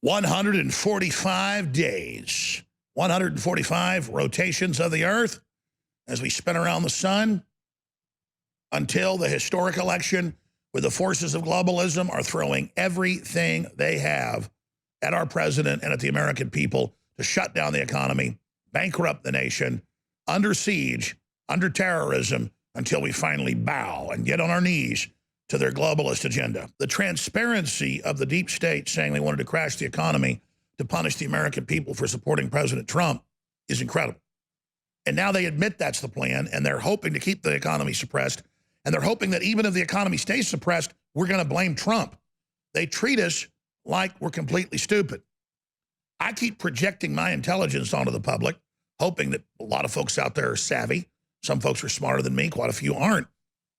145 days, 145 rotations of the Earth as we spin around the sun until the historic election where the forces of globalism are throwing everything they have at our president and at the American people to shut down the economy, bankrupt the nation, under siege, under terrorism, until we finally bow and get on our knees to their globalist agenda. The transparency of the deep state saying they wanted to crash the economy to punish the American people for supporting President Trump is incredible. And now they admit that's the plan, and they're hoping to keep the economy suppressed, and they're hoping that even if the economy stays suppressed, we're going to blame Trump. They treat us like we're completely stupid. I keep projecting my intelligence onto the public, hoping that a lot of folks out there are savvy. Some folks are smarter than me, quite a few aren't.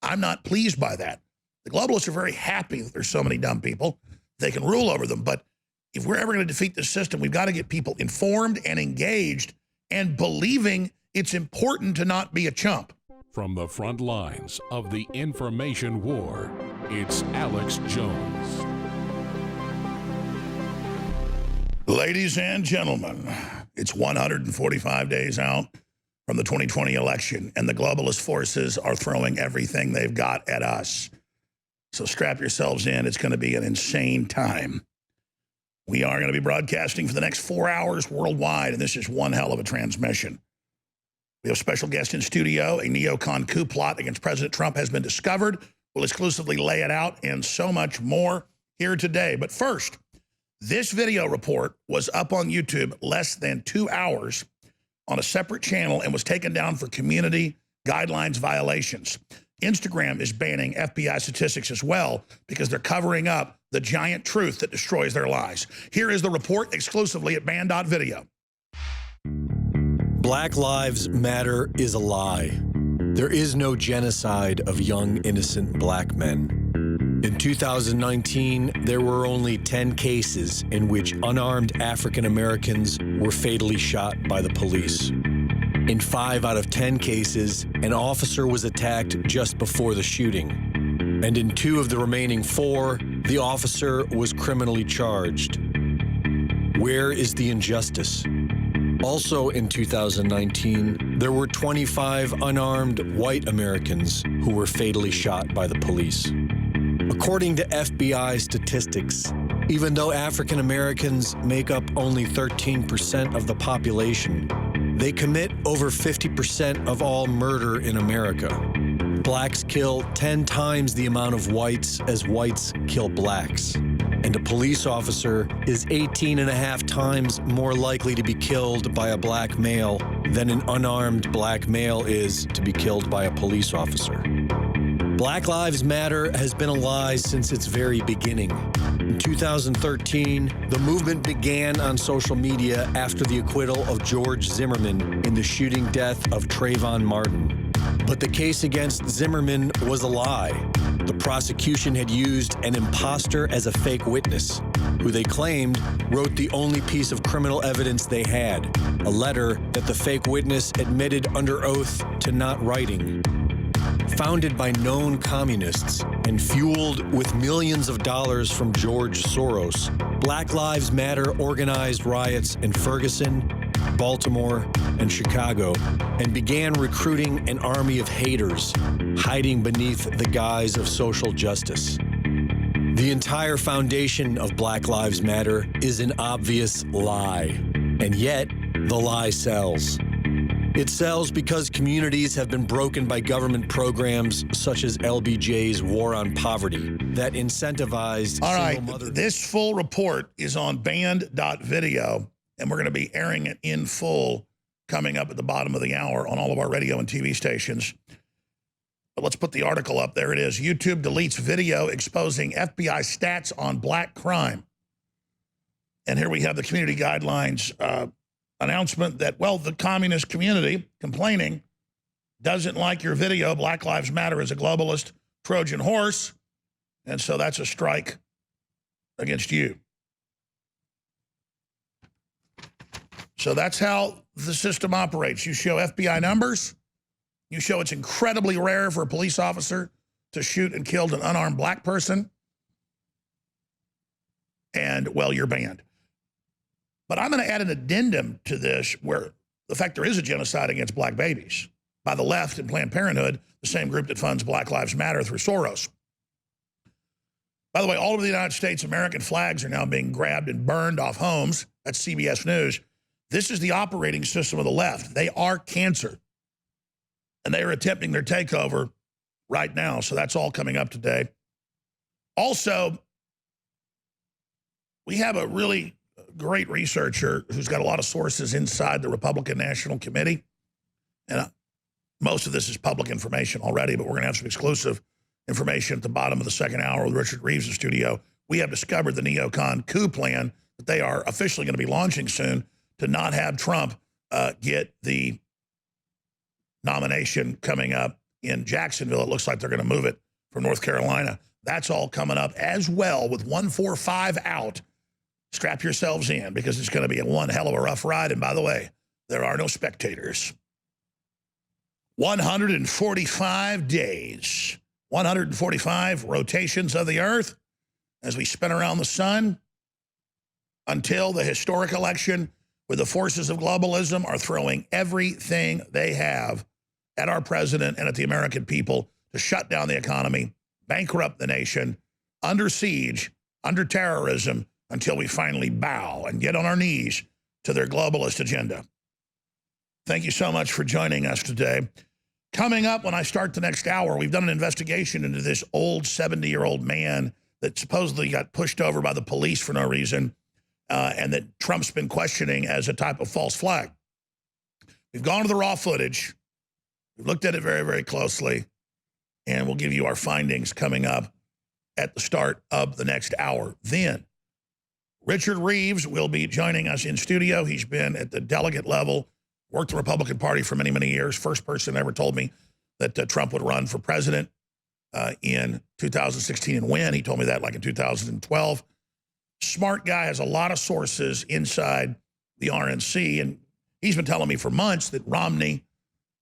I'm not pleased by that. The globalists are very happy that there's so many dumb people. They can rule over them. But if we're ever going to defeat this system, we've got to get people informed and engaged and believing it's important to not be a chump. From the front lines of the information war, it's Alex Jones. Ladies and gentlemen, it's 145 days out from the 2020 election, and the globalist forces are throwing everything they've got at us. So strap yourselves in. It's going to be an insane time. We are going to be broadcasting for the next 4 hours worldwide, and this is one hell of a transmission. We have a special guest in studio. A neocon coup plot against President Trump has been discovered. We'll exclusively lay it out and so much more here today. But first, this video report was up on YouTube less than 2 hours on a separate channel and was taken down for community guidelines violations. Instagram is banning FBI statistics as well because they're covering up the giant truth that destroys their lies. Here is the report exclusively at ban.video. Black Lives Matter is a lie. There is no genocide of young, innocent black men. In 2019, there were only 10 cases in which unarmed African Americans were fatally shot by the police. In 5 out of 10 cases, an officer was attacked just before the shooting. And in 2 of the remaining 4, the officer was criminally charged. Where is the injustice? Also in 2019, there were 25 unarmed white Americans who were fatally shot by the police. According to FBI statistics, even though African Americans make up only 13% of the population, they commit over 50% of all murder in America. Blacks kill 10 times the amount of whites as whites kill blacks. And a police officer is 18.5 times more likely to be killed by a black male than an unarmed black male is to be killed by a police officer. Black Lives Matter has been a lie since its very beginning. In 2013, the movement began on social media after the acquittal of George Zimmerman in the shooting death of Trayvon Martin. But the case against Zimmerman was a lie. The prosecution had used an imposter as a fake witness, who they claimed wrote the only piece of criminal evidence they had, a letter that the fake witness admitted under oath to not writing. Founded by known communists and fueled with millions of dollars from George Soros, Black Lives Matter organized riots in Ferguson, Baltimore, and Chicago, and began recruiting an army of haters, hiding beneath the guise of social justice. The entire foundation of Black Lives Matter is an obvious lie, and yet the lie sells. It sells because communities have been broken by government programs such as LBJ's War on Poverty that incentivized single mother. This full report is on band.video, and we're going to be airing it in full coming up at the bottom of the hour on all of our radio and TV stations. But let's put the article up. There it is. YouTube deletes video exposing FBI stats on black crime. And here we have the community guidelines announcement that, well, the communist community complaining doesn't like your video. Black Lives Matter is a globalist Trojan horse. And so that's a strike against you. So that's how the system operates. You show FBI numbers. You show it's incredibly rare for a police officer to shoot and kill an unarmed black person. And, well, you're banned. But I'm going to add an addendum to this where the fact there is a genocide against black babies by the left and Planned Parenthood, the same group that funds Black Lives Matter through Soros. By the way, all over the United States, American flags are now being grabbed and burned off homes. That's CBS News. This is the operating system of the left. They are cancer. And they are attempting their takeover right now. So that's all coming up today. Also, we have a really great researcher who's got a lot of sources inside the Republican National Committee. And most of this is public information already, but we're going to have some exclusive information at the bottom of the second hour with Richard Reeves in studio. We have discovered the neocon coup plan that they are officially going to be launching soon to not have Trump get the nomination coming up in Jacksonville. It looks like they're going to move it from North Carolina. That's all coming up as well with 145 out. Strap yourselves in because it's going to be one hell of a rough ride. And by the way, there are no spectators. 145 days, 145 rotations of the earth as we spin around the sun until the historic election where the forces of globalism are throwing everything they have at our president and at the American people to shut down the economy, bankrupt the nation, under siege, under terrorism, until we finally bow and get on our knees to their globalist agenda. Thank you so much for joining us today. Coming up when I start the next hour, we've done an investigation into this old 70-year-old man that supposedly got pushed over by the police for no reason, and that Trump's been questioning as a type of false flag. We've gone to the raw footage. We've looked at it very, very closely, and we'll give you our findings coming up at the start of the next hour. Then, Richard Reeves will be joining us in studio. He's been at the delegate level, worked the Republican Party for many, many years. First person ever told me that Trump would run for president in 2016 and win. He told me that like in 2012. Smart guy, has a lot of sources inside the RNC, and he's been telling me for months that Romney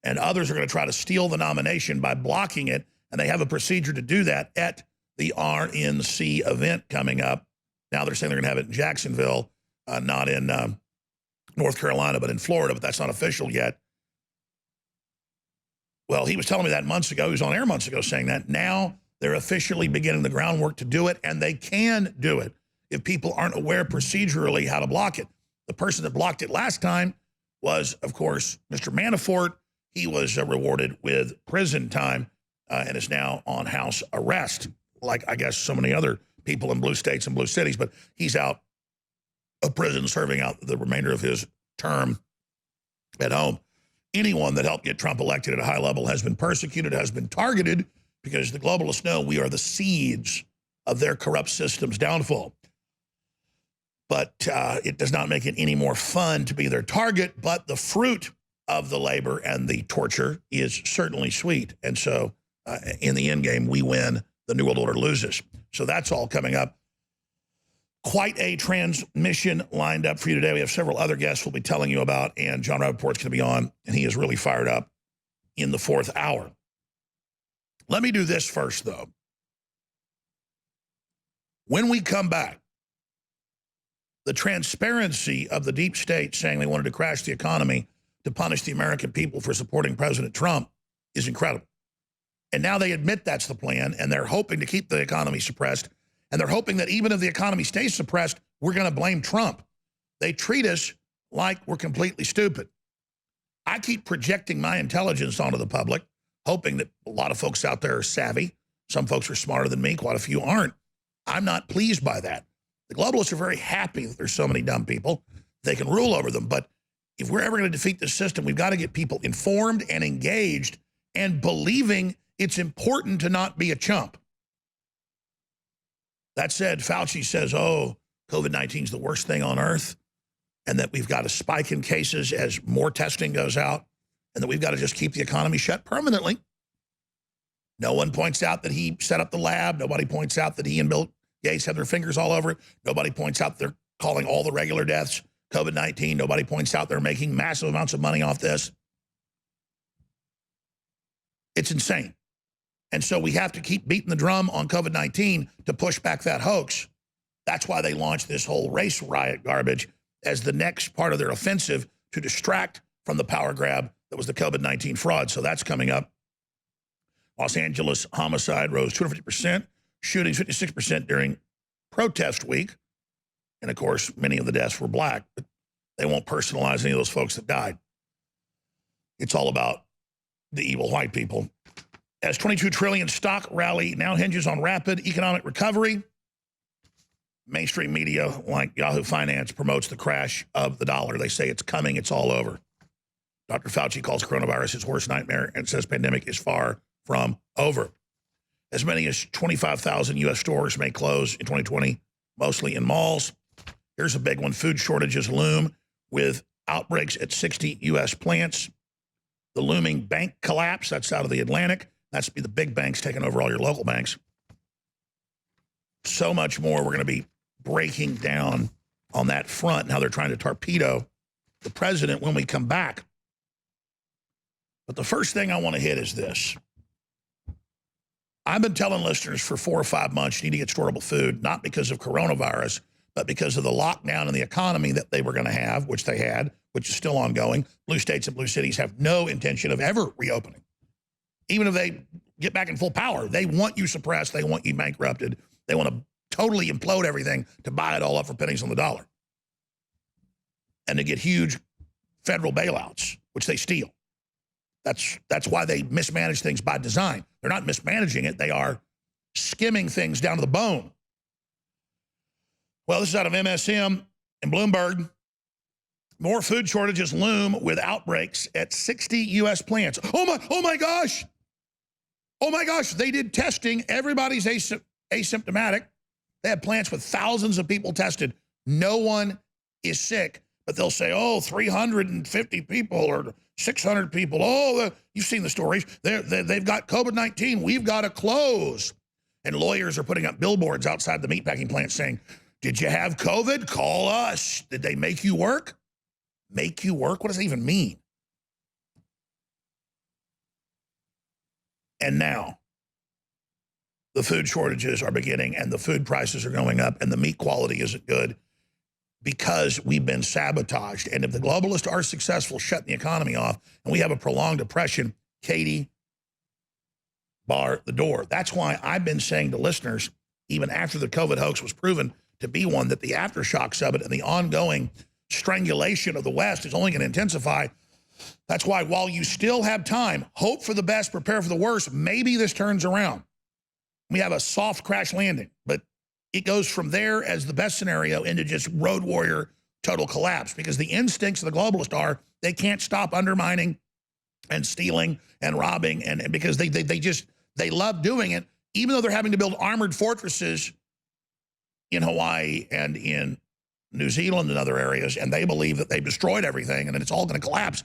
and others are going to try to steal the nomination by blocking it, and they have a procedure to do that at the RNC event coming up. Now they're saying they're going to have it in Jacksonville, not in North Carolina, but in Florida, but that's not official yet. Well, he was telling me that months ago. He was on air months ago saying that. Now they're officially beginning the groundwork to do it, and they can do it if people aren't aware procedurally how to block it. The person that blocked it last time was, of course, Mr. Manafort. He was rewarded with prison time and is now on house arrest, like I guess so many other people in blue states and blue cities, but he's out of prison serving out the remainder of his term at home. Anyone that helped get Trump elected at a high level has been persecuted, has been targeted, because the globalists know we are the seeds of their corrupt system's downfall. But it does not make it any more fun to be their target, but the fruit of the labor and the torture is certainly sweet. And so in the end game, we win, the New World Order loses. So that's all coming up. Quite a transmission lined up for you today. We have several other guests we'll be telling you about, and John Rappaport's going to be on, and he is really fired up in the fourth hour. Let me do this first, though. When we come back, the transparency of the deep state saying they wanted to crash the economy to punish the American people for supporting President Trump is incredible. And now they admit that's the plan, and they're hoping to keep the economy suppressed. And they're hoping that even if the economy stays suppressed, we're going to blame Trump. They treat us like we're completely stupid. I keep projecting my intelligence onto the public, hoping that a lot of folks out there are savvy. Some folks are smarter than me. Quite a few aren't. I'm not pleased by that. The globalists are very happy that there's so many dumb people. They can rule over them. But if we're ever going to defeat this system, we've got to get people informed and engaged and believing it's important to not be a chump. That said, Fauci says, oh, COVID-19 is the worst thing on earth, and that we've got a spike in cases as more testing goes out, and that we've got to just keep the economy shut permanently. No one points out that he set up the lab. Nobody points out that he and Bill Gates have their fingers all over it. Nobody points out they're calling all the regular deaths COVID-19. Nobody points out they're making massive amounts of money off this. It's insane. And so we have to keep beating the drum on COVID-19 to push back that hoax. That's why they launched this whole race riot garbage. as the next part of their offensive to distract from the power grab that was the COVID-19 fraud. So that's coming up. Los Angeles homicide rose 250%, shootings 56% during protest week. And of course, many of the deaths were black, but they won't personalize any of those folks that died. It's all about the evil white people. As 22 trillion stock rally now hinges on rapid economic recovery, mainstream media like Yahoo Finance promotes the crash of the dollar. They say it's coming, it's all over. Dr. Fauci calls coronavirus his worst nightmare and says pandemic is far from over. As many as 25,000 U.S. stores may close in 2020, mostly in malls. Here's a big one. Food shortages loom with outbreaks at 60 U.S. plants. The looming bank collapse, that's out of the Atlantic. That's be the big banks taking over all your local banks. So much more we're going to be breaking down on that front and how they're trying to torpedo the president when we come back. But the first thing I want to hit is this. I've been telling listeners for 4 or 5 months, you need to get storable food, not because of coronavirus, but because of the lockdown in the economy that they were going to have, which they had, which is still ongoing. Blue states and blue cities have no intention of ever reopening. Even if they get back in full power, they want you suppressed. They want you bankrupted. They want to totally implode everything to buy it all up for pennies on the dollar. And to get huge federal bailouts, which they steal. That's why they mismanage things by design. They're not mismanaging it. They are skimming things down to the bone. Well, this is out of MSM and Bloomberg. More food shortages loom with outbreaks at 60 U.S. plants. Oh my gosh. Oh my gosh, they did testing. Everybody's asymptomatic. They have plants with thousands of people tested. No one is sick, but they'll say, oh, 350 people or 600 people. Oh, you've seen the stories. They've got COVID-19. We've got to close. And lawyers are putting up billboards outside the meatpacking plant saying, did you have COVID? Call us. Did they make you work? Make you work? What does that even mean? And now, the food shortages are beginning and the food prices are going up and the meat quality isn't good because we've been sabotaged. And if the globalists are successful shutting the economy off and we have a prolonged depression, Katie, bar the door. That's why I've been saying to listeners, even after the COVID hoax was proven to be one, that the aftershocks of it and the ongoing strangulation of the West is only going to intensify. That's why while you still have time, hope for the best, prepare for the worst, maybe this turns around. We have a soft crash landing, but it goes from there as the best scenario into just road warrior total collapse because the instincts of the globalists are they can't stop undermining and stealing and robbing and because they love doing it, even though they're having to build armored fortresses in Hawaii and in New Zealand and other areas, and they believe that they've destroyed everything and that it's all going to collapse.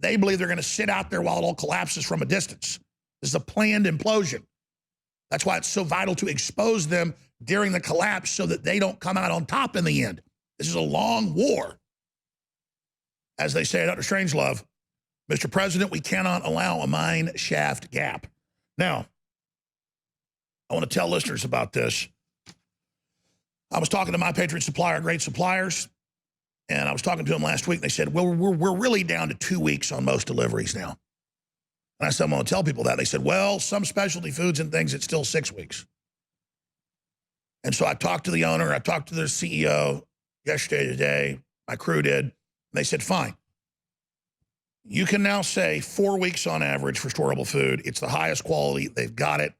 They believe they're going to sit out there while it all collapses from a distance. This is a planned implosion. That's why it's so vital to expose them during the collapse so that they don't come out on top in the end. This is a long war. As they say, Dr. Strangelove, Mr. President, we cannot allow a mine shaft gap. Now, I want to tell listeners about this. I was talking to My Patriot Supplier, great suppliers, and I was talking to them last week. They said, well, we're really down to 2 weeks on most deliveries now. And I said, I'm going to tell people that. They said, well, some specialty foods and things, it's still 6 weeks. And so I talked to the owner. I talked to their CEO yesterday, today. My crew did. And they said, fine. You can now say 4 weeks on average for storable food. It's the highest quality. They've got it.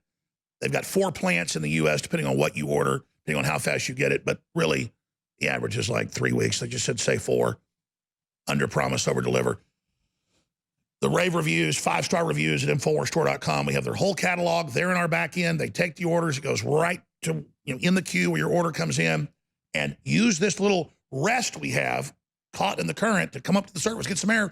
They've got 4 plants in the U.S., depending on what you order, depending on how fast you get it. But really, the average is like 3 weeks. They just said, say 4. Under promise, over deliver. The rave reviews, 5-star reviews at InfoWarsStore.com. We have their whole catalog. They're in our back end. They take the orders. It goes right to, in the queue where your order comes in. And use this little rest we have caught in the current to come up to the surface, get some air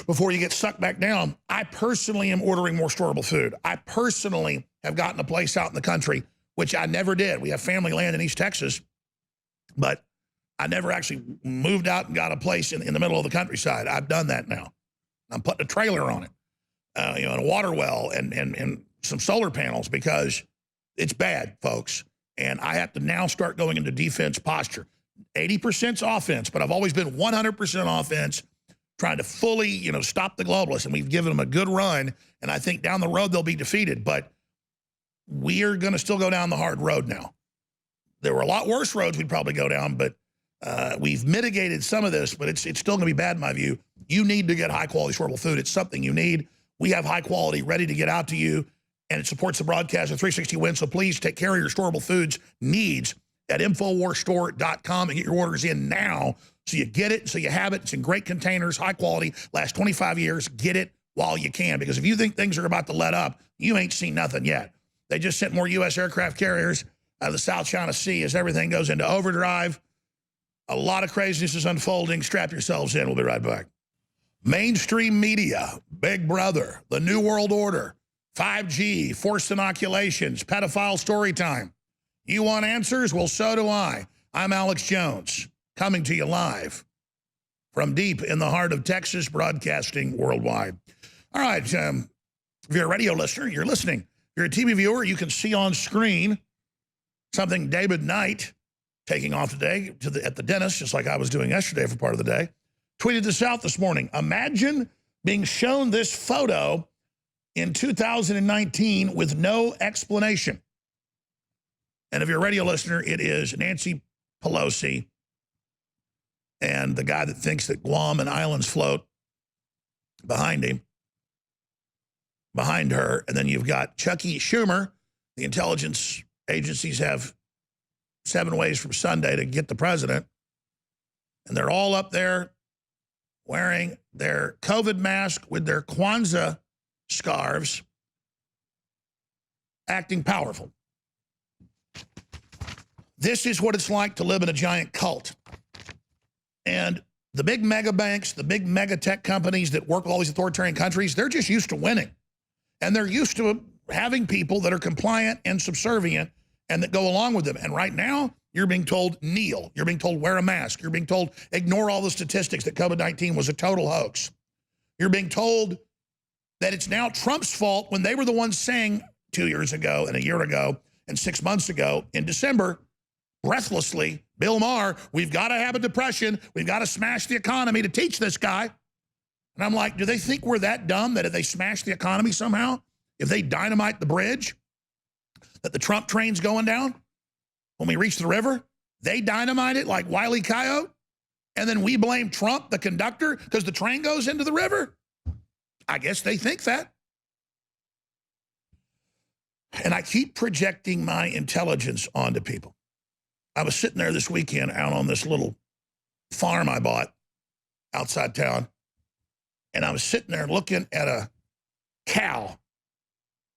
before you get sucked back down. I personally am ordering more storable food. I personally have gotten a place out in the country, which I never did. We have family land in East Texas, but I never actually moved out and got a place in the middle of the countryside. I've done that now. I'm putting a trailer on it, and a water well and some solar panels because it's bad, folks. And I have to now start going into defense posture. 80%'s offense, but I've always been 100% offense, trying to fully, stop the globalists. And we've given them a good run. And I think down the road they'll be defeated. But we are going to still go down the hard road now. There were a lot worse roads we'd probably go down, but we've mitigated some of this, but it's still going to be bad in my view. You need to get high-quality, storable food. It's something you need. We have high quality ready to get out to you, and it supports the broadcast of 360 Win. So please take care of your storable foods needs at InfoWarsStore.com and get your orders in now so you get it, so you have it. It's in great containers, high quality, lasts 25 years. Get it while you can, because if you think things are about to let up, you ain't seen nothing yet. They just sent more U.S. aircraft carriers out of the South China Sea as everything goes into overdrive. A lot of craziness is unfolding. Strap yourselves in. We'll be right back. Mainstream media, Big Brother, the New World Order, 5G, forced inoculations, pedophile story time. You want answers? Well, so do I. I'm Alex Jones, coming to you live from deep in the heart of Texas, broadcasting worldwide. All right, if you're a radio listener, you're listening. If you're a TV viewer, you can see on screen something David Knight, taking off today at the dentist, just like I was doing yesterday for part of the day, tweeted this out this morning. Imagine being shown this photo in 2019 with no explanation. And if you're a radio listener, it is Nancy Pelosi and the guy that thinks that Guam and islands float behind him, behind her. And then you've got Chucky Schumer. The intelligence agencies have 7 ways from Sunday to get the president. And they're all up there wearing their COVID mask with their Kwanzaa scarves, acting powerful. This is what it's like to live in a giant cult. And the big mega banks, the big mega tech companies that work with all these authoritarian countries, they're just used to winning. And they're used to having people that are compliant and subservient and that go along with them. And right now, you're being told kneel. You're being told wear a mask. You're being told ignore all the statistics that COVID-19 was a total hoax. You're being told that it's now Trump's fault when they were the ones saying 2 years ago and a year ago and 6 months ago in December, breathlessly, Bill Maher, we've got to have a depression. We've got to smash the economy to teach this guy. And I'm like, do they think we're that dumb that if they smash the economy somehow, if they dynamite the bridge, that the Trump train's going down? When we reach the river, they dynamite it like Wile E. Coyote, and then we blame Trump, the conductor, because the train goes into the river? I guess they think that. And I keep projecting my intelligence onto people. I was sitting there this weekend out on this little farm I bought outside town, and I was sitting there looking at a cow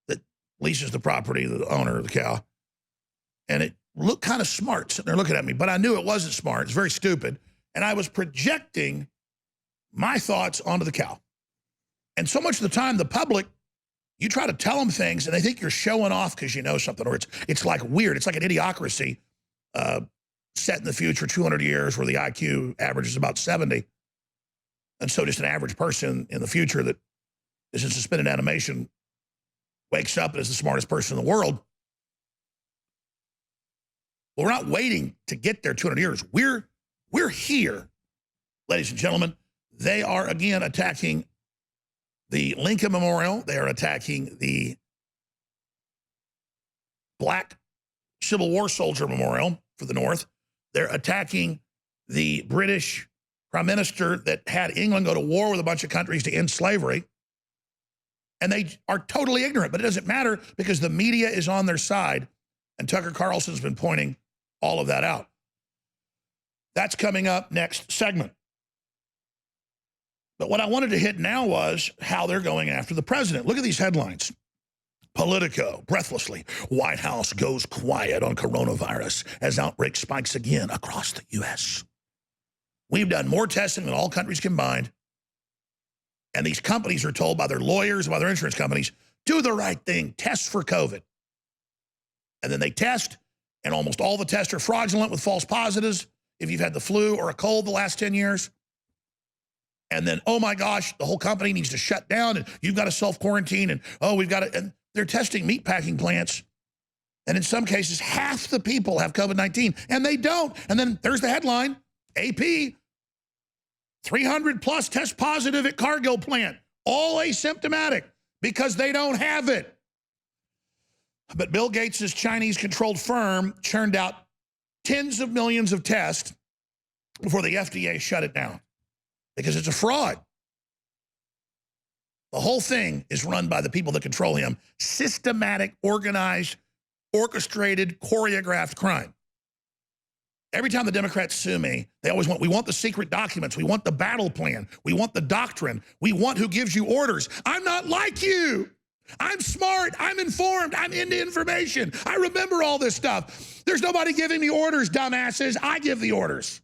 that leases the property, the owner of the cow, and it looked kind of smart sitting there looking at me, but I knew it wasn't smart. It's very stupid. And I was projecting my thoughts onto the cow. And so much of the time, the public, you try to tell them things and they think you're showing off because you know something, or it's like weird. It's like an idiocracy set in the future, 200 years, where the IQ average is about 70. And so just an average person in the future that is in suspended animation wakes up and is the smartest person in the world. Well, we're not waiting to get there 200 years. We're here, ladies and gentlemen. They are, again, attacking the Lincoln Memorial. They are attacking the Black Civil War Soldier Memorial for the North. They're attacking the British Prime Minister that had England go to war with a bunch of countries to end slavery. And they are totally ignorant, but it doesn't matter because the media is on their side. And Tucker Carlson's been pointing all of that out. That's coming up next segment. But what I wanted to hit now was how they're going after the president. Look at these headlines. Politico, breathlessly, White House goes quiet on coronavirus as outbreak spikes again across the U.S. We've done more testing than all countries combined. And these companies are told by their lawyers, by their insurance companies, do the right thing, test for COVID. And then they test, and almost all the tests are fraudulent with false positives if you've had the flu or a cold the last 10 years. And then, oh my gosh, the whole company needs to shut down, and you've got to self-quarantine, and oh, we've got to, and they're testing meatpacking plants And in some cases, half the people have COVID-19, and they don't. And then there's the headline, AP, 300 plus test positive at Cargill plant, all asymptomatic because they don't have it. But Bill Gates' Chinese-controlled firm churned out tens of millions of tests before the FDA shut it down because it's a fraud. The whole thing is run by the people that control him. Systematic, organized, orchestrated, choreographed crime. Every time the Democrats sue me, they always want, we want the secret documents. We want the battle plan. We want the doctrine. We want who gives you orders. I'm not like you. I'm smart. I'm informed. I'm into information. I remember all this stuff. There's nobody giving me orders, dumbasses. I give the orders.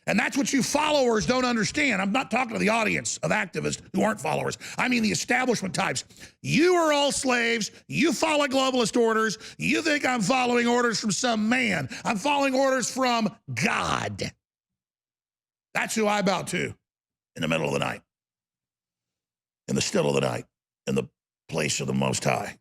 And that's what you followers don't understand. I'm not talking to the audience of activists who aren't followers. I mean the establishment types. You are all slaves. You follow globalist orders. You think I'm following orders from some man. I'm following orders from God. That's who I bow to in the middle of the night, in the still of the night, in the place of the Most High.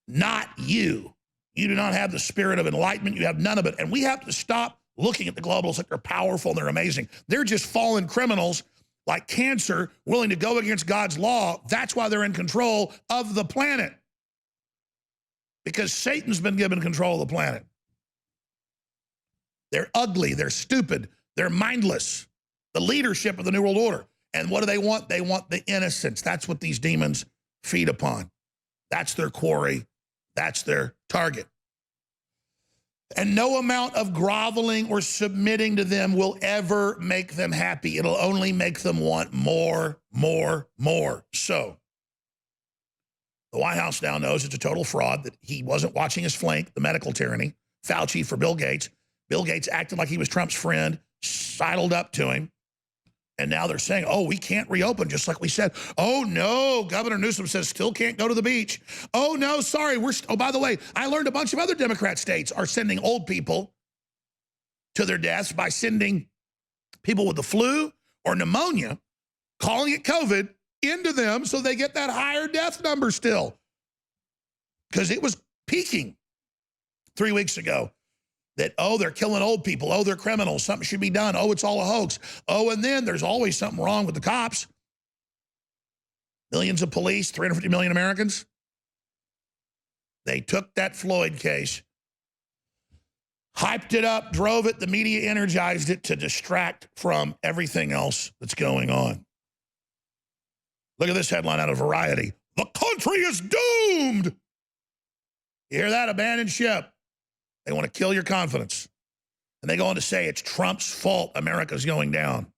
Not you. You do not have the spirit of enlightenment. You have none of it. And we have to stop looking at the globalists like they're powerful and they're amazing. They're just fallen criminals like cancer, willing to go against God's law. That's why they're in control of the planet. Because Satan's been given control of the planet. They're ugly, they're stupid, they're mindless. The leadership of the New World Order. And what do they want? They want the innocents. That's what these demons feed upon. That's their quarry. That's their target. And no amount of groveling or submitting to them will ever make them happy. It'll only make them want more, more, more. So the White House now knows it's a total fraud, that he wasn't watching his flank, the medical tyranny. Fauci for Bill Gates. Bill Gates acted like he was Trump's friend, sidled up to him. And now they're saying, oh, we can't reopen, just like we said. Oh, no, Governor Newsom says still can't go to the beach. Oh, no, sorry. Oh, by the way, I learned a bunch of other Democrat states are sending old people to their deaths by sending people with the flu or pneumonia, calling it COVID, into them so they get that higher death number still. Because it was peaking 3 weeks ago. That, oh, they're killing old people. Oh, they're criminals. Something should be done. Oh, it's all a hoax. Oh, and then there's always something wrong with the cops. Millions of police, 350 million Americans. They took that Floyd case, hyped it up, drove it, the media energized it to distract from everything else that's going on. Look at this headline out of Variety. The country is doomed. You hear that? Abandoned ship. They want to kill your confidence. And they go on to say it's Trump's fault America's going down.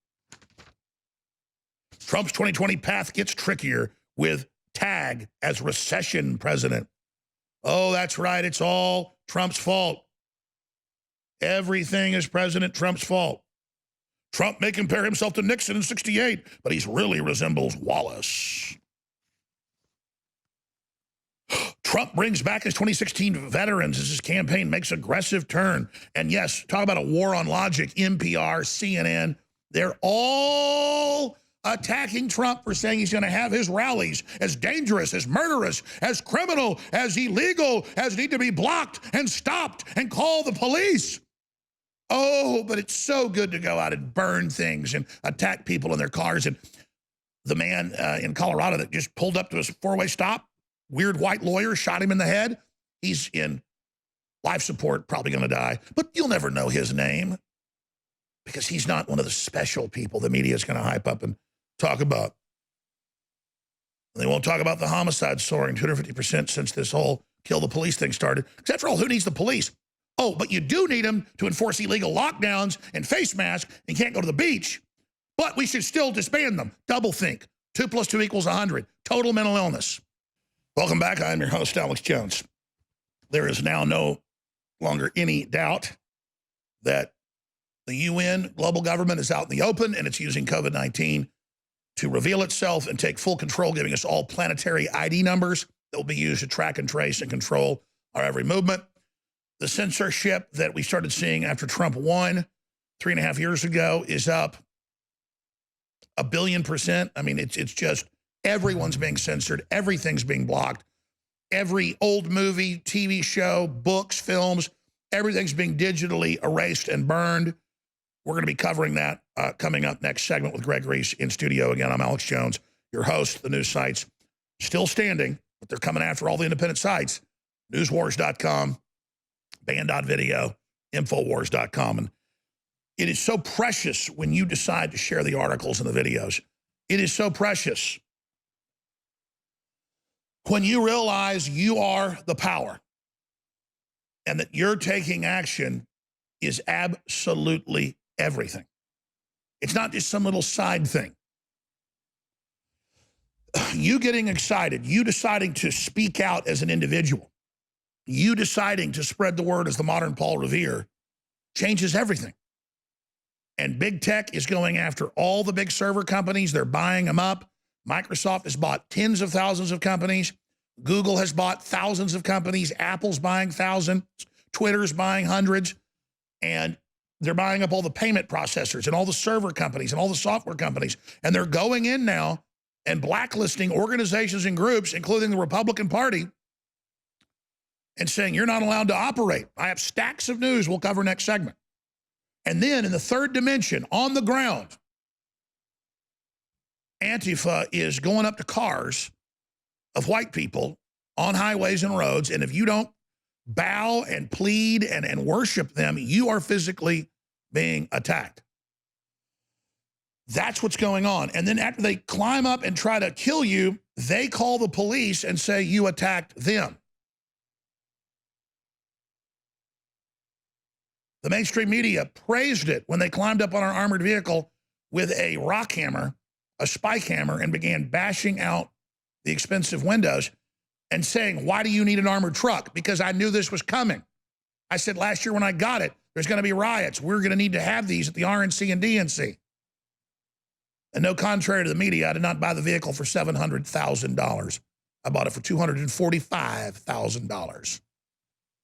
Trump's 2020 path gets trickier with tag as recession president. Oh, that's right. It's all Trump's fault. Everything is President Trump's fault. Trump may compare himself to Nixon in '68, but he really resembles Wallace. Trump brings back his 2016 veterans as his campaign makes aggressive turn. And yes, talk about a war on logic, NPR, CNN, they're all attacking Trump for saying he's going to have his rallies as dangerous, as murderous, as criminal, as illegal, as need to be blocked and stopped and call the police. Oh, but it's so good to go out and burn things and attack people in their cars. And the man in Colorado that just pulled up to his four-way stop, weird white lawyer, shot him in the head. He's in life support, probably going to die. But you'll never know his name because he's not one of the special people the media is going to hype up and talk about. And they won't talk about the homicide soaring 250% since this whole kill the police thing started. Because after all, who needs the police? Oh, but you do need them to enforce illegal lockdowns and face masks and can't go to the beach. But we should still disband them. Double think. 2 + 2 = 100. Total mental illness. Welcome back. I'm your host, Alex Jones. There is now no longer any doubt that the UN global government is out in the open and it's using COVID-19 to reveal itself and take full control, giving us all planetary ID numbers that will be used to track and trace and control our every movement. The censorship that we started seeing after Trump won 3.5 years ago is up 1 billion%. I mean, it's just everyone's being censored. Everything's being blocked. every old movie, TV show, books, films, everything's being digitally erased and burned. We're going to be covering that coming up next segment with Greg Reese in studio. Again, I'm Alex Jones, your host. The news sites still standing, but they're coming after all the independent sites. Newswars.com, band.video, Infowars.com. And it is so precious when you decide to share the articles and the videos. It is so precious when you realize you are the power and that you're taking action is absolutely everything. It's not just some little side thing. You getting excited, you deciding to speak out as an individual, you deciding to spread the word as the modern Paul Revere changes everything. And big tech is going after all the big server companies. They're buying them up. Microsoft has bought tens of thousands of companies. Google has bought thousands of companies. Apple's buying thousands. Twitter's buying hundreds. And they're buying up all the payment processors and all the server companies and all the software companies. And they're going in now and blacklisting organizations and groups, including the Republican Party, and saying you're not allowed to operate. I have stacks of news we'll cover next segment. And then in the third dimension, on the ground, Antifa is going up to cars of white people on highways and roads, and if you don't bow and plead and worship them, you are physically being attacked. That's what's going on. And then after they climb up and try to kill you, they call the police and say you attacked them. The mainstream media praised it when they climbed up on our armored vehicle with a rock hammer, a spike hammer, and began bashing out the expensive windows and saying, why do you need an armored truck? Because I knew this was coming. I said last year when I got it, there's going to be riots. We're going to need to have these at the RNC and DNC. And no contrary to the media, I did not buy the vehicle for $700,000. I bought it for $245,000.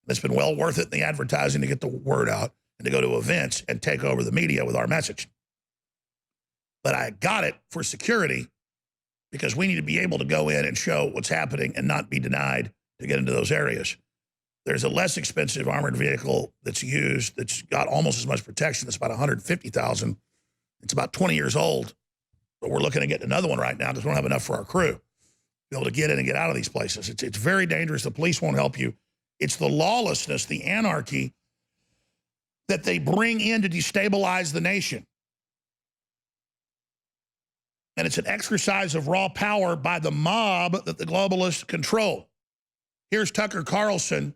It's been well worth it in the advertising to get the word out and to go to events and take over the media with our message. But I got it for security because we need to be able to go in and show what's happening and not be denied to get into those areas. There's a less expensive armored vehicle that's used that's got almost as much protection. It's about $150,000. It's about 20 years old, but we're looking at getting another one right now because we don't have enough for our crew to be able to get in and get out of these places. It's very dangerous. The police won't help you. It's the lawlessness, the anarchy that they bring in to destabilize the nation. And it's an exercise of raw power by the mob that the globalists control. Here's Tucker Carlson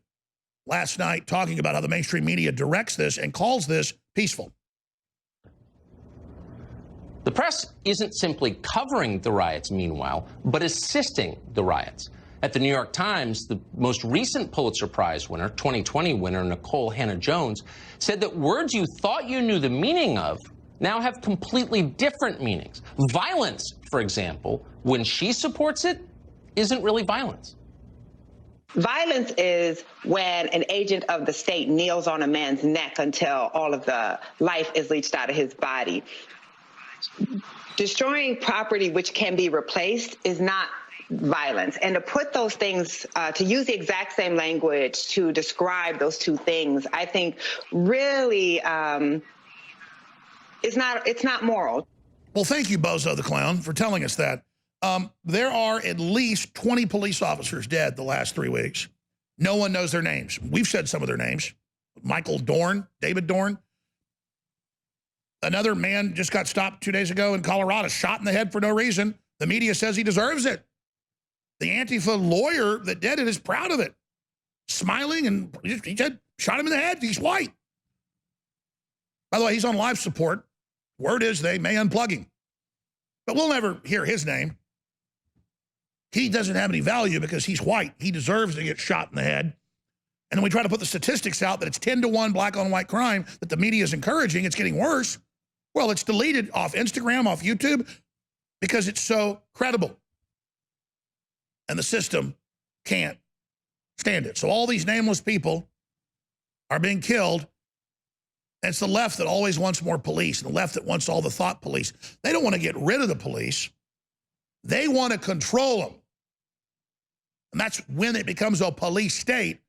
last night talking about how the mainstream media directs this and calls this peaceful. The press isn't simply covering the riots, meanwhile, but assisting the riots. At the New York Times, the most recent Pulitzer Prize winner, 2020 winner Nicole Hannah-Jones, said that words you thought you knew the meaning of now have completely different meanings. Violence, for example, when she supports it, isn't really violence. Violence is when an agent of the state kneels on a man's neck until all of the life is leached out of his body. Destroying property which can be replaced is not violence. And to put those things, to use the exact same language to describe those two things, I think really it's not moral. Well, thank you, Bozo the Clown, for telling us that. There are at least 20 police officers dead the last 3 weeks. No one knows their names. We've said some of their names. Michael Dorn, David Dorn. Another man just got stopped 2 days ago in Colorado, shot in the head for no reason. The media says he deserves it. The Antifa lawyer that did it is proud of it. Smiling, and he said, shot him in the head. He's white. By the way, he's on life support. Word is they may unplug him. But we'll never hear his name. He doesn't have any value because he's white. He deserves to get shot in the head. And then we try to put the statistics out that it's 10-to-1 black on white crime that the media is encouraging. It's getting worse. Well, it's deleted off Instagram, off YouTube, because it's so credible. And the system can't stand it. So all these nameless people are being killed. And it's the left that always wants more police, and the left that wants all the thought police. They don't want to get rid of the police. They want to control them. And that's when it becomes a police state.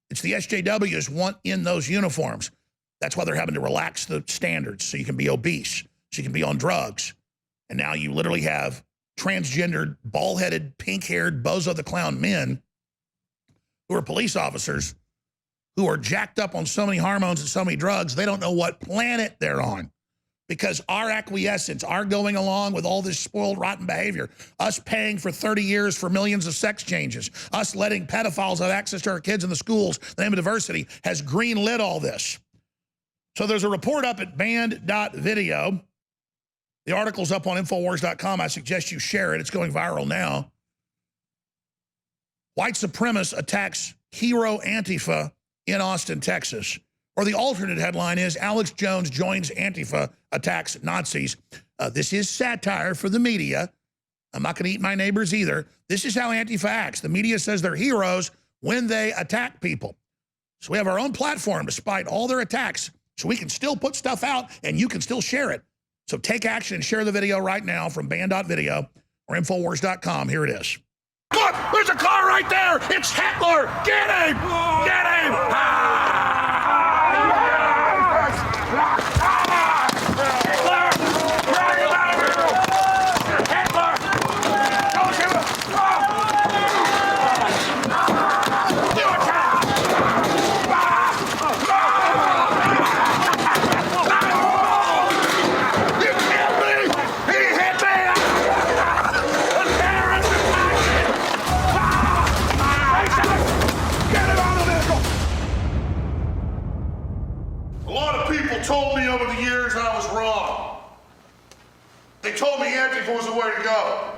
It's the SJWs want in those uniforms. That's why they're having to relax the standards so you can be obese, so you can be on drugs. And now you literally have transgendered, bald-headed, pink-haired, Bozo the Clown men who are police officers who are jacked up on so many hormones and so many drugs, they don't know what planet they're on. Because our acquiescence, our going along with all this spoiled, rotten behavior, us paying for 30 years for millions of sex changes, us letting pedophiles have access to our kids in the schools, the name of diversity, has green-lit all this. So there's a report up at band.video. The article's up on Infowars.com. I suggest you share it. It's going viral now. White supremacist attacks hero Antifa in Austin, Texas. Or the alternate headline is, Alex Jones joins Antifa, attacks Nazis. This is satire for the media. I'm not going to eat my neighbors either. This is how Antifa acts. The media says they're heroes when they attack people. So we have our own platform despite all their attacks. So we can still put stuff out and you can still share it. So take action and share the video right now from band.video or Infowars.com. Here it is. Look, there's a car right there. It's Hitler. Get him. Get him. Told me over the years I was wrong. They told me Antifa was the way to go.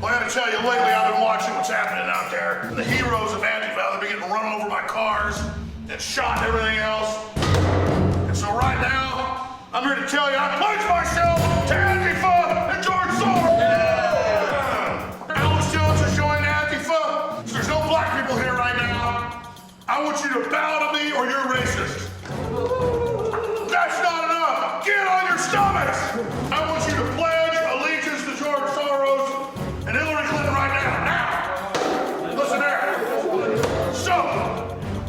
Well, I gotta tell you, lately I've been watching what's happening out there. The heroes of Antifa, they've been getting run over by cars and shot and everything else. And so right now, I'm here to tell you I pledge myself to Antifa and George Soros. Yeah. Alex Jones has joined Antifa, so there's no black people here right now. I want you to bow to me or you're racist. That's not enough. Get on your stomachs. I want you to pledge allegiance to George Soros and Hillary Clinton right now. Now. Listen there. So,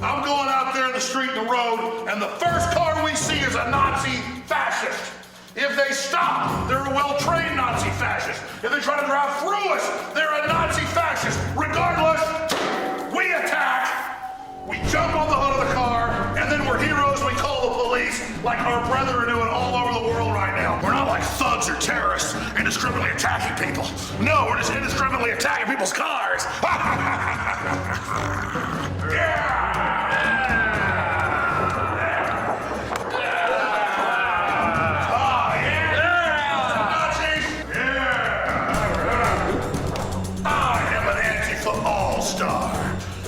I'm going out there in the street and the road, and the first car we see is a Nazi fascist. If they stop, they're a well-trained Nazi fascist. If they try to drive through us, they're a Nazi fascist. Regardless, we attack, we jump on the hood of the car, and then we're heroes. We call the police like our brethren are doing all over the world right now. We're not like thugs or terrorists indiscriminately attacking people. No, we're just indiscriminately attacking people's cars.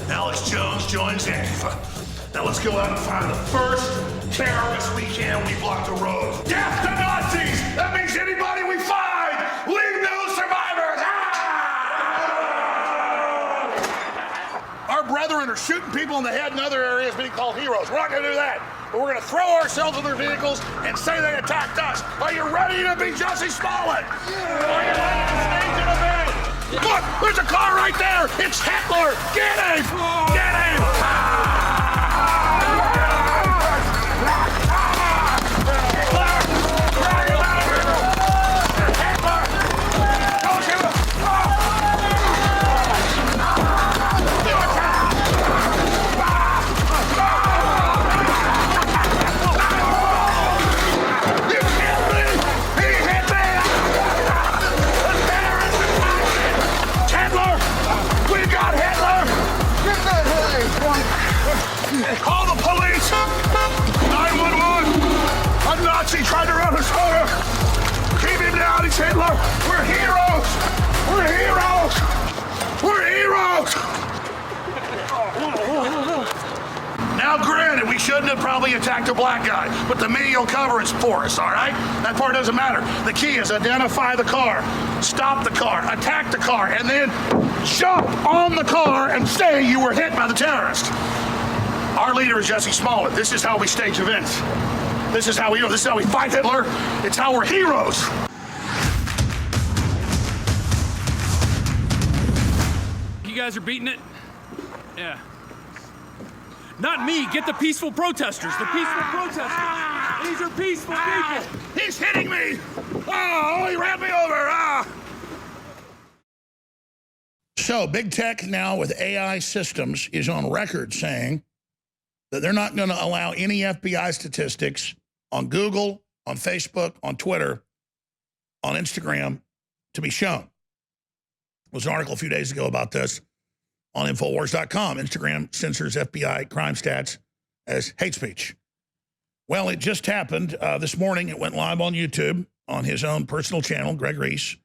Alex Jones joins Antifa. Now let's go out and find the first terrorist we can. We block the road. Death to Nazis! That means anybody we find, leave no survivors! Our brethren are shooting people in the head in other areas being called heroes. We're not going to do that. But we're going to throw ourselves in their vehicles and say they attacked us. Are you ready to be Jussie Smollett? Are you ready to stage an event? Look, there's a car right there. It's Hitler. Get him. Get him. Call the police! 911! A Nazi tried to run us over! Keep him down, he's Hitler! We're heroes! We're heroes! We're heroes! Now granted, we shouldn't have probably attacked a black guy, but the media will cover it for us, all right? That part doesn't matter. The key is identify the car, stop the car, attack the car, and then jump on the car and say you were hit by the terrorist. Our leader is Jussie Smollett. This is how we stage events. This is how we do it. This is how we fight Hitler. It's how we're heroes. guys are beating it? Yeah. Not me. Get the peaceful protesters. The peaceful protesters. These are peaceful people. He's hitting me! Oh, he ran me over! So, big tech now with AI systems is on record saying that they're not going to allow any FBI statistics on Google, on Facebook, on Twitter, on Instagram to be shown. There was an article a few days ago about this on Infowars.com. Instagram censors FBI crime stats as hate speech. Well, it just happened this morning. It went live on YouTube on his own personal channel, Greg Reese,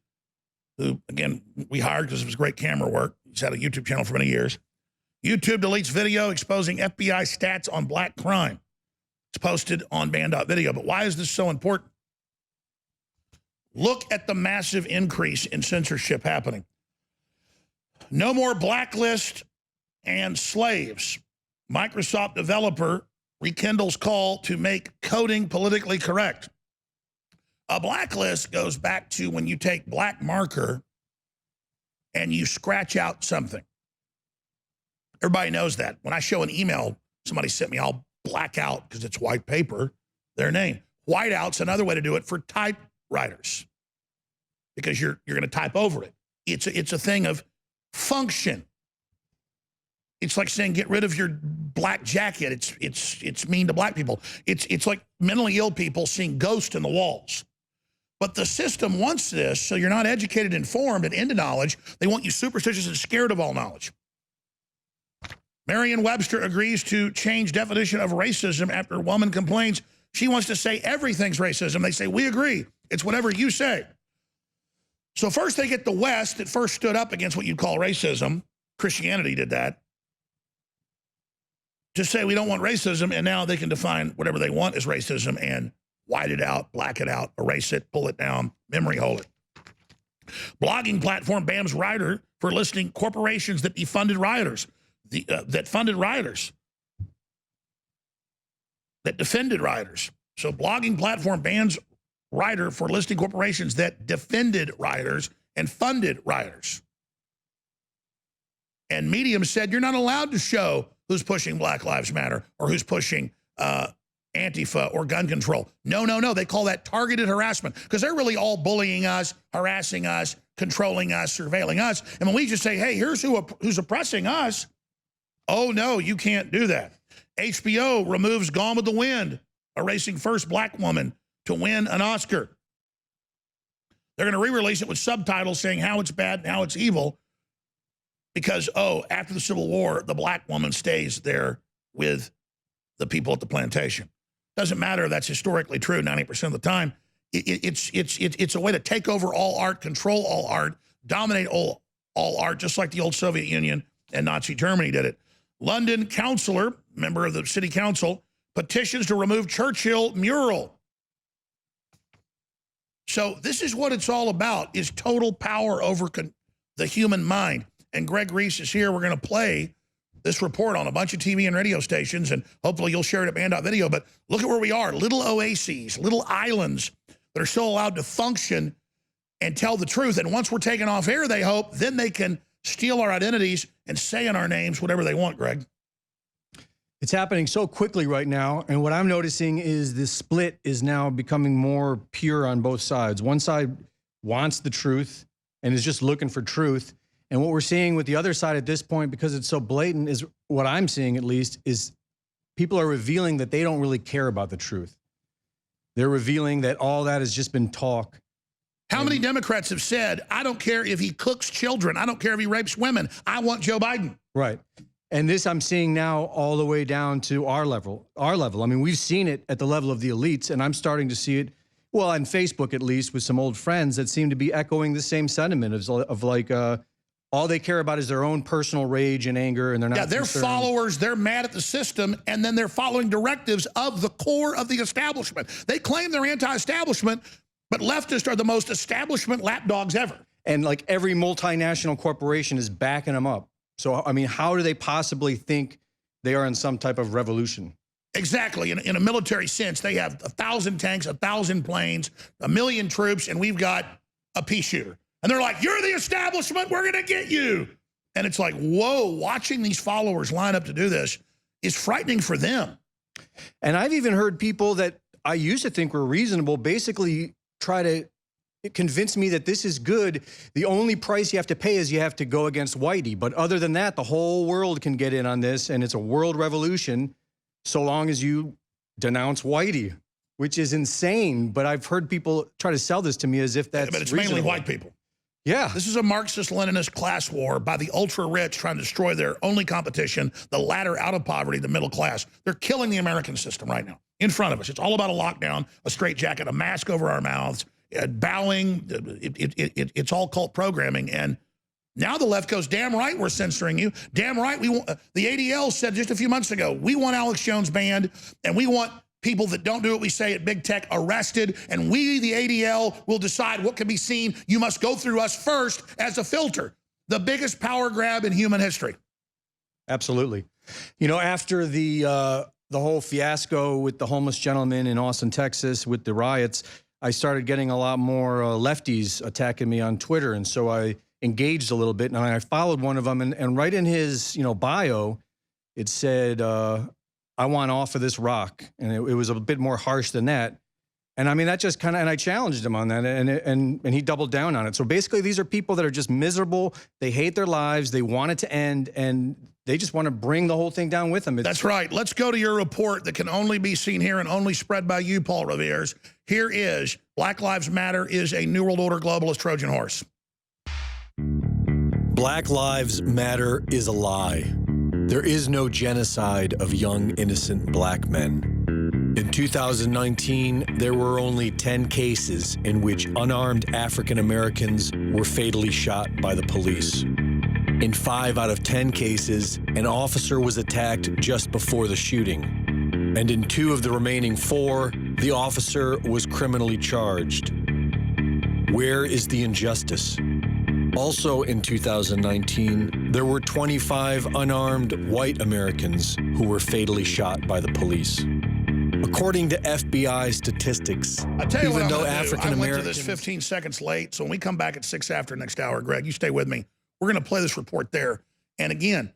who, again, we hired because of his great camera work. He's had a YouTube channel for many years. YouTube deletes video exposing FBI stats on black crime. It's posted on band.video. But why is this so important? Look at the massive increase in censorship happening. No more blacklist and slaves. Microsoft developer rekindles call to make coding politically correct. A blacklist goes back to when you take black marker and you scratch out something. Everybody knows that. When I show an email somebody sent me, I'll black out, because it's white paper, their name. Whiteout's another way to do it for typewriters, because you're going to type over it. It's a thing of function. It's like saying get rid of your black jacket. It's mean to black people. It's like mentally ill people seeing ghosts in the walls. But the system wants this, so you're not educated, informed, and into knowledge. They want you superstitious and scared of all knowledge. Merriam-Webster agrees to change definition of racism after a woman complains she wants to say everything's racism. They say, we agree. It's whatever you say. So first they get the West that first stood up against what you'd call racism. Christianity did that. To say we don't want racism, and now they can define whatever they want as racism and white it out, black it out, erase it, pull it down, memory hole it. Blogging platform bans writer for listing corporations that defunded rioters. That funded rioters, that defended rioters. So blogging platform bans writer for listing corporations that defended rioters and funded rioters. And Medium said you're not allowed to show who's pushing Black Lives Matter or who's pushing Antifa or gun control. No. They call that targeted harassment, because they're really all bullying us, harassing us, controlling us, surveilling us. And when we just say, hey, here's who's oppressing us, oh, no, you can't do that. HBO removes Gone with the Wind, erasing first black woman to win an Oscar. They're going to re-release it with subtitles saying how it's bad and how it's evil because, after the Civil War, the black woman stays there with the people at the plantation. Doesn't matter. That's historically true 90% of the time. It's a way to take over all art, control all art, dominate all art, just like the old Soviet Union and Nazi Germany did it. London councillor, member of the city council, petitions to remove Churchill mural. So this is what it's all about, is total power over the human mind. And Greg Reese is here. We're going to play this report on a bunch of TV and radio stations, and hopefully you'll share it at band.video. But look at where we are, little oases, little islands that are still allowed to function and tell the truth. And once we're taken off air, they hope, then they can steal our identities and say in our names whatever they want, Greg. It's happening so quickly right now, and what I'm noticing is this split is now becoming more pure on both sides. One side wants the truth and is just looking for truth, and what we're seeing with the other side at this point, because it's so blatant, is what I'm seeing at least, is people are revealing that they don't really care about the truth. They're revealing that all that has just been talk. How many Democrats have said, I don't care if he cooks children, I don't care if he rapes women, I want Joe Biden? Right. And this I'm seeing now all the way down to our level. I mean, we've seen it at the level of the elites, and I'm starting to see it, well, on Facebook at least, with some old friends that seem to be echoing the same sentiment of like, all they care about is their own personal rage and anger, and they're not they're concerned. followers, they're mad at the system, and then they're following directives of the core of the establishment. They claim they're anti-establishment, but leftists are the most establishment lapdogs ever. And like every multinational corporation is backing them up. So, I mean, how do they possibly think they are in some type of revolution? Exactly. In a military sense, they have 1,000 tanks, 1,000 planes, 1 million troops, and we've got a pea shooter. And they're like, you're the establishment, we're going to get you. And it's like, whoa, watching these followers line up to do this is frightening for them. And I've even heard people that I used to think were reasonable basically try to convince me that this is good. The only price you have to pay is you have to go against Whitey. But other than that, the whole world can get in on this, and it's a world revolution so long as you denounce Whitey, which is insane. But I've heard people try to sell this to me as if that's But it's reasonable. mainly white people. Yeah. This is a Marxist-Leninist class war by the ultra-rich trying to destroy their only competition, the ladder out of poverty, the middle class. They're killing the American system right now in front of us. It's all about a lockdown, a straitjacket, a mask over our mouths, bowing. It's all cult programming. And now the left goes, damn right we're censoring you. Damn right we want. The ADL said just a few months ago, we want Alex Jones banned, and we want people that don't do what we say at big tech arrested, and we, the ADL, will decide what can be seen. You must go through us first as a filter. The biggest power grab in human history. Absolutely. You know, after the whole fiasco with the homeless gentleman in Austin, Texas, with the riots, I started getting a lot more lefties attacking me on Twitter, and so I engaged a little bit, and I followed one of them, and right in his bio, it said, I want off of this rock. And it was a bit more harsh than that. And I mean, that just kind of, and I challenged him on that, and he doubled down on it. So basically, these are people that are just miserable. They hate their lives. They want it to end, and they just want to bring the whole thing down with them. That's right. Let's go to your report that can only be seen here and only spread by you, Paul Revere's. Here is Black Lives Matter is a New World Order globalist Trojan horse. Black Lives Matter is a lie. There is no genocide of young, innocent black men. In 2019, there were only 10 cases in which unarmed African Americans were fatally shot by the police. In 5 out of 10 cases, an officer was attacked just before the shooting. And in 2 of the remaining 4, the officer was criminally charged. Where is the injustice? Also in 2019, there were 25 unarmed white Americans who were fatally shot by the police. According to FBI statistics, I'll tell you even what though I African went to Americans... this 15 seconds late, so when we come back at 6 after next hour, Greg, you stay with me. We're going to play this report there. And again,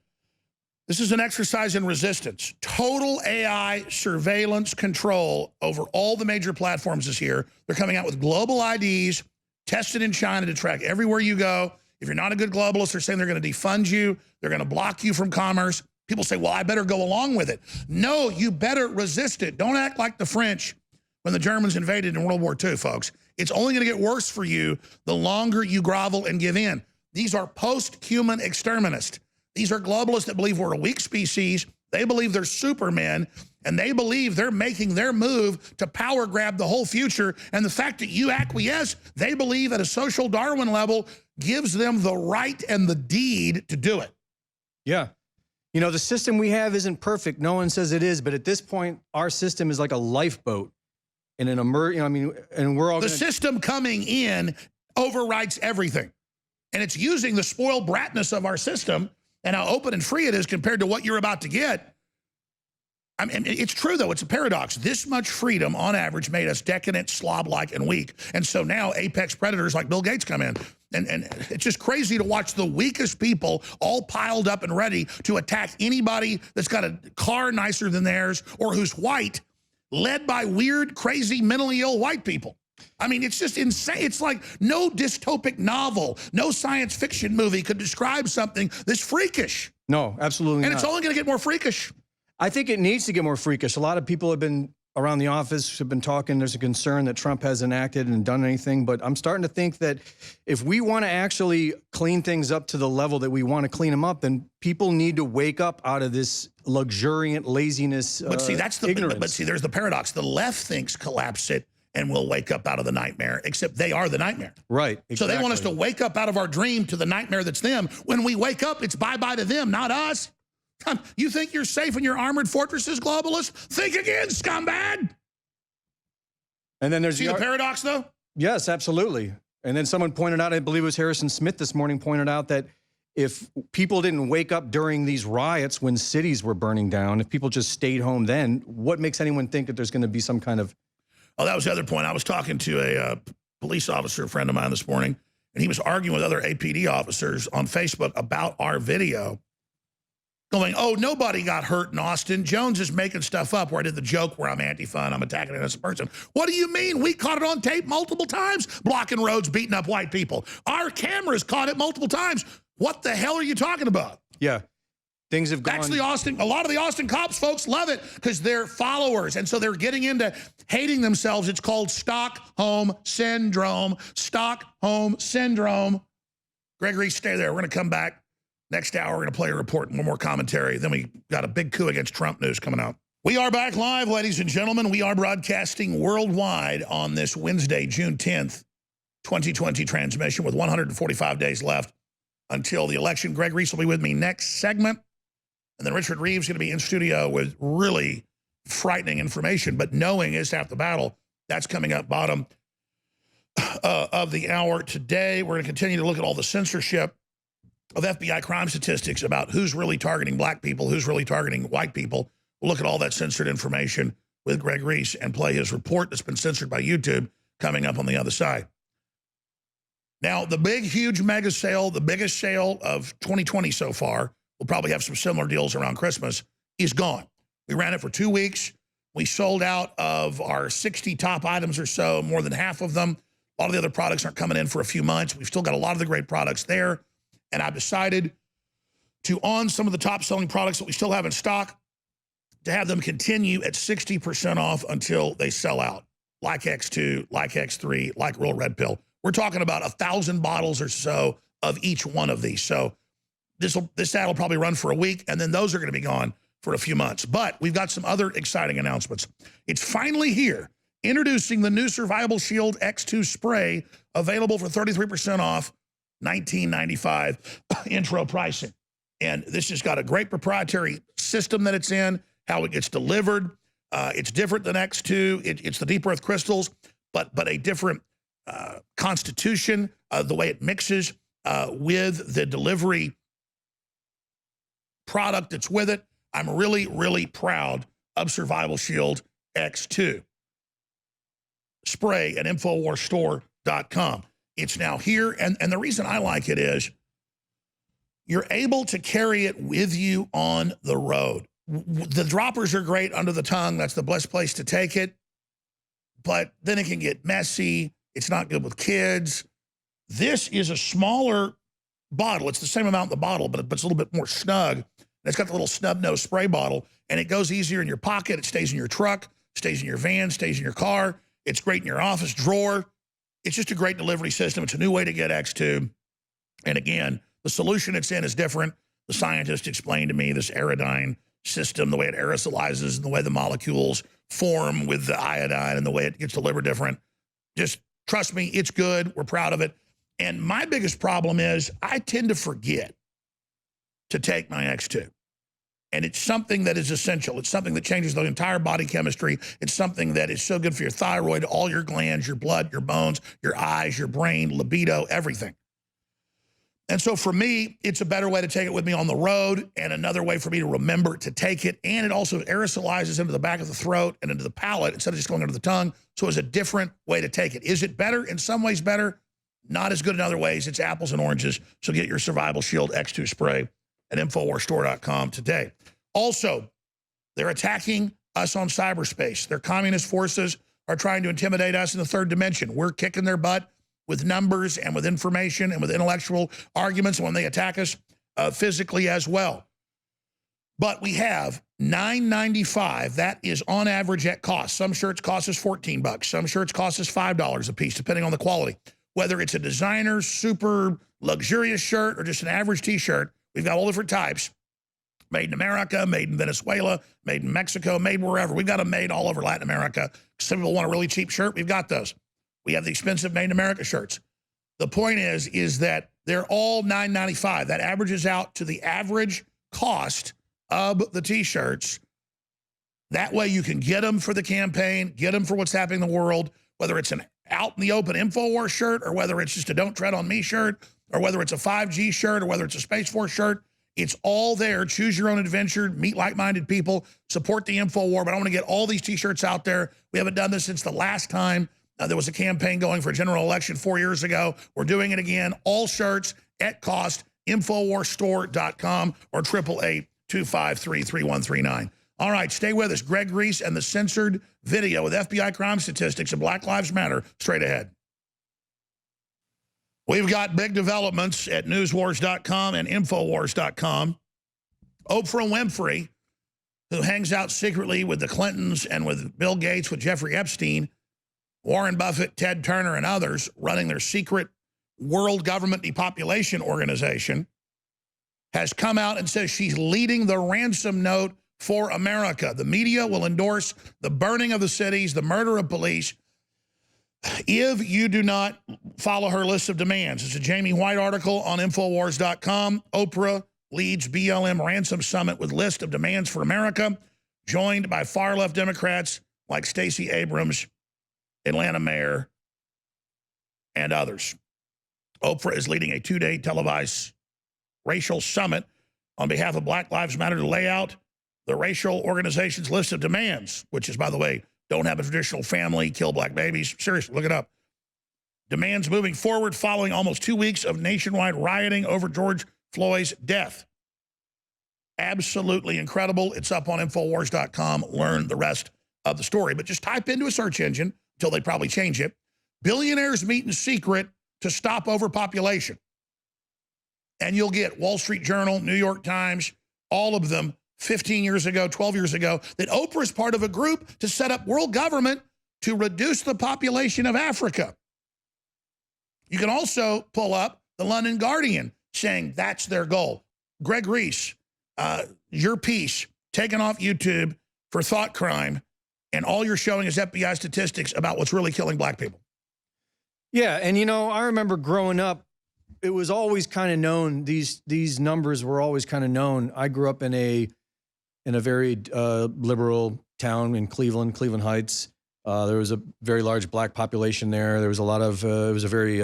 this is an exercise in resistance. Total AI surveillance control over all the major platforms is here. They're coming out with global IDs, tested in China to track everywhere you go. If you're not a good globalist, they're saying they're going to defund you. They're going to block you from commerce. People say, well, I better go along with it. No, you better resist it. Don't act like the French when the Germans invaded in World War II, folks. It's only going to get worse for you the longer you grovel and give in. These are post-human exterminists. These are globalists that believe we're a weak species. They believe they're supermen, and they believe they're making their move to power grab the whole future. And the fact that you acquiesce, they believe at a social Darwin level, gives them the right and the deed to do it. Yeah. You know, the system we have isn't perfect. No one says it is, but at this point, our system is like a lifeboat in an and we're all the system coming in overwrites everything. And it's using the spoiled bratness of our system and how open and free it is compared to what you're about to get. I mean, it's true, though. It's a paradox. This much freedom, on average, made us decadent, slob-like, and weak. And so now apex predators like Bill Gates come in. And it's just crazy to watch the weakest people all piled up and ready to attack anybody that's got a car nicer than theirs or who's white, led by weird, crazy, mentally ill white people. I mean, it's just insane. It's like no dystopic novel, no science fiction movie could describe something this freakish. No, absolutely And not. it's only going to get more freakish. I think it needs to get more freakish. A lot of people have been around the office, have been talking. There's a concern that Trump hasn't acted and done anything. But I'm starting to think that if we want to actually clean things up to the level that we want to clean them up, then people need to wake up out of this luxuriant laziness. But see, that's the ignorance. But see, there's the paradox. The left thinks collapse it and we'll wake up out of the nightmare, except they are the nightmare. Right. Exactly. So they want us to wake up out of our dream to the nightmare that's them. When we wake up, it's bye-bye to them, not us. You think you're safe in your armored fortresses, globalists? Think again, scumbag. And then there's See the paradox, though? Yes, absolutely. And then someone pointed out, I believe it was Harrison Smith this morning, pointed out that if people didn't wake up during these riots when cities were burning down, if people just stayed home then, what makes anyone think that there's going to be some kind of... Oh, that was the other point. I was talking to a police officer, a friend of mine this morning, and he was arguing with other APD officers on Facebook about our video, going, oh, nobody got hurt in Austin. Jones is making stuff up, where I did the joke where I'm Antifa and I'm attacking an innocent person. What do you mean? We caught it on tape multiple times, blocking roads, beating up white people. Our cameras caught it multiple times. What the hell are you talking about? Yeah. Things have gone. Actually, a lot of the Austin cops folks love it because they're followers. And so they're getting into hating themselves. It's called Stockholm Syndrome. Stockholm Syndrome. Gregory, stay there. We're going to come back. Next hour, we're going to play a report and one more commentary. Then we got a big coup against Trump news coming out. We are back live, ladies and gentlemen. We are broadcasting worldwide on this Wednesday, June 10th, 2020 transmission with 145 days left until the election. Greg Reese will be with me next segment. And then Richard Reeves is going to be in studio with really frightening information, but knowing is half the battle. That's coming up bottom of the hour today. We're going to continue to look at all the censorship of FBI crime statistics about who's really targeting black people, who's really targeting white people. We'll look at all that censored information with Greg Reese and play his report that's been censored by YouTube coming up on the other side. Now, the big, huge mega sale, the biggest sale of 2020 so far, we'll probably have some similar deals around Christmas, is gone. We ran it for 2 weeks. We sold out of our 60 top items or so, more than half of them. A lot of the other products aren't coming in for a few months. We've still got a lot of the great products there. And I've decided to, on some of the top selling products that we still have in stock, to have them continue at 60% off until they sell out. Like X2, like X3, like Real Red Pill. We're talking about 1,000 bottles or so of each one of these. So this ad will probably run for a week, and then those are going to be gone for a few months. But we've got some other exciting announcements. It's finally here. Introducing the new Survival Shield X2 spray, available for 33% off, $19.95 intro pricing. And this has got a great proprietary system that it's in, how it gets delivered. It's different than X2. It's the deep earth crystals, but a different constitution, the way it mixes with the delivery product that's with it. I'm really, really proud of Survival Shield X2. Spray at InfoWarsStore.com. It's now here, and the reason I like it is you're able to carry it with you on the road. The droppers are great under the tongue. That's the best place to take it. But then it can get messy. It's not good with kids. This is a smaller bottle. It's the same amount in the bottle, but it's a little bit more snug. And it's got the little snub nose spray bottle, and it goes easier in your pocket. It stays in your truck, stays in your van, stays in your car. It's great in your office drawer. It's just a great delivery system. It's a new way to get X2. And again, the solution it's in is different. The scientists explained to me this Aerodyne system, the way it aerosolizes and the way the molecules form with the iodine and the way it gets delivered different. Just trust me, it's good. We're proud of it. And my biggest problem is I tend to forget to take my X2. And it's something that is essential. It's something that changes the entire body chemistry. It's something that is so good for your thyroid, all your glands, your blood, your bones, your eyes, your brain, libido, everything. And so for me, it's a better way to take it with me on the road and another way for me to remember to take it. And it also aerosolizes into the back of the throat and into the palate instead of just going under the tongue. So it's a different way to take it. Is it better? In some ways better. Not as good in other ways. It's apples and oranges. So get your Survival Shield X2 spray at InfoWarsStore.com today. Also, they're attacking us on cyberspace. Their communist forces are trying to intimidate us in the third dimension. We're kicking their butt with numbers and with information and with intellectual arguments when they attack us physically as well. But we have $9.95. That is on average at cost. Some shirts cost us $14. Some shirts cost us $5 a piece, depending on the quality. Whether it's a designer, super luxurious shirt or just an average T-shirt, we've got all different types. Made in America, made in Venezuela, made in Mexico, made wherever. We've got them made all over Latin America. Some people want a really cheap shirt. We've got those. We have the expensive made in America shirts. The point is that they're all $9.95. That averages out to the average cost of the T-shirts. That way you can get them for the campaign, get them for what's happening in the world, whether it's an out in the open InfoWars shirt or whether it's just a Don't Tread on Me shirt or whether it's a 5G shirt or whether it's a Space Force shirt. It's all there. Choose your own adventure. Meet like-minded people. Support the InfoWar. But I want to get all these T-shirts out there. We haven't done this since the last time There was a campaign going for a general election 4 years ago. We're doing it again. All shirts at cost. InfoWarsStore.com or 888-253-3139. All right, stay with us. Greg Reese and the censored video with FBI crime statistics and Black Lives Matter straight ahead. We've got big developments at newswars.com and infowars.com. Oprah Winfrey, who hangs out secretly with the Clintons and with Bill Gates, with Jeffrey Epstein, Warren Buffett, Ted Turner, and others running their secret world government depopulation organization, has come out and says she's leading the ransom note for America. The media will endorse the burning of the cities, the murder of police, if you do not follow her list of demands. It's a Jamie White article on Infowars.com. Oprah leads BLM ransom summit with list of demands for America, joined by far-left Democrats like Stacey Abrams, Atlanta mayor, and others. Oprah is leading a 2-day televised racial summit on behalf of Black Lives Matter to lay out the racial organization's list of demands, which is, by the way, don't have a traditional family, kill black babies. Seriously, look it up. Demands moving forward following almost 2 weeks of nationwide rioting over George Floyd's death. Absolutely incredible. It's up on Infowars.com. Learn the rest of the story. But just type into a search engine, until they probably change it, billionaires meet in secret to stop overpopulation. And you'll get Wall Street Journal, New York Times, all of them 15 years ago, 12 years ago, that Oprah is part of a group to set up world government to reduce the population of Africa. You can also pull up the London Guardian saying that's their goal. Greg Reese, your piece taken off YouTube for thought crime, and all you're showing is FBI statistics about what's really killing black people. Yeah, and you know, I remember growing up, it was always kind of known, these numbers were always kind of known. I grew up in a very liberal town in Cleveland Heights. There was a very large black population there. There was a lot of, it was a very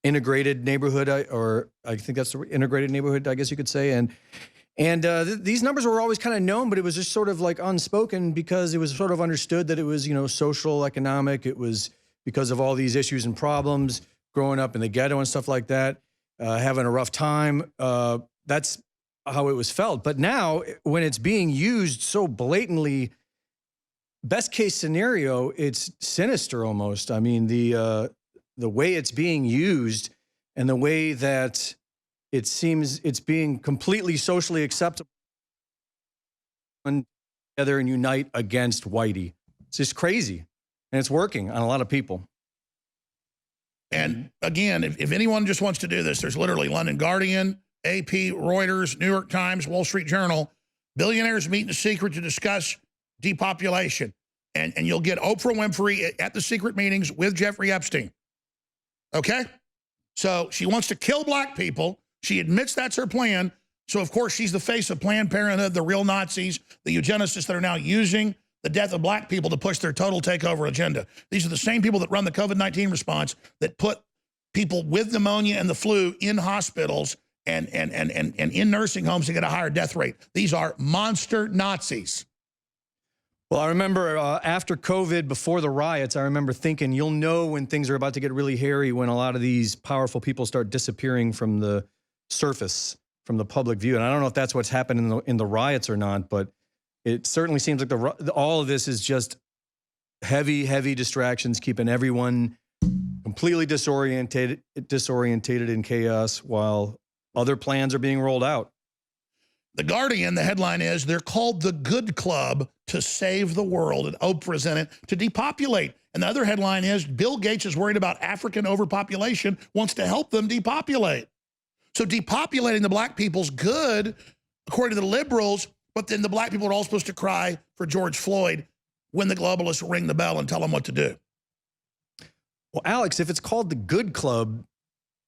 integrated neighborhood, or I think that's the integrated neighborhood, I guess you could say. And these numbers were always kind of known, but it was just sort of like unspoken because it was sort of understood that it was, you know, social, economic. It was because of all these issues and problems, growing up in the ghetto and stuff like that, having a rough time. That's how it was felt. But now, when it's being used so blatantly, best case scenario, it's sinister almost. I mean, the way it's being used and the way that it seems it's being completely socially acceptable together and unite against Whitey. It's just crazy. And it's working on a lot of people. And again, if anyone just wants to do this, there's literally London Guardian, AP, Reuters, New York Times, Wall Street Journal. Billionaires meet in secret to discuss depopulation. And you'll get Oprah Winfrey at the secret meetings with Jeffrey Epstein. Okay? So she wants to kill black people. She admits that's her plan. So, of course, she's the face of Planned Parenthood, the real Nazis, the eugenicists that are now using the death of black people to push their total takeover agenda. These are the same people that run the COVID-19 response, that put people with pneumonia and the flu in hospitals and in nursing homes to get a higher death rate. These are monster Nazis. Well, I remember after COVID, before the riots, I remember thinking, you'll know when things are about to get really hairy, when a lot of these powerful people start disappearing from the surface, from the public view. And I don't know if that's what's happened in the riots or not, but it certainly seems like all of this is just heavy distractions, keeping everyone completely disorientated in chaos while other plans are being rolled out. The Guardian, the headline is, they're called the Good Club to save the world, and Oprah's in it to depopulate. And the other headline is, Bill Gates is worried about African overpopulation, wants to help them depopulate. So depopulating the black people's good, according to the liberals, but then the black people are all supposed to cry for George Floyd when the globalists ring the bell and tell them what to do. Well, Alex, if it's called the Good Club,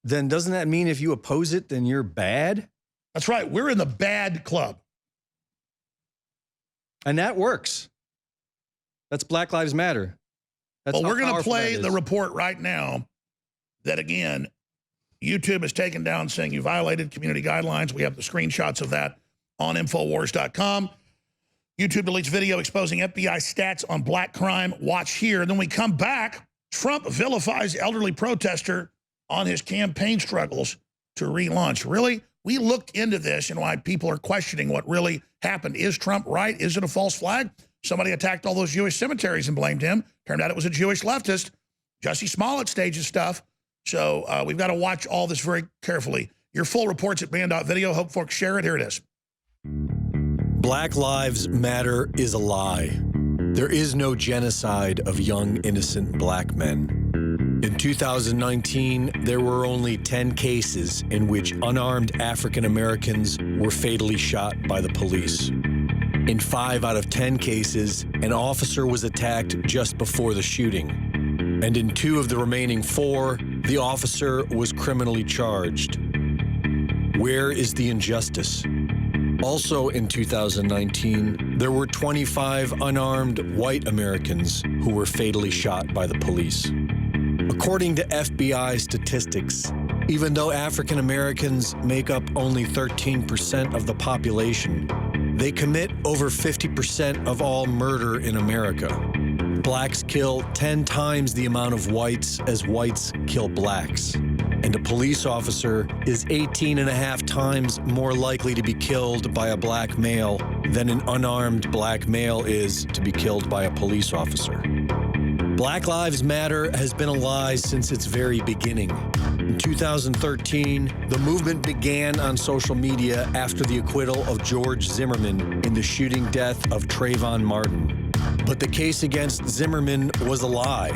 then doesn't that mean if you oppose it, then you're bad? That's right. We're in the bad club. And that works. That's Black Lives Matter. That's well, we're going to play the report right now that, again, YouTube has taken down saying you violated community guidelines. We have the screenshots of that on Infowars.com. YouTube deletes video exposing FBI stats on black crime. Watch here. And then we come back. Trump vilifies elderly protester on his campaign struggles to relaunch. Really? We looked into this and why people are questioning what really happened. Is Trump right? Is it a false flag? Somebody attacked all those Jewish cemeteries and blamed him. Turned out it was a Jewish leftist. Jussie Smollett stages stuff. So we've got to watch all this very carefully. Your full report's at band.video. Hope folks share it. Here it is. Black Lives Matter is a lie. There is no genocide of young, innocent black men. In 2019, there were only 10 cases in which unarmed African Americans were fatally shot by the police. In 5 out of 10 cases, an officer was attacked just before the shooting. And in 2 of the remaining 4, the officer was criminally charged. Where is the injustice? Also in 2019, there were 25 unarmed white Americans who were fatally shot by the police. According to FBI statistics, even though African Americans make up only 13% of the population, they commit over 50% of all murder in America. Blacks kill 10 times the amount of whites as whites kill blacks. And a police officer is 18.5 times more likely to be killed by a black male than an unarmed black male is to be killed by a police officer. Black Lives Matter has been a lie since its very beginning. In 2013, the movement began on social media after the acquittal of George Zimmerman in the shooting death of Trayvon Martin. But the case against Zimmerman was a lie.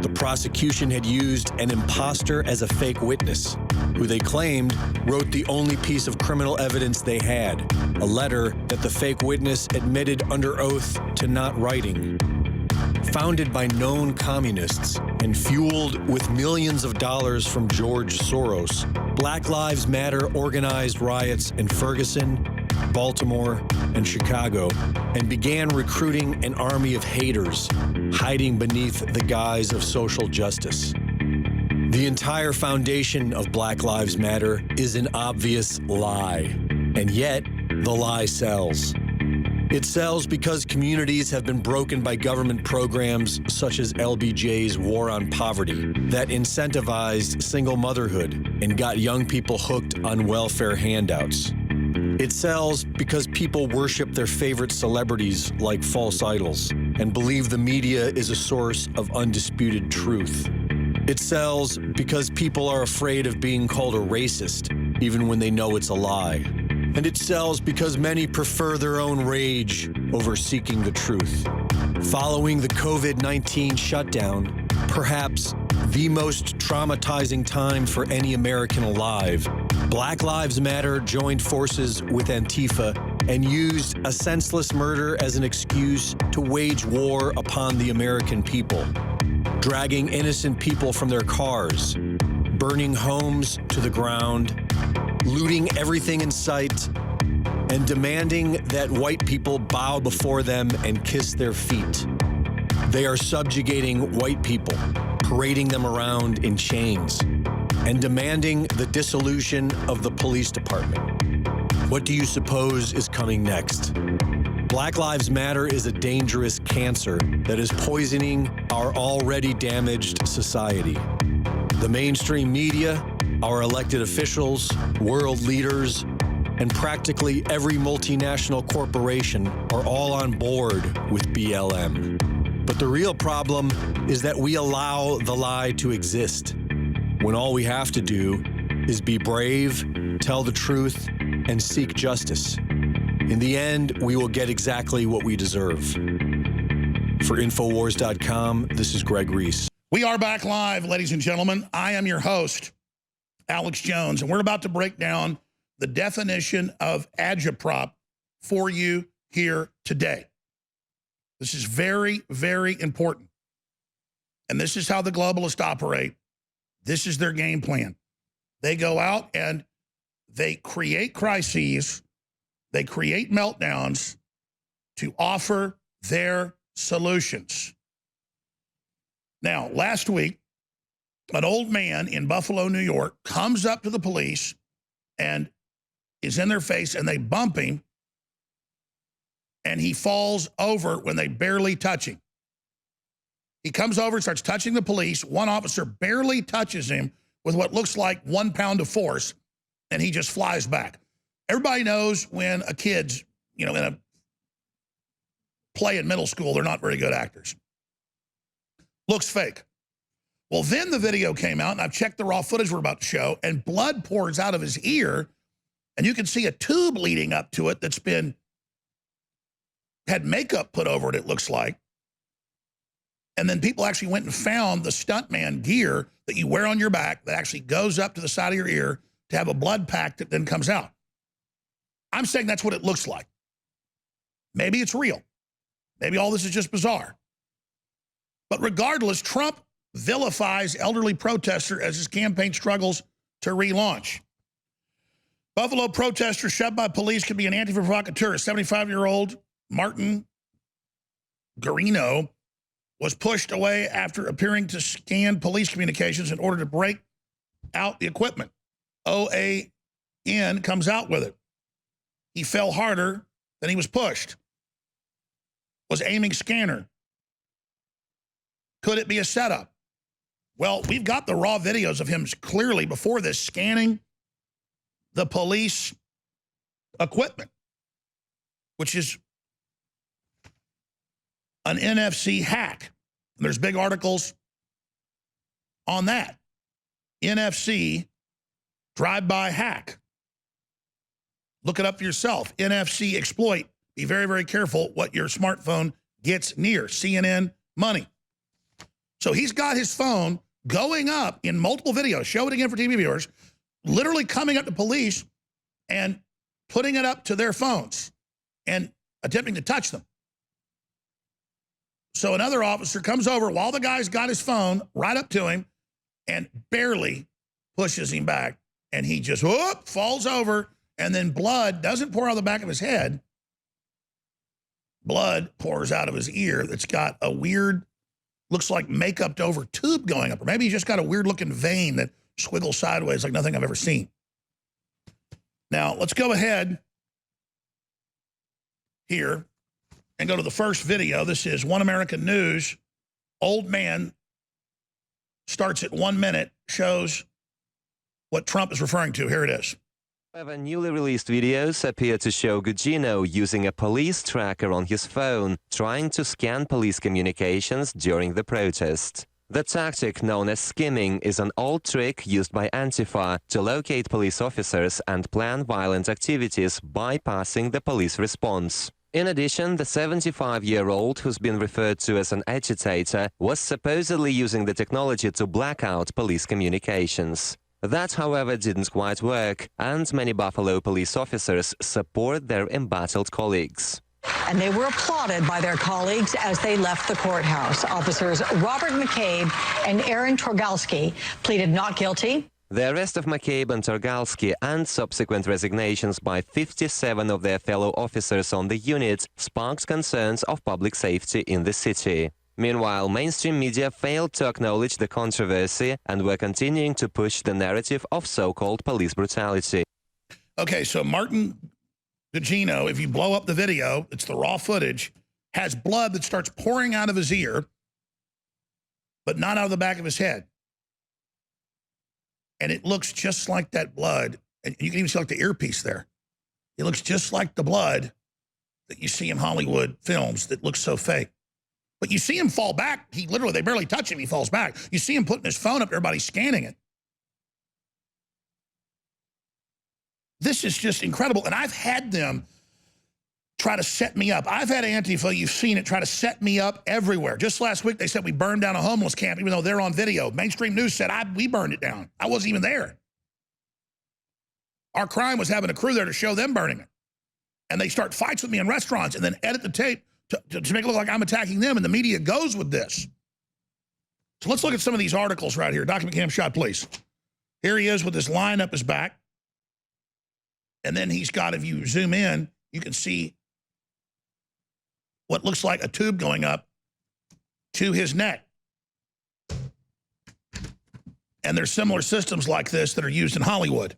The prosecution had used an imposter as a fake witness, who they claimed wrote the only piece of criminal evidence they had, a letter that the fake witness admitted under oath to not writing. Founded by known communists and fueled with millions of dollars from George Soros, Black Lives Matter organized riots in Ferguson, Baltimore, and Chicago, and began recruiting an army of haters, hiding beneath the guise of social justice. The entire foundation of Black Lives Matter is an obvious lie, and yet the lie sells. It sells because communities have been broken by government programs such as LBJ's War on Poverty that incentivized single motherhood and got young people hooked on welfare handouts. It sells because people worship their favorite celebrities like false idols and believe the media is a source of undisputed truth. It sells because people are afraid of being called a racist, even when they know it's a lie. And it sells because many prefer their own rage over seeking the truth. Following the COVID-19 shutdown, perhaps the most traumatizing time for any American alive, Black Lives Matter joined forces with Antifa and used a senseless murder as an excuse to wage war upon the American people, dragging innocent people from their cars, burning homes to the ground, looting everything in sight, and demanding that white people bow before them and kiss their feet. They are subjugating white people, parading them around in chains, and demanding the dissolution of the police department. What do you suppose is coming next? Black Lives Matter is a dangerous cancer that is poisoning our already damaged society. The mainstream media, our elected officials, world leaders, and practically every multinational corporation are all on board with BLM. But the real problem is that we allow the lie to exist, when all we have to do is be brave, tell the truth, and seek justice. In the end, we will get exactly what we deserve. For Infowars.com, this is Greg Reese. We are back live, ladies and gentlemen. I am your host, Alex Jones, and we're about to break down the definition of agitprop for you here today. This is very, very important. And this is how the globalists operate. This is their game plan. They go out and they create crises, they create meltdowns to offer their solutions. Now, last week, an old man in Buffalo, New York, comes up to the police and is in their face, and they bump him, and he falls over when they barely touch him. He comes over and starts touching the police. One officer barely touches him with what looks like 1 pound of force, and he just flies back. Everybody knows when a kid's, in a play in middle school, they're not very good actors. Looks fake. Well, then the video came out, and I've checked the raw footage we're about to show, and blood pours out of his ear, and you can see a tube leading up to it that's had makeup put over it, it looks like. And then people actually went and found the stuntman gear that you wear on your back that actually goes up to the side of your ear to have a blood pack that then comes out. I'm saying that's what it looks like. Maybe it's real. Maybe all this is just bizarre. But regardless, Trump vilifies elderly protester as his campaign struggles to relaunch. Buffalo protester shoved by police could be an Antifa provocateur. A 75-year-old Martin Garino was pushed away after appearing to scan police communications in order to break out the equipment. OAN comes out with it. He fell harder than he was pushed. Was aiming scanner. Could it be a setup? Well, we've got the raw videos of him clearly before this scanning the police equipment, which is an NFC hack. And there's big articles on that. NFC drive-by hack. Look it up for yourself. NFC exploit. Be very, very careful what your smartphone gets near. CNN money. So he's got his phone going up in multiple videos. Show it again for TV viewers. Literally coming up to police and putting it up to their phones and attempting to touch them. So another officer comes over while the guy's got his phone right up to him and barely pushes him back. And he just falls over, and then blood doesn't pour out the back of his head. Blood pours out of his ear that's got a weird, looks like makeup over tube going up. Or maybe he's just got a weird looking vein that squiggles sideways like nothing I've ever seen. Now, let's go ahead here and go to the first video. This is One American News. Old man starts at 1 minute, shows what Trump is referring to. Here it is. However, newly released videos appear to show Gugino using a police tracker on his phone, trying to scan police communications during the protest. The tactic known as skimming is an old trick used by Antifa to locate police officers and plan violent activities, bypassing the police response. In addition, the 75-year-old, who's been referred to as an agitator, was supposedly using the technology to black out police communications. That, however, didn't quite work, and many Buffalo police officers support their embattled colleagues. And they were applauded by their colleagues as they left the courthouse. Officers Robert McCabe and Aaron Torgalski pleaded not guilty. The arrest of McCabe and Torgalski and subsequent resignations by 57 of their fellow officers on the unit sparked concerns of public safety in the city. Meanwhile, mainstream media failed to acknowledge the controversy and were continuing to push the narrative of so-called police brutality. Okay, so Martin Gugino, if you blow up the video, it's the raw footage, has blood that starts pouring out of his ear, but not out of the back of his head. And it looks just like that blood. And you can even see like the earpiece there. It looks just like the blood that you see in Hollywood films that looks so fake. But you see him fall back. He literally, they barely touch him. He falls back. You see him putting his phone up. Everybody's scanning it. This is just incredible. And I've had them try to set me up. I've had Antifa, you've seen it, try to set me up everywhere. Just last week, they said we burned down a homeless camp, even though they're on video. Mainstream news said we burned it down. I wasn't even there. Our crime was having a crew there to show them burning it. And they start fights with me in restaurants and then edit the tape to make it look like I'm attacking them, and the media goes with this. So let's look at some of these articles right here. Document cam shot, please. Here he is with his line up his back. And then he's got, if you zoom in, you can see what looks like a tube going up to his neck. And there's similar systems like this that are used in Hollywood.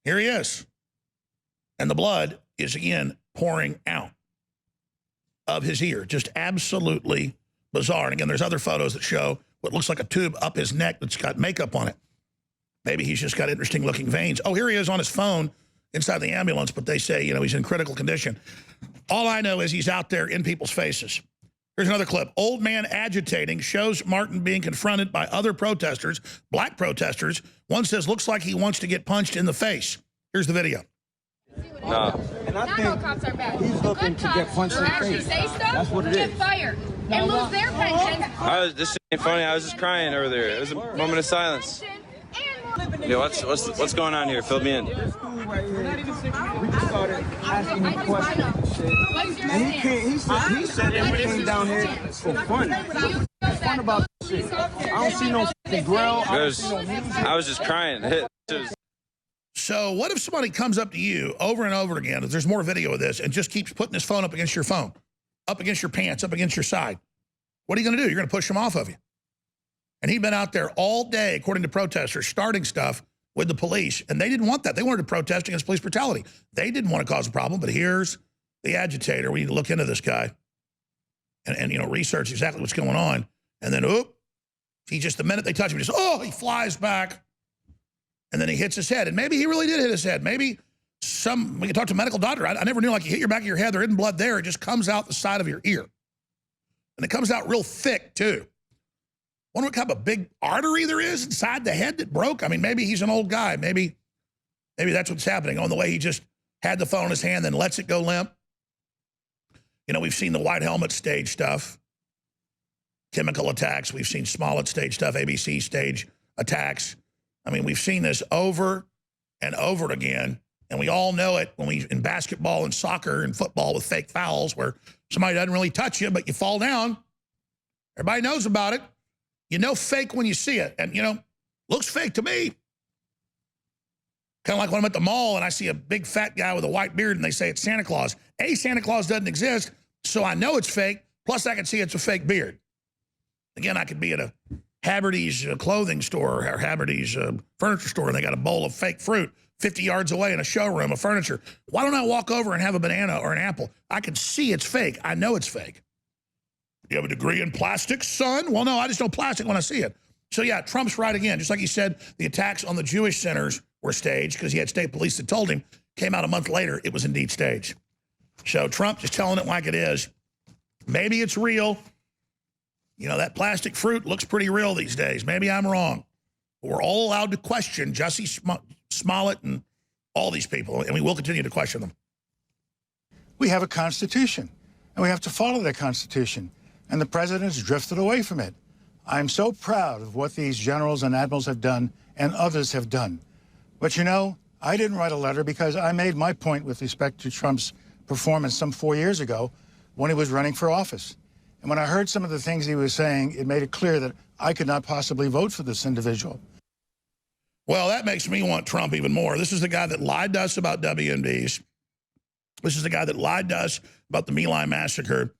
Here he is. And the blood is, again, pouring out of his ear. Just absolutely bizarre. And again, there's other photos that show what looks like a tube up his neck that's got makeup on it. Maybe he's just got interesting looking veins. Oh, here he is on his phone inside the ambulance, but they say, you know, he's in critical condition. All I know is he's out there in people's faces. Here's another clip. Old man agitating shows Martin being confronted by other protesters, black protesters. One says, looks like he wants to get punched in the face. Here's the video. No. And I think cops are bad. He's looking to get punched in the face. Say stuff, that's what it is. Get fired and lose their pension. This ain't funny. I was just crying earlier. It was a moment of silence. Yeah, what's going on here? Fill me in. We just started asking him questions. And he said that he came down here for fun. Fun about this shit. I don't see no fucking grill. I was just crying. So what if somebody comes up to you over and over again, there's more video of this, and just keeps putting his phone up against your phone, up against your pants, up against your side? What are you going to do? You're going to push him off of you. And he'd been out there all day, according to protesters, starting stuff with the police, and they didn't want that. They wanted to protest against police brutality. They didn't want to cause a problem, but here's the agitator. We need to look into this guy and you know, research exactly what's going on. And then, he just, the minute they touch him, he just, he flies back. And then he hits his head. And maybe he really did hit his head. Maybe we can talk to a medical doctor. I never knew, like, you hit your back of your head, there isn't blood there. It just comes out the side of your ear. And it comes out real thick, too. Wonder what kind of a big artery there is inside the head that broke. I mean, maybe he's an old guy. Maybe that's what's happening. On the way, he just had the phone in his hand, then lets it go limp. You know, we've seen the white helmet stage stuff, chemical attacks. We've seen Smollett stage stuff, ABC stage attacks. I mean, we've seen this over and over again, and we all know it when in basketball and soccer and football with fake fouls where somebody doesn't really touch you, but you fall down. Everybody knows about it. You know fake when you see it, and, you know, looks fake to me. Kind of like when I'm at the mall and I see a big fat guy with a white beard and they say it's Santa Claus. Santa Claus doesn't exist, so I know it's fake, plus I can see it's a fake beard. Again, I could be at a Haverty's clothing store or Haverty's furniture store, and they got a bowl of fake fruit 50 yards away in a showroom of furniture. Why don't I walk over and have a banana or an apple? I can see it's fake. I know it's fake. Do you have a degree in plastics, son? Well, no, I just know plastic when I see it. So, yeah, Trump's right again. Just like he said, the attacks on the Jewish centers were staged because he had state police that told him. Came out a month later, it was indeed staged. So Trump just telling it like it is. Maybe it's real. You know, that plastic fruit looks pretty real these days. Maybe I'm wrong. But we're all allowed to question Jussie Smollett and all these people, and we will continue to question them. We have a Constitution, and we have to follow that Constitution. And the president has drifted away from it. I'm so proud of what these generals and admirals have done and others have done. But, you know, I didn't write a letter because I made my point with respect to Trump's performance some 4 years ago when he was running for office. And when I heard some of the things he was saying, it made it clear that I could not possibly vote for this individual. Well, that makes me want Trump even more. This is the guy that lied to us about WMDs. This is the guy that lied to us about the My Lai massacre.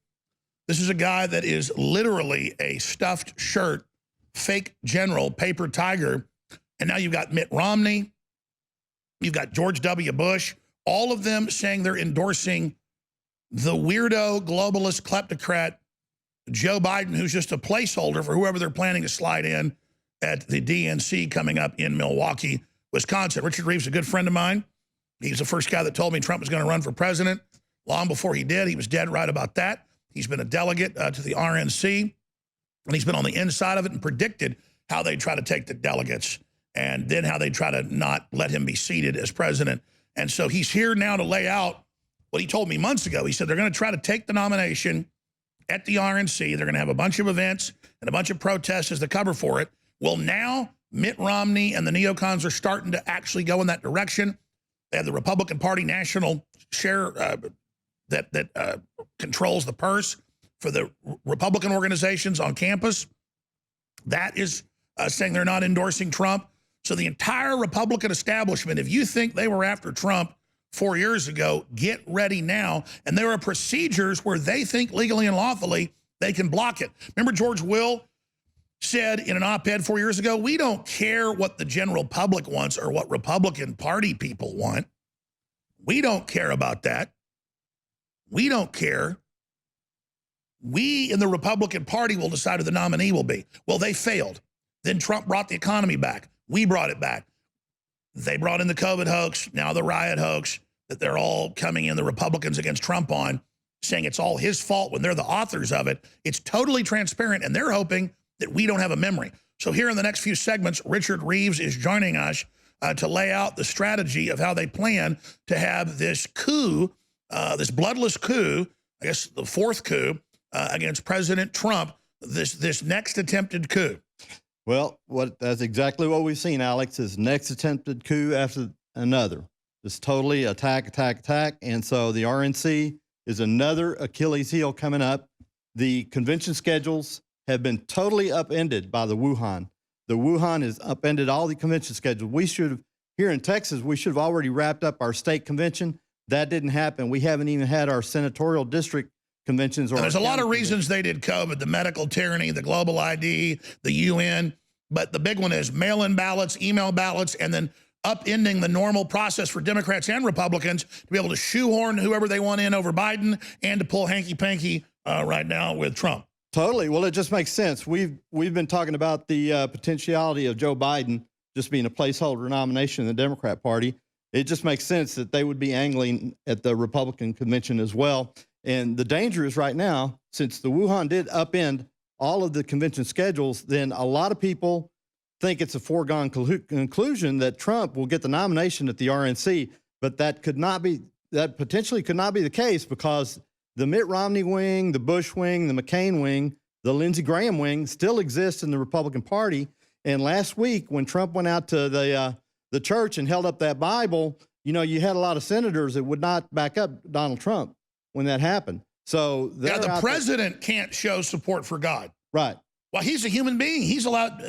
This is a guy that is literally a stuffed shirt, fake general, paper tiger. And now you've got Mitt Romney. You've got George W. Bush. All of them saying they're endorsing the weirdo, globalist, kleptocrat Joe Biden, who's just a placeholder for whoever they're planning to slide in at the DNC coming up in Milwaukee, Wisconsin. Richard Reeves is a good friend of mine. He's the first guy that told me Trump was going to run for president. Long before he did, he was dead right about that. He's been a delegate to the RNC, and he's been on the inside of it and predicted how they try to take the delegates and then how they try to not let him be seated as president. And so he's here now to lay out what he told me months ago. He said they're going to try to take the nomination at the RNC. They're going to have a bunch of events and a bunch of protests as the cover for it. Well, now Mitt Romney and the neocons are starting to actually go in that direction. They have the Republican Party national share that controls the purse for the Republican organizations on campus. That is saying they're not endorsing Trump. So the entire Republican establishment, if you think they were after Trump 4 years ago, get ready now. And there are procedures where they think legally and lawfully they can block it. Remember George Will said in an op-ed 4 years ago, we don't care what the general public wants or what Republican Party people want. We don't care about that. We don't care. We in the Republican Party will decide who the nominee will be. Well, they failed. Then Trump brought the economy back. We brought it back. They brought in the COVID hoax, now the riot hoax, that they're all coming in, the Republicans against Trump on, saying it's all his fault when they're the authors of it. It's totally transparent, and they're hoping that we don't have a memory. So here in the next few segments, Richard Reeves is joining us to lay out the strategy of how they plan to have this coup, this bloodless coup, I guess the fourth coup, against President Trump, this next attempted coup. Well, that's exactly what we've seen, Alex, is next attempted coup after another. Just totally attack, attack, attack. And so the RNC is another Achilles heel coming up. The convention schedules have been totally upended by the Wuhan. The Wuhan has upended all the convention schedules. We should have, here in Texas, we should have already wrapped up our state convention. That didn't happen. We haven't even had our senatorial district conventions. Or there's a lot of reasons they did COVID, the medical tyranny, the global ID, the UN. But the big one is mail-in ballots, email ballots, and then upending the normal process for Democrats and Republicans to be able to shoehorn whoever they want in over Biden and to pull hanky-panky right now with Trump. Totally. Well, it just makes sense. We've been talking about the potentiality of Joe Biden just being a placeholder nomination in the Democrat Party. It just makes sense that they would be angling at the Republican convention as well. And the danger is right now, since the Wuhan did upend all of the convention schedules, then a lot of people think it's a foregone conclusion that Trump will get the nomination at the RNC, but that potentially could not be the case, because the Mitt Romney wing, the Bush wing, the McCain wing, the Lindsey Graham wing still exists in the Republican Party. And last week, when Trump went out to the church and held up that Bible, you had a lot of senators that would not back up Donald Trump when that happened. So the president can't show support for God. Right. Well, he's a human being. He's allowed,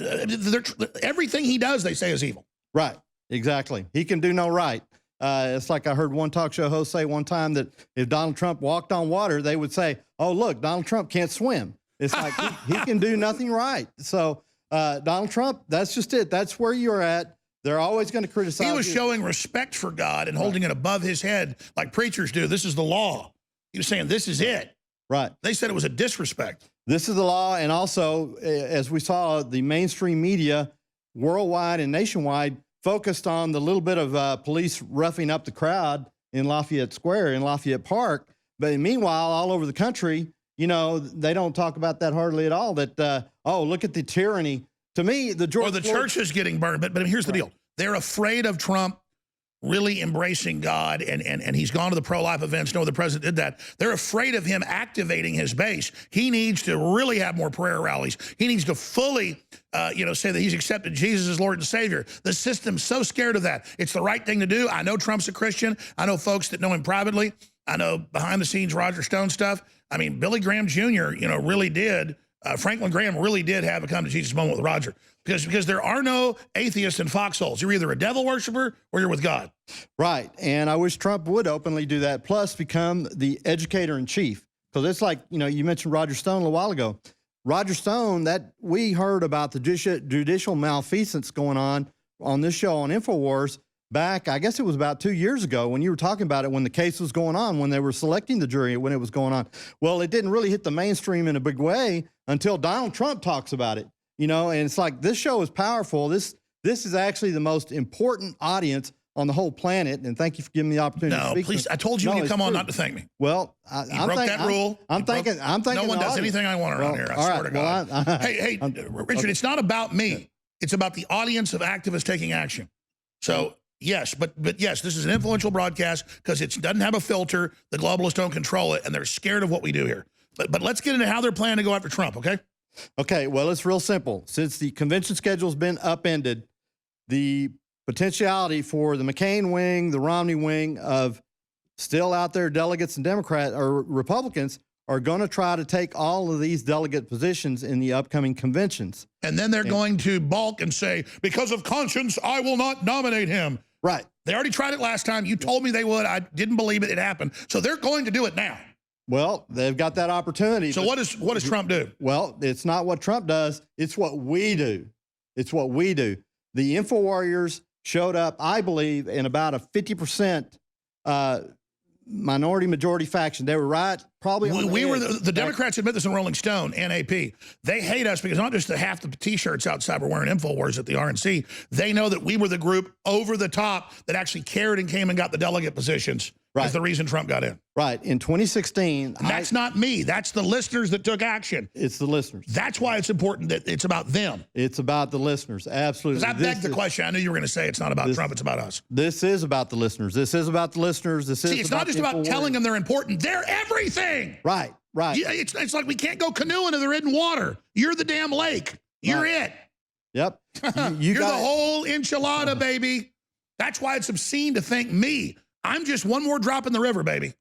everything he does, they say is evil. Right. Exactly. He can do no right. It's like I heard one talk show host say one time that if Donald Trump walked on water, they would say, oh, look, Donald Trump can't swim. It's like he can do nothing right. So Donald Trump, that's just it. That's where you're at. They're always going to criticize. He was showing respect for God and holding it above his head like preachers do. This is the law. He was saying, this is it. Right. They said it was a disrespect. This is the law. And also, as we saw, the mainstream media worldwide and nationwide focused on the little bit of police roughing up the crowd in Lafayette Square, in Lafayette Park. But meanwhile, all over the country, they don't talk about that hardly at all. That, oh, look at the tyranny. To me, the George Floyd church is getting burned. But here's the deal. They're afraid of Trump really embracing God, and he's gone to the pro-life events. No, the president did that. They're afraid of him activating his base. He needs to really have more prayer rallies. He needs to fully, say that he's accepted Jesus as Lord and Savior. The system's so scared of that. It's the right thing to do. I know Trump's a Christian. I know folks that know him privately. I know behind the scenes Roger Stone stuff. I mean, Billy Graham Jr., really did. Franklin Graham really did have a come to Jesus moment with Roger, because there are no atheists in foxholes. You're either a devil worshiper or you're with God. Right. And I wish Trump would openly do that, plus become the educator in chief. Because it's like, you mentioned Roger Stone a while ago. Roger Stone, that we heard about the judicial malfeasance going on this show on InfoWars back, I guess it was about 2 years ago, when you were talking about it, when the case was going on, when they were selecting the jury, when it was going on. Well, it didn't really hit the mainstream in a big way until Donald Trump talks about it, and it's like, this show is powerful. This is actually the most important audience on the whole planet. And thank you for giving me the opportunity to speak. No, please, I told you when you come on not to thank me. Well, you broke that rule. I'm thinking. No one does anything I want around here. I swear to God. Well, hey, Richard, okay. It's not about me. It's about the audience of activists taking action. So yes, but yes, this is an influential broadcast because it doesn't have a filter. The globalists don't control it, and they're scared of what we do here. But let's get into how they're planning to go after Trump, okay? Okay, well, it's real simple. Since the convention schedule's been upended, the potentiality for the McCain wing, the Romney wing of still out there delegates and Democrats or Republicans are going to try to take all of these delegate positions in the upcoming conventions. And then they're going to balk and say, because of conscience, I will not nominate him. Right. They already tried it last time. You told me they would. I didn't believe it. It happened. So they're going to do it now. Well, they've got that opportunity. So what does Trump do? Well, it's not what Trump does. It's what we do. It's what we do. The InfoWarriors showed up, I believe, in about a 50% minority majority faction. They were right, probably. We were the Democrats admit this in Rolling Stone, NAP. They hate us because not just the half the T-shirts outside were wearing InfoWars at the RNC. They know that we were the group over the top that actually cared and came and got the delegate positions. Right. That's the reason Trump got in. Right. In 2016. And that's not me. That's the listeners that took action. It's the listeners. That's why it's important that it's about them. It's about the listeners. Absolutely. Because I begged the question. I knew you were going to say it's not about Trump. It's about us. This is about the listeners. This is about the listeners. This is See, it's not just about telling them they're important. They're everything. Right. Right. Yeah, it's like we can't go canoeing if there isn't water. You're the damn lake. You're it. Yep. You're the whole enchilada, baby. That's why it's obscene to think me. I'm just one more drop in the river, baby.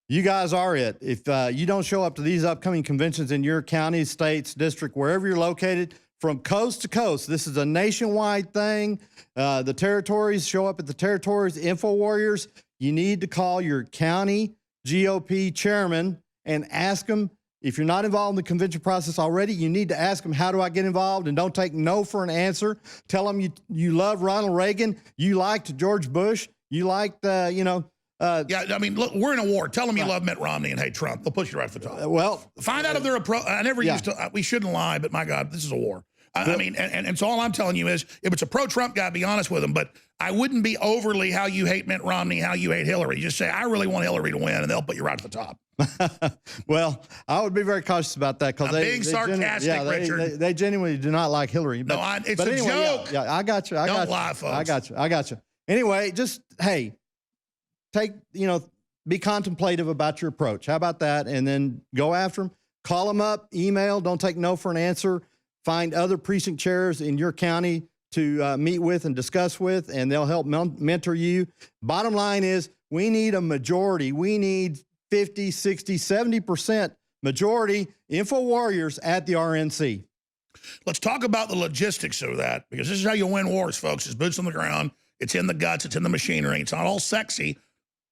You guys are it. If you don't show up to these upcoming conventions in your county, states, district, wherever you're located, from coast to coast, this is a nationwide thing. The territories, show up at the territories, Info Warriors. You need to call your county GOP chairman and ask them, if you're not involved in the convention process already, you need to ask them, how do I get involved? And don't take no for an answer. Tell them you love Ronald Reagan, you liked George Bush, you liked, yeah, I mean, look, we're in a war. Tell them you love Mitt Romney and hate Trump. They'll push you right to the top. Well, find out if they're I never used to. We shouldn't lie, but my God, this is a war. I mean, and so all I'm telling you is, if it's a pro-Trump guy, be honest with him. But I wouldn't be overly how you hate Mitt Romney, how you hate Hillary. You just say, I really want Hillary to win, and they'll put you right to the top. Well, I would be very cautious about that because being sarcastic, Richard. They genuinely do not like Hillary. But, no, it's a joke. Yeah, I got you. Don't lie, folks. I got you. Anyway, just hey, be contemplative about your approach. How about that? And then go after them. Call them up. Email. Don't take no for an answer. Find other precinct chairs in your county to meet with and discuss with, and they'll help mentor you. Bottom line is, we need a majority. We need 50, 60, 70% majority Info Warriors at the RNC. Let's talk about the logistics of that, because this is how you win wars, folks. It's boots on the ground. It's in the guts. It's in the machinery. It's not all sexy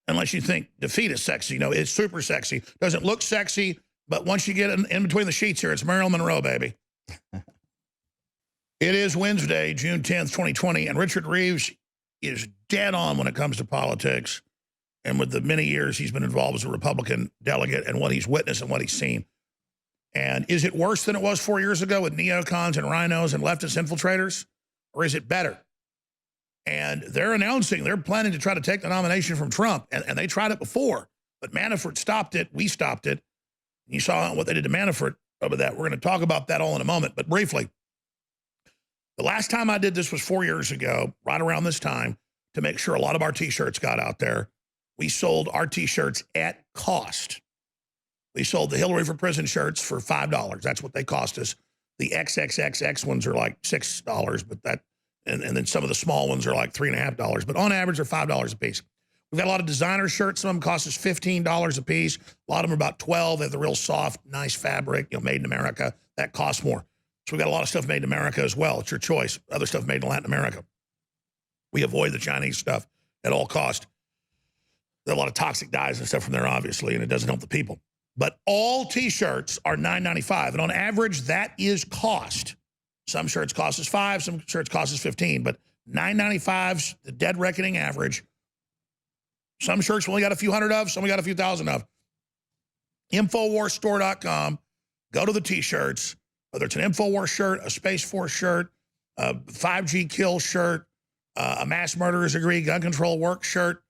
unless you think defeat is sexy. No, it's super sexy. Doesn't look sexy, but once you get in between the sheets here, it's Marilyn Monroe, baby. It is Wednesday, June 10th, 2020, and Richard Reeves is dead on when it comes to politics, and with the many years he's been involved as a Republican delegate and what he's witnessed and what he's seen. And is it worse than it was 4 years ago with neocons and rhinos and leftist infiltrators, or is it better? And they're announcing they're planning to try to take the nomination from Trump, and they tried it before, but Manafort stopped it. We stopped it. You saw what they did to Manafort over that. We're going to talk about that all in a moment, but briefly, the last time I did this was 4 years ago, right around this time, to make sure a lot of our T-shirts got out there. We sold our T-shirts at cost. We sold the Hillary for Prison shirts for $5. That's what they cost us. The XXXX ones are like $6, but that, and then some of the small ones are like $3.50. But on average, they're $5 a piece. We've got a lot of designer shirts. Some of them cost us $15 a piece. A lot of them are about $12. They have the real soft, nice fabric, made in America. That costs more. So we've got a lot of stuff made in America as well. It's your choice. Other stuff made in Latin America. We avoid the Chinese stuff at all cost. There are a lot of toxic dyes and stuff from there, obviously, and it doesn't help the people. But all T-shirts are $9.95, and on average, that is cost. Some shirts cost us $5, some shirts cost us $15, but $9.95's the dead reckoning average. Some shirts we only got a few hundred of, some we got a few thousand of. InfoWarsStore.com. Go to the T-shirts, whether it's an InfoWars shirt, a Space Force shirt, a 5G kill shirt, a mass murderers agree gun control work shirt.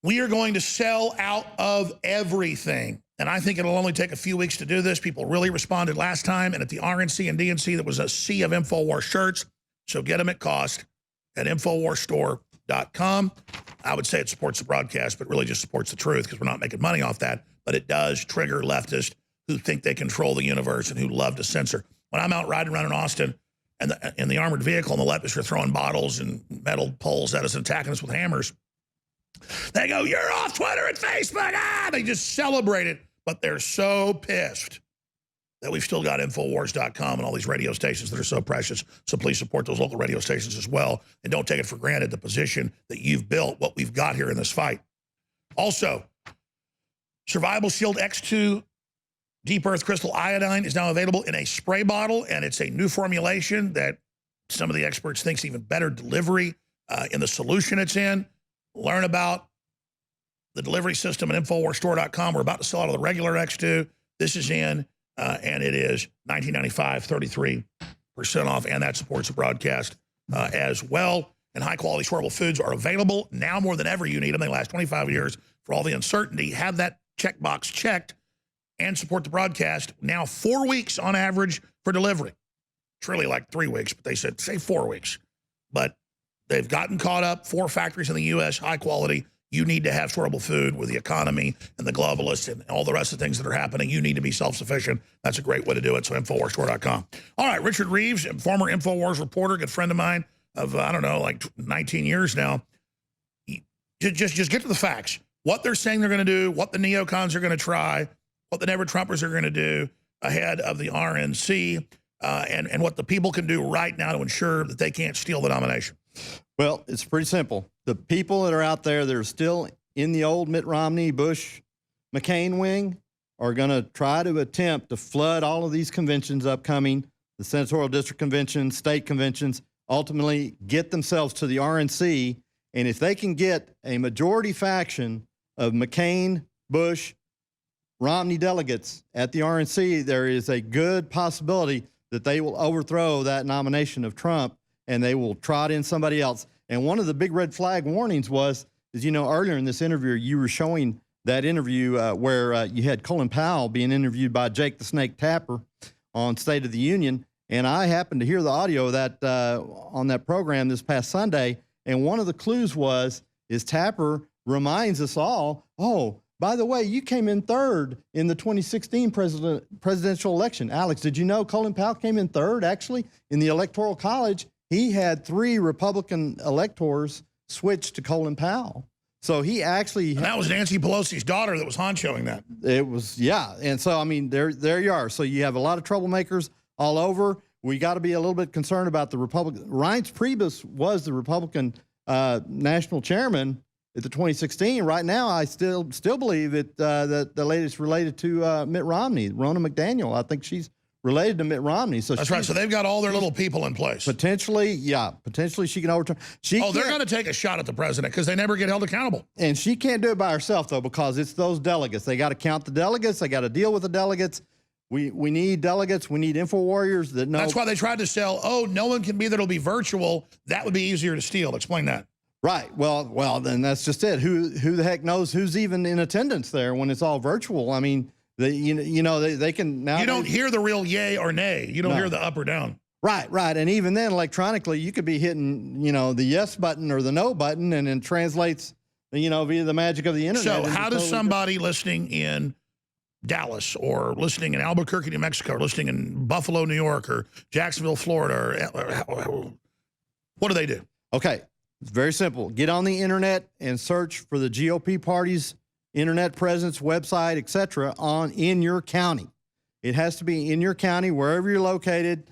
We are going to sell out of everything. And I think it'll only take a few weeks to do this. People really responded last time. And at the RNC and DNC, there was a sea of InfoWars shirts. So get them at cost at InfoWarsStore.com. I would say it supports the broadcast, but really just supports the truth because we're not making money off that. But it does trigger leftists who think they control the universe and who love to censor. When I'm out riding around in Austin and in the armored vehicle and the leftists are throwing bottles and metal poles at us and attacking us with hammers, they go, you're off Twitter and Facebook. They just celebrate it. But they're so pissed that we've still got Infowars.com and all these radio stations that are so precious. So please support those local radio stations as well. And don't take it for granted, the position that you've built, what we've got here in this fight. Also, Survival Shield X2 Deep Earth Crystal Iodine is now available in a spray bottle, and it's a new formulation that some of the experts think is even better delivery in the solution it's in. Learn about the delivery system at InfoWarsStore.com. We're about to sell out of the regular X2. This is in, and it is $19.95, 33% off, and that supports the broadcast as well. And high-quality storable foods are available now more than ever. You need them. They last 25 years for all the uncertainty. Have that checkbox checked and support the broadcast. Now 4 weeks on average for delivery. It's really like 3 weeks, but they said, say 4 weeks. But they've gotten caught up. 4 factories in the U.S., high quality. You need to have storable food with the economy and the globalists and all the rest of the things that are happening. You need to be self-sufficient. That's a great way to do it, so InfoWarsStore.com. All right, Richard Reeves, former InfoWars reporter, good friend of mine of, I don't know, like 19 years now. Just get to the facts. What they're saying they're going to do, what the neocons are going to try, what the never-Trumpers are going to do ahead of the RNC, and what the people can do right now to ensure that they can't steal the nomination. Well, it's pretty simple. The people that are out there that are still in the old Mitt Romney, Bush, McCain wing are going to try to attempt to flood all of these conventions upcoming, the senatorial district conventions, state conventions, ultimately get themselves to the RNC. And if they can get a majority faction of McCain, Bush, Romney delegates at the RNC, there is a good possibility that they will overthrow that nomination of Trump and they will trot in somebody else. And one of the big red flag warnings was, as you know, earlier in this interview, you were showing that interview where you had Colin Powell being interviewed by Jake the Snake Tapper on State of the Union. And I happened to hear the audio of that on that program this past Sunday. And one of the clues is Tapper reminds us all, oh, by the way, you came in third in the 2016 presidential election. Alex, did you know Colin Powell came in third, actually, in the Electoral College? He had 3 Republican electors switch to Colin Powell. So he actually... And that was Nancy Pelosi's daughter that was honchoing that. It was, yeah. And so, I mean, there you are. So you have a lot of troublemakers all over. We got to be a little bit concerned about the Republican. Reince Priebus was the Republican national chairman at the 2016. Right now, I still believe that the lady's related to Mitt Romney, Ronna McDaniel. I think she's related to Mitt Romney. So that's right. So they've got all their little people in place. Potentially, yeah. Potentially she can overturn. They're going to take a shot at the president because they never get held accountable. And she can't do it by herself, though, because it's those delegates. They got to count the delegates. They got to deal with the delegates. We need delegates. We need info warriors that know. That's why they tried to sell, oh, no one can be there. It'll be virtual. That would be easier to steal. Explain that. Right. Well, then that's just it. Who the heck knows who's even in attendance there when it's all virtual? I mean, they can now. You don't hear the real yay or nay. You don't hear the up or down. Right. And even then, electronically, you could be hitting, the yes button or the no button, and it translates, via the magic of the internet. So how does somebody listening in Dallas or listening in Albuquerque, New Mexico, or listening in Buffalo, New York, or Jacksonville, Florida, or what do they do? Okay. It's very simple. Get on the internet and search for the GOP party's internet presence, website, etc. in your county. It has to be in your county, wherever you're located.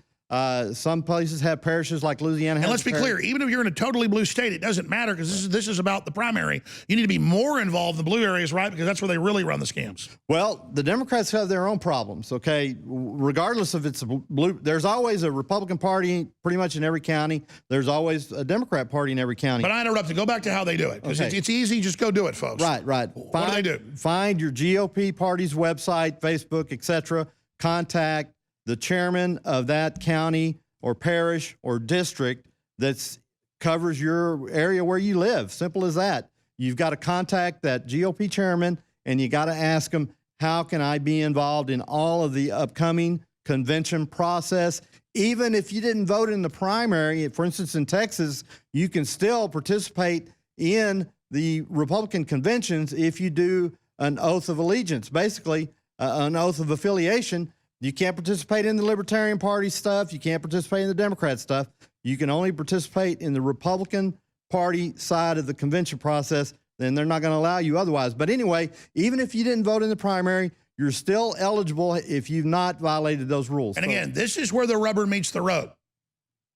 Some places have parishes like Louisiana. And let's be clear, even if you're in a totally blue state, it doesn't matter because this is about the primary. You need to be more involved in the blue areas, right? Because that's where they really run the scams. Well, the Democrats have their own problems, okay? Regardless if it's a blue, there's always a Republican Party pretty much in every county. There's always a Democrat Party in every county. But I interrupted. Go back to how they do it because it's easy. Just go do it, folks. Right. What do they do? Find your GOP party's website, Facebook, etc. Contact the chairman of that county or parish or district that covers your area where you live. Simple as that. You've got to contact that GOP chairman and you got to ask him, how can I be involved in all of the upcoming convention process? Even if you didn't vote in the primary, for instance, in Texas, you can still participate in the Republican conventions if you do an oath of allegiance, basically an oath of affiliation. You can't participate in the Libertarian Party stuff. You can't participate in the Democrat stuff. You can only participate in the Republican Party side of the convention process. Then they're not going to allow you otherwise. But anyway, even if you didn't vote in the primary, you're still eligible if you've not violated those rules. And again, this is where the rubber meets the road.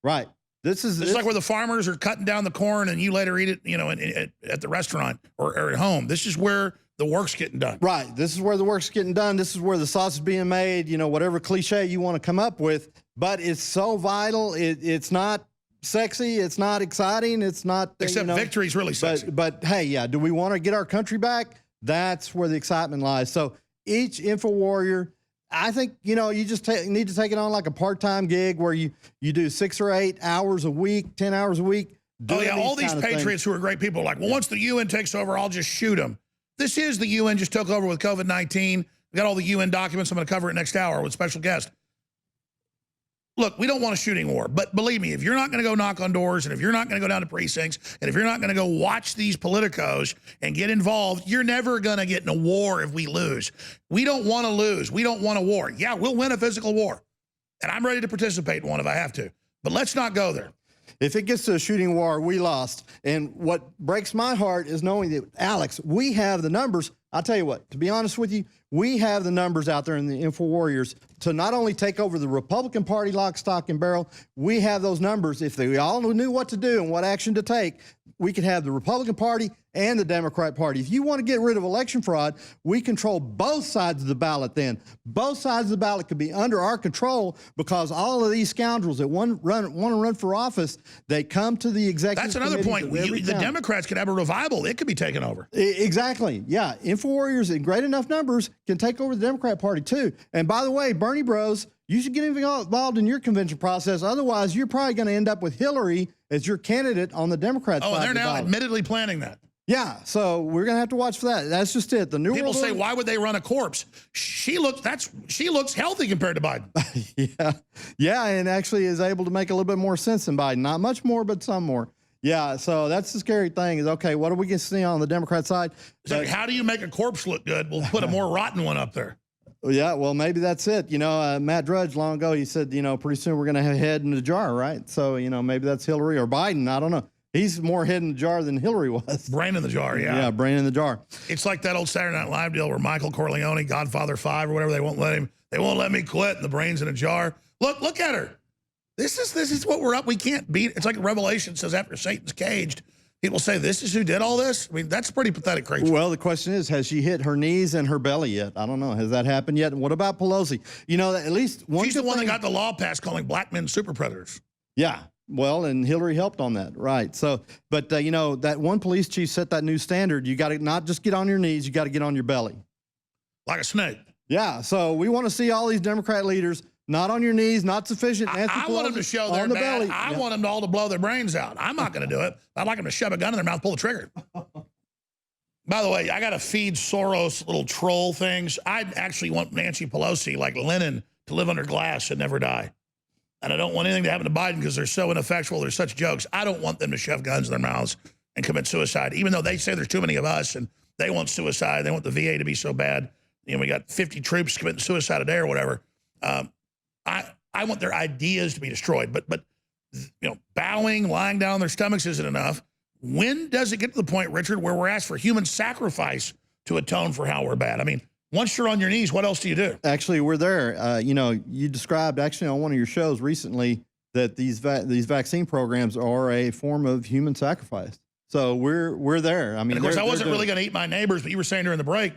Right. This is like where the farmers are cutting down the corn and you later eat it, at the restaurant or at home. This is where the work's getting done. Right. This is where the work's getting done. This is where the sausage is being made, whatever cliche you want to come up with. But it's so vital. It's not sexy. It's not exciting. It's not. Except victory's really sexy. But hey, yeah, do we want to get our country back? That's where the excitement lies. So each info warrior, I think, you just need to take it on like a part-time gig where you do 6 or 8 hours a week, 10 hours a week. Oh, yeah, all these patriots who are great people are like, well, once the UN takes over, I'll just shoot them. This is the UN just took over with COVID-19. We got all the UN documents. I'm going to cover it next hour with special guest. Look, we don't want a shooting war, but believe me, if you're not going to go knock on doors and if you're not going to go down to precincts and if you're not going to go watch these politicos and get involved, you're never going to get in a war if we lose. We don't want to lose. We don't want a war. Yeah, we'll win a physical war, and I'm ready to participate in one if I have to, but let's not go there. If it gets to a shooting war, we lost. And what breaks my heart is knowing that, Alex, we have the numbers. I'll tell you what, to be honest with you, we have the numbers out there in the Info Warriors to not only take over the Republican Party lock, stock, and barrel, we have those numbers. If they all knew what to do and what action to take, we could have the Republican Party and the Democrat Party. If you want to get rid of election fraud, we control both sides of the ballot then. Both sides of the ballot could be under our control because all of these scoundrels that want to run for office, they come to the executive That's another point. The Democrats could have a revival. It could be taken over. Exactly. Yeah. Info Warriors in great enough numbers can take over the Democrat Party too. And by the way, Bernie bros, you should get involved in your convention process. Otherwise, you're probably going to end up with Hillary as your candidate on the Democrat side. Oh, they're now admittedly planning that. Yeah, so we're going to have to watch for that. That's just it. The new people say, why would they run a corpse? She looks healthy compared to Biden. Yeah, and actually is able to make a little bit more sense than Biden. Not much more, but some more. Yeah, so that's the scary thing is, okay, what are we going to see on the Democrat side? So how do you make a corpse look good? We'll put a more rotten one up there. Yeah, well, maybe that's it. Matt Drudge long ago, he said, pretty soon we're going to have head in the jar, right? So, maybe that's Hillary or Biden. I don't know. He's more head in the jar than Hillary was. Brain in the jar, yeah. Yeah, brain in the jar. It's like that old Saturday Night Live deal where Michael Corleone, Godfather 5 or whatever, they won't let me quit, and the brain's in a jar. Look at her. This is what we're up. We can't beat. It's like Revelation says after Satan's caged, people say, this is who did all this? I mean, that's pretty pathetic, creature. Well, the question is, has she hit her knees and her belly yet? I don't know. Has that happened yet? And what about Pelosi? At least one. She's the one that got the law passed calling black men super predators. Yeah. Well, and Hillary helped on that, right? So, but that one police chief set that new standard. You got to not just get on your knees, you got to get on your belly. Like a snake. Yeah, so we want to see all these Democrat leaders not on your knees, not sufficient. I want them to show their belly. I want them all to blow their brains out. I'm not going to do it. I'd like them to shove a gun in their mouth, pull the trigger. By the way, I got to feed Soros little troll things. I actually want Nancy Pelosi, like Lenin, to live under glass and never die. And I don't want anything to happen to Biden because they're so ineffectual. They're such jokes. I don't want them to shove guns in their mouths and commit suicide, even though they say there's too many of us and they want suicide. They want the VA to be so bad. We got 50 troops committing suicide a day or whatever. I want their ideas to be destroyed. But bowing, lying down on their stomachs isn't enough. When does it get to the point, Richard, where we're asked for human sacrifice to atone for how we're bad? I mean, once you're on your knees, what else do you do? Actually, we're there. You described actually on one of your shows recently that these vaccine programs are a form of human sacrifice. So we're there. I mean, and of course, I wasn't really going to eat my neighbors, but you were saying during the break,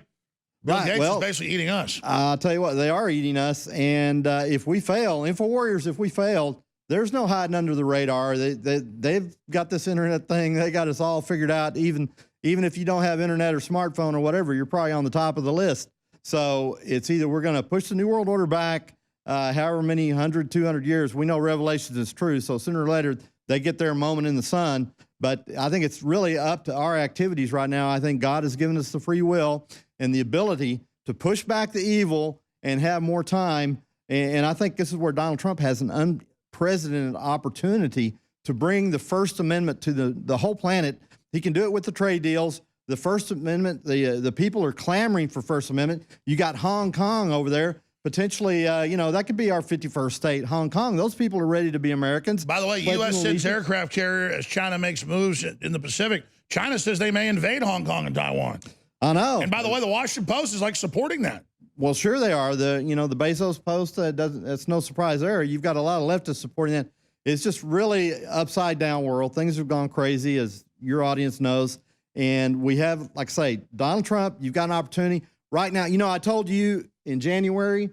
Bill Gates is basically eating us. I'll tell you what, they are eating us. And if we fail, InfoWarriors, if we failed, there's no hiding under the radar. They've got this internet thing. They got us all figured out. Even if you don't have internet or smartphone or whatever, you're probably on the top of the list. So it's either we're going to push the New World Order back, however many 100, 200 years. We know Revelations is true. So sooner or later, they get their moment in the sun. But I think it's really up to our activities right now. I think God has given us the free will and the ability to push back the evil and have more time. And I think this is where Donald Trump has an unprecedented opportunity to bring the First Amendment to the whole planet. He can do it with the trade deals. The First Amendment, the people are clamoring for First Amendment. You got Hong Kong over there. Potentially, that could be our 51st state, Hong Kong. Those people are ready to be Americans. By the way, U.S. sends aircraft carrier as China makes moves in the Pacific. China says they may invade Hong Kong and Taiwan. I know. And by the way, the Washington Post is like supporting that. Well, sure they are. The Bezos Post, that's no surprise there. You've got a lot of leftists supporting that. It's just really upside down world. Things have gone crazy, as your audience knows. And we have, like I say, Donald Trump, you've got an opportunity right now. I told you in January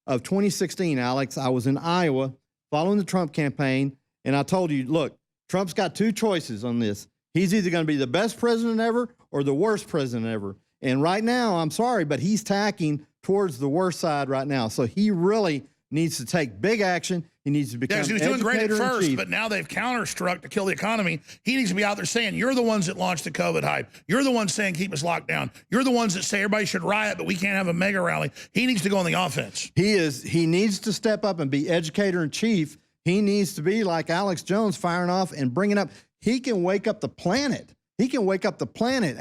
of 2016, Alex, I was in Iowa following the Trump campaign. And I told you, look, Trump's got two choices on this. He's either going to be the best president ever or the worst president ever. And right now, I'm sorry, but he's tacking towards the worst side right now. So he really needs to take big action. He needs to become he was doing great at first, educator-in-chief. but now they've counterstruck to kill the economy. He needs to be out there saying, you're the ones that launched the COVID hype. You're the ones saying keep us locked down. You're the ones that say everybody should riot, but we can't have a mega rally. He needs to go on the offense. He needs to step up and be educator-in-chief. He needs to be like Alex Jones, firing off and bringing up. He can wake up the planet. He can wake up the planet.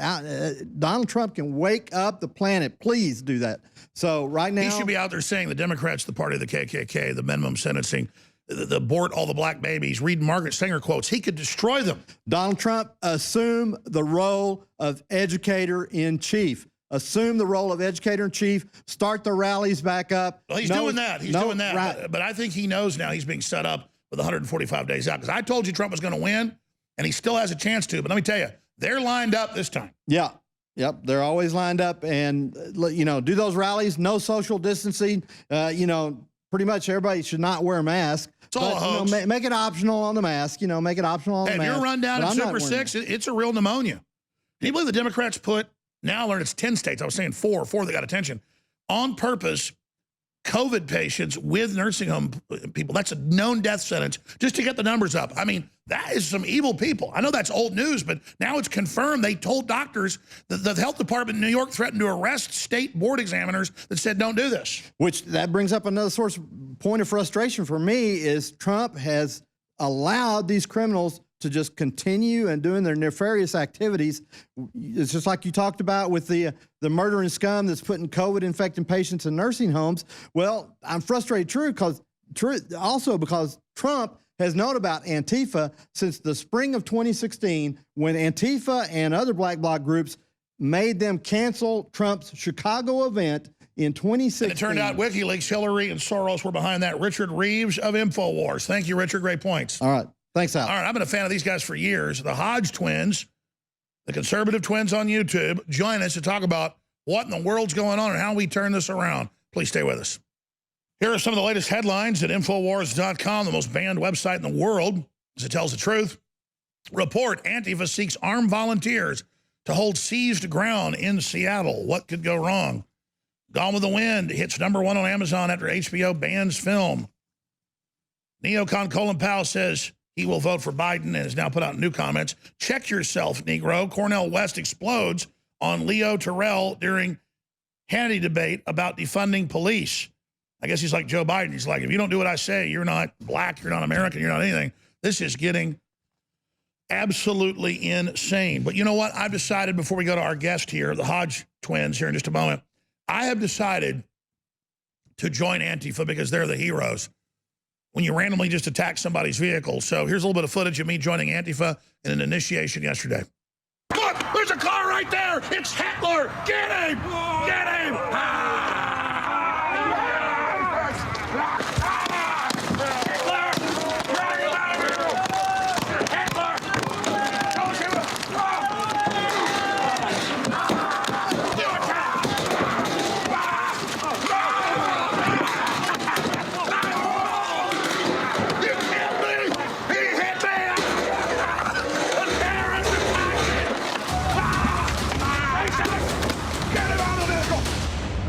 Donald Trump can wake up the planet. Please do that. So right now, he should be out there saying the Democrats, the party of the KKK, the minimum sentencing, the abort all the black babies, reading Margaret Sanger quotes. He could destroy them. Donald Trump, assume the role of educator-in-chief. Assume the role of educator-in-chief. Start the rallies back up. Well, he's doing that. He's doing that. Right. But I think he knows now he's being set up with 145 days out. Because I told you Trump was going to win, and he still has a chance to. But let me tell you, they're lined up this time. Yeah. Yep. They're always lined up. And, do those rallies, no social distancing. Pretty much everybody should not wear a mask. It's all a hoax. Make it optional on the mask. Make it optional on the mask. If you're run down at Super 6, it's a real pneumonia. Can you believe the Democrats put, now I learned it's 10 states. I was saying four that got attention. On purpose, COVID patients with nursing home people, that's a known death sentence, just to get the numbers up. I mean, that is some evil people. I know that's old news, but now it's confirmed. They told doctors that the health department in New York threatened to arrest state board examiners that said, don't do this. Which that brings up another point of frustration for me is Trump has allowed these criminals to just continue and doing their nefarious activities. It's just like you talked about with the murdering scum that's putting COVID-infected patients in nursing homes. Well, I'm frustrated because Trump has known about Antifa since the spring of 2016 when Antifa and other black bloc groups made them cancel Trump's Chicago event in 2016. And it turned out WikiLeaks, Hillary, and Soros were behind that. Richard Reeves of InfoWars. Thank you, Richard. Great points. All right. Thanks, Al. All right, I've been a fan of these guys for years. The Hodge twins, the conservative twins on YouTube, join us to talk about what in the world's going on and how we turn this around. Please stay with us. Here are some of the latest headlines at Infowars.com, the most banned website in the world, as it tells the truth. Report, Antifa seeks armed volunteers to hold seized ground in Seattle. What could go wrong? Gone with the Wind hits #1 on Amazon after HBO bans film. Neocon Colin Powell says he will vote for Biden and has now put out new comments. Check yourself, Negro. Cornel West explodes on Leo Terrell during Hannity debate about defunding police. I guess he's like Joe Biden. He's like, if you don't do what I say, you're not black, you're not American, you're not anything. This is getting absolutely insane. But you know what? I've decided before we go to our guest here, the Hodge twins here in just a moment, I have decided to join Antifa because they're the heroes when you randomly just attack somebody's vehicle. So here's a little bit of footage of me joining Antifa in an initiation yesterday. Look, there's a car right there. It's Hitler. Get him. Get him.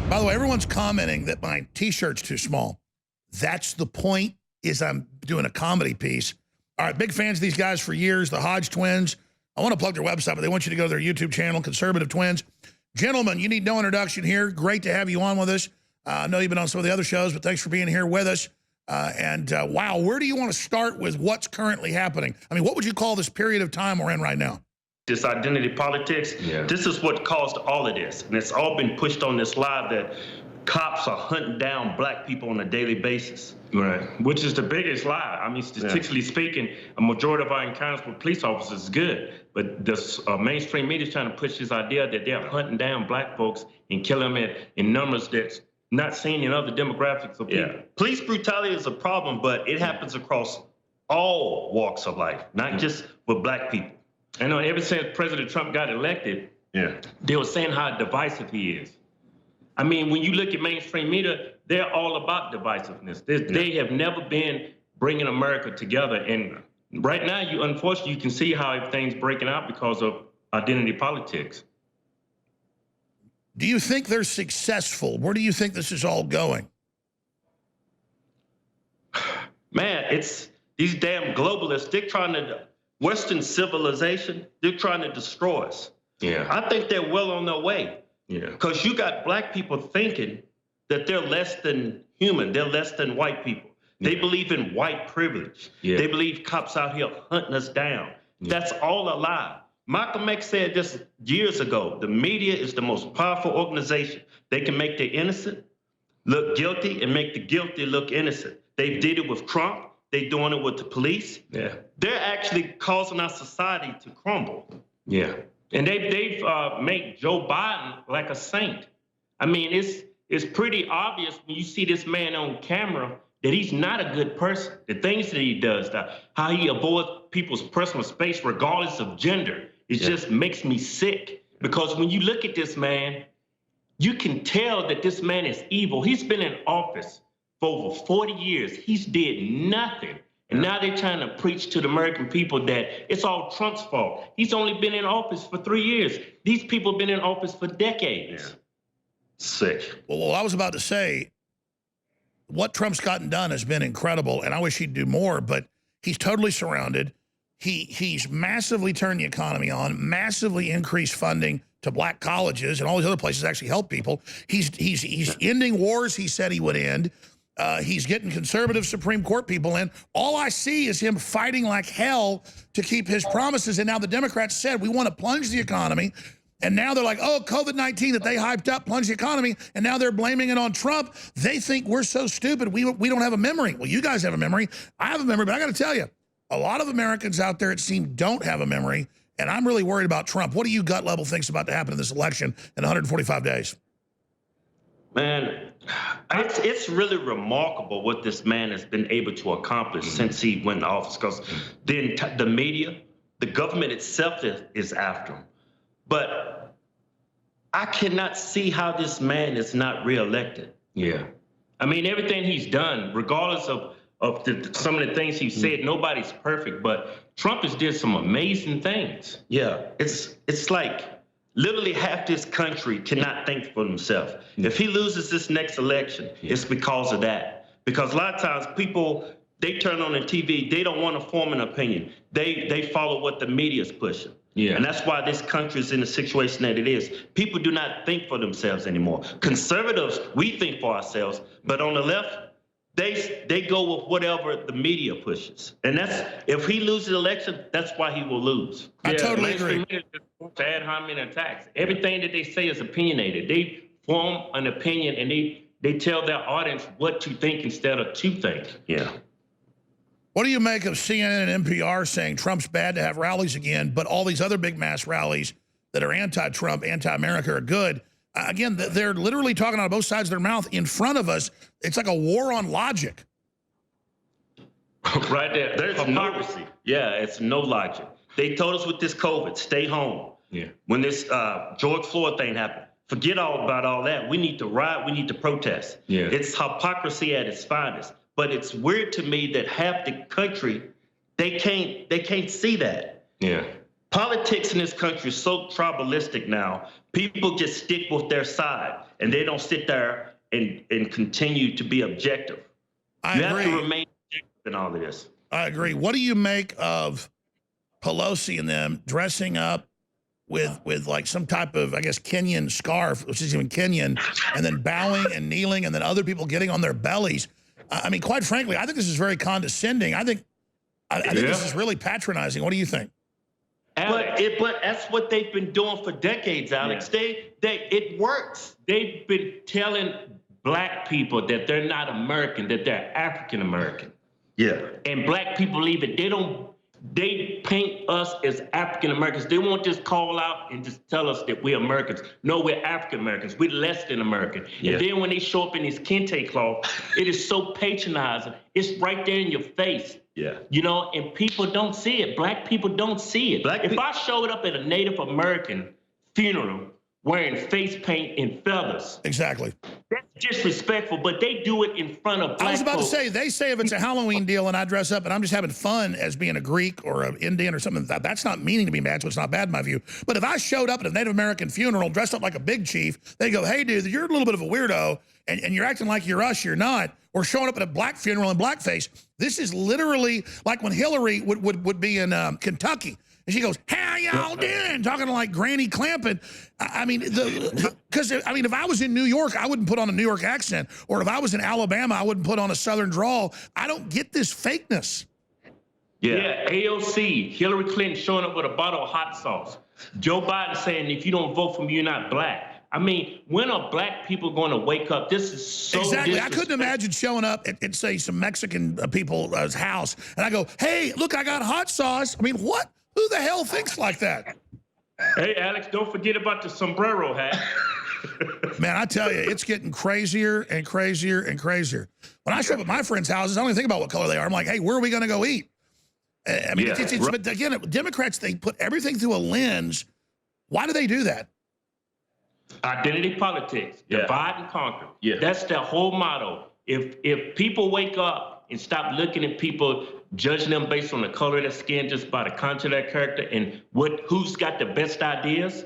By the way, everyone's commenting that my T-shirt's too small. That's the point, is I'm doing a comedy piece. All right, big fans of these guys for years, the Hodge twins. I want to plug their website, but they want you to go to their YouTube channel, Conservative Twins. Gentlemen, you need no introduction here. Great to have you on with us. I know you've been on some of the other shows, but thanks for being here with us. Wow, where do you want to start with what's currently happening? I mean, what would you call this period of time we're in right now? This identity politics, this is what caused all of this. And it's all been pushed on this lie that cops are hunting down black people on a daily basis. Right. Which is the biggest lie. I mean, statistically speaking, a majority of our encounters with police officers is good. But the mainstream media is trying to push this idea that they're hunting down black folks and killing them in numbers that's not seen in other demographics of people. Police brutality is a problem, but it happens across all walks of life, not just with black people. I know ever since President Trump got elected, they were saying how divisive he is. I mean, when you look at mainstream media, they're all about divisiveness. They have never been bringing America together, and Right now, unfortunately, you can see how everything's breaking out because of identity politics. Do you think they're successful? Where do you think this is all going? Man, it's these damn globalists. They're trying to, Western civilization, they're trying to destroy us. Yeah. I think they're well on their way. Yeah. Because you got black people thinking that they're less than human. They're less than white people. Yeah. They believe in white privilege. Yeah. They believe cops out here hunting us down. Yeah. That's all a lie. Malcolm X said this years ago. The media is the most powerful organization. They can make the innocent look guilty and make the guilty look innocent. They did it with Trump. They're doing it with the police. Yeah. They're actually causing our society to crumble. Yeah. And they've made Joe Biden like a saint. I mean, it's pretty obvious when you see this man on camera that he's not a good person. The things that he does, how he avoids people's personal space regardless of gender, it just makes me sick. Because when you look at this man, you can tell that this man is evil. He's been in office for over 40 years. He's did nothing. And now they're trying to preach to the American people that it's all Trump's fault. He's only been in office for 3 years. These people have been in office for decades. Yeah. Sick. Well, I was about to say, what Trump's gotten done has been incredible, and I wish he'd do more, but he's totally surrounded. He's massively turned the economy on, massively increased funding to black colleges and all these other places that actually help people. He's ending wars he said he would end. He's getting conservative Supreme Court people in. All I see is him fighting like hell to keep his promises. And now the Democrats said, we want to plunge the economy. And now they're like, oh, COVID-19 that they hyped up, plunged the economy. And now they're blaming it on Trump. They think we're so stupid. We don't have a memory. Well, you guys have a memory. I have a memory, but I got to tell you, a lot of Americans out there, it seems, don't have a memory. And I'm really worried about Trump. What do you gut level think's about to happen in this election in 145 days? Man, it's really remarkable what this man has been able to accomplish since he went in office, because the media, the government itself is after him. But I cannot see how this man is not reelected. Yeah. I mean, everything he's done, regardless of some of the things he said, nobody's perfect, but Trump has did some amazing things. Yeah, it's like literally half this country cannot think for themselves. If he loses this next election, it's because of that. Because a lot of times people, they turn on the TV, they don't want to form an opinion. They follow what the media's pushing. Yeah. And that's why this country is in the situation that it is. People do not think for themselves anymore. Conservatives, we think for ourselves, but on the left, they go with whatever the media pushes. And that's, if he loses the election, that's why he will lose. I totally agree. Ad hominem attacks. Everything that they say is opinionated. They form an opinion and they tell their audience what to think instead of to think. Yeah. What do you make of CNN and NPR saying Trump's bad to have rallies again, but all these other big mass rallies that are anti-Trump, anti-America are good? Again, they're literally talking out of both sides of their mouth in front of us. It's like a war on logic. Right there. There's hypocrisy. Yeah, it's no logic. They told us with this COVID, stay home. Yeah. When this George Floyd thing happened, forget all about all that. We need to riot. We need to protest. Yeah. It's hypocrisy at its finest. But it's weird to me that half the country, they can't see that. Yeah. Politics in this country is so tribalistic now. People just stick with their side, and they don't sit there and continue to be objective. I agree. Have to remain objective in all of this. I agree. What do you make of Pelosi and them dressing up with like some type of, I guess, Kenyan scarf, which isn't even Kenyan, and then bowing and kneeling, and then other people getting on their bellies? I mean, quite frankly, I think this is very condescending. I think this is really patronizing. What do you think? But that's what they've been doing for decades, Alex. Yeah. It works. They've been telling black people that they're not American, that they're African American. Yeah. And black people believe it. They paint us as African Americans. They won't just call out and just tell us that we're Americans. No, we're African Americans. We're less than American. Yeah. And then when they show up in this kente cloth, it is so patronizing. It's right there in your face. Yeah. You know, and people don't see it. Black people don't see it. If I showed up at a Native American funeral wearing face paint and feathers. Exactly. That's disrespectful, but they do it in front of black I was about folks. to say, they say if it's a Halloween deal and I dress up and I'm just having fun as being a Greek or an Indian or something, that's not meaning to be bad, so it's not bad in my view. But if I showed up at a Native American funeral dressed up like a big chief, they go, hey, dude, you're a little bit of a weirdo and you're acting like you're us, you're not. Or showing up at a black funeral in blackface. This is literally like when Hillary would be in Kentucky. And she goes, how y'all doing? Talking like Granny Clampett. I mean, because if I was in New York, I wouldn't put on a New York accent. Or if I was in Alabama, I wouldn't put on a Southern drawl. I don't get this fakeness. Yeah, AOC, Hillary Clinton showing up with a bottle of hot sauce. Joe Biden saying, if you don't vote for me, you're not black. I mean, when are black people going to wake up? This is so exactly. I couldn't imagine showing up at say, some Mexican people's house, and I go, hey, look, I got hot sauce. I mean, what? Who the hell thinks like that? Hey, Alex, don't forget about the sombrero hat. Man, I tell you, it's getting crazier and crazier and crazier. When I show up at my friends' houses, I don't even think about what color they are. I'm like, hey, where are we going to go eat? I mean, but again, Democrats, they put everything through a lens. Why do they do that? Identity politics, divide and conquer. Yeah. That's their whole motto. If people wake up and stop looking at people, judging them based on the color of their skin, just by the content of their character and who's got the best ideas,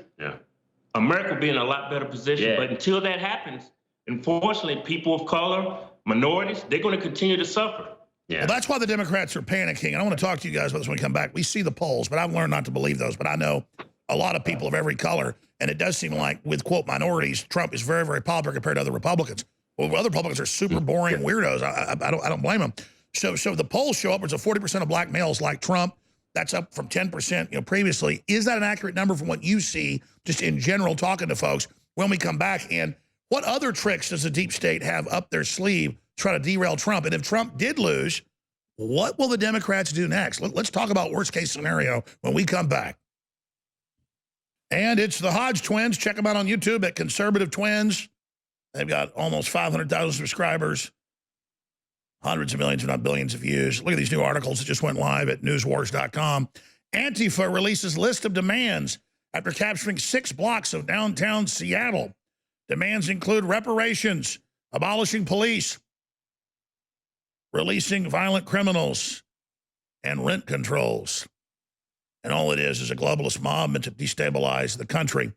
America will be in a lot better position. But until that happens, unfortunately, people of color, minorities, they're going to continue to suffer. Well, that's why the Democrats are panicking. I want to talk to you guys about this when we come back. We see the polls, but I've learned not to believe those. But I know a lot of people of every color, and it does seem like with, quote, minorities, Trump is very, very popular compared to other Republicans. Well, other Republicans are super boring weirdos. I don't blame them. So the polls show upwards of 40% of black males like Trump. That's up from 10% previously. Is that an accurate number from what you see, just in general, talking to folks when we come back? And what other tricks does the deep state have up their sleeve to try to derail Trump? And if Trump did lose, what will the Democrats do next? Let's talk about worst case scenario when we come back. And it's the Hodge twins. Check them out on YouTube at Conservative Twins. They've got almost 500,000 subscribers, hundreds of millions, if not billions of views. Look at these new articles that just went live at newswars.com. Antifa releases list of demands after capturing 6 blocks of downtown Seattle. Demands include reparations, abolishing police, releasing violent criminals, and rent controls. And all it is a globalist mob meant to destabilize the country.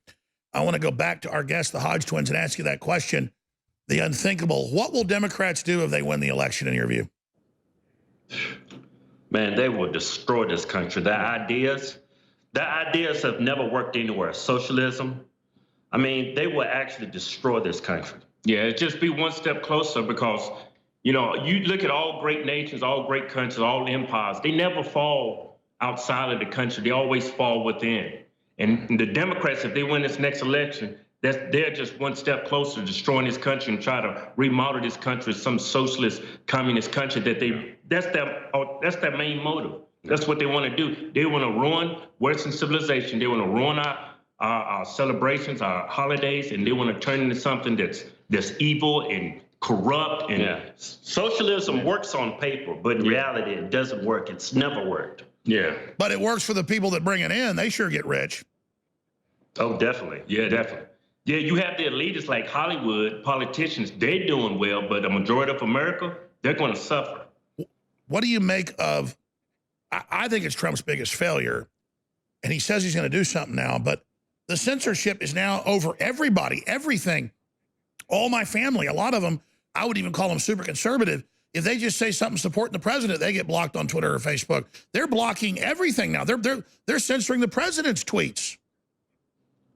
I want to go back to our guest, the Hodge twins, and ask you that question, the unthinkable. What will Democrats do if they win the election, in your view? Man, they will destroy this country. Their ideas have never worked anywhere. Socialism, I mean, they will actually destroy this country. Yeah, it'd just be one step closer because, you look at all great nations, all great countries, all empires, they never fall outside of the country. They always fall within. And the Democrats, if they win this next election, they're just one step closer to destroying this country and try to remodel this country as some socialist, communist country that's their main motive. That's what they want to do. They want to ruin Western civilization. They want to ruin our celebrations, our holidays, and they want to turn into something that's evil and corrupt. And socialism works on paper, but in reality, it doesn't work. It's never worked. Yeah. But it works for the people that bring it in. They sure get rich. Oh, definitely. Yeah, definitely. Yeah, you have the elitists like Hollywood, politicians, they're doing well, but the majority of America, they're going to suffer. What do you make of, I think it's Trump's biggest failure, and he says he's going to do something now, but the censorship is now over everybody, everything. All my family, a lot of them, I would even call them super conservative. If they just say something supporting the president, they get blocked on Twitter or Facebook. They're blocking everything now. They're censoring the president's tweets.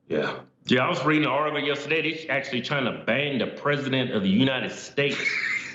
Yeah. Yeah, I was reading an article yesterday. They're actually trying to ban the president of the United States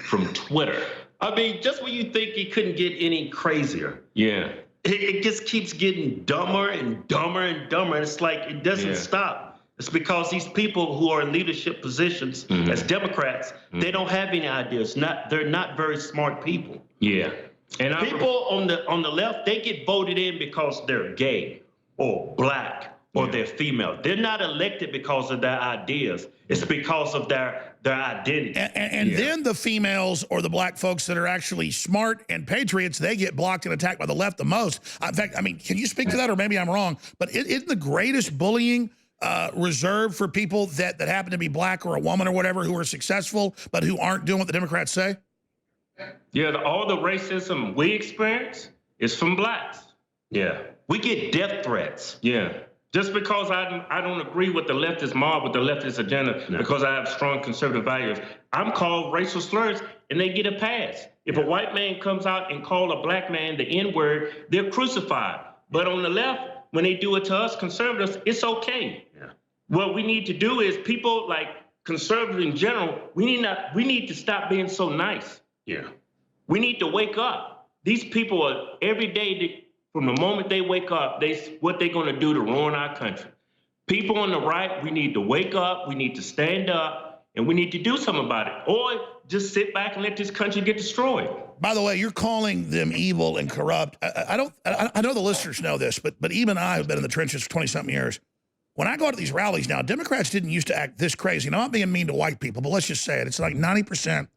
from Twitter. I mean, just when you think it couldn't get any crazier. Yeah. It just keeps getting dumber and dumber and dumber. It's like it doesn't stop. It's because these people who are in leadership positions as Democrats, they don't have any ideas. They're not very smart people. Yeah. And people on the left, they get voted in because they're gay or black or they're female. They're not elected because of their ideas. It's because of their identity. And then the females or the black folks that are actually smart and patriots, they get blocked and attacked by the left the most. In fact, I mean, can you speak to that? Or maybe I'm wrong, but isn't the greatest bullying reserved for people that happen to be black or a woman or whatever who are successful but who aren't doing what the Democrats say? Yeah, all the racism we experience is from blacks. Yeah. We get death threats. Yeah. Just because I don't agree with the leftist mob, with the leftist agenda, because I have strong conservative values, I'm called racial slurs and they get a pass. If a white man comes out and call a black man the N-word, they're crucified. But on the left, when they do it to us conservatives, it's okay. Yeah. What we need to do is people like conservatives in general, we need to stop being so nice. Yeah. We need to wake up. These people are every day, from the moment they wake up, what they're going to do to ruin our country. People on the right, we need to wake up, we need to stand up, and we need to do something about it. Or just sit back and let this country get destroyed. By the way, you're calling them evil and corrupt. I know the listeners know this, but even I have been in the trenches for 20-something years. When I go to these rallies now, Democrats didn't used to act this crazy. Now, I'm not being mean to white people, but let's just say it. It's like 90%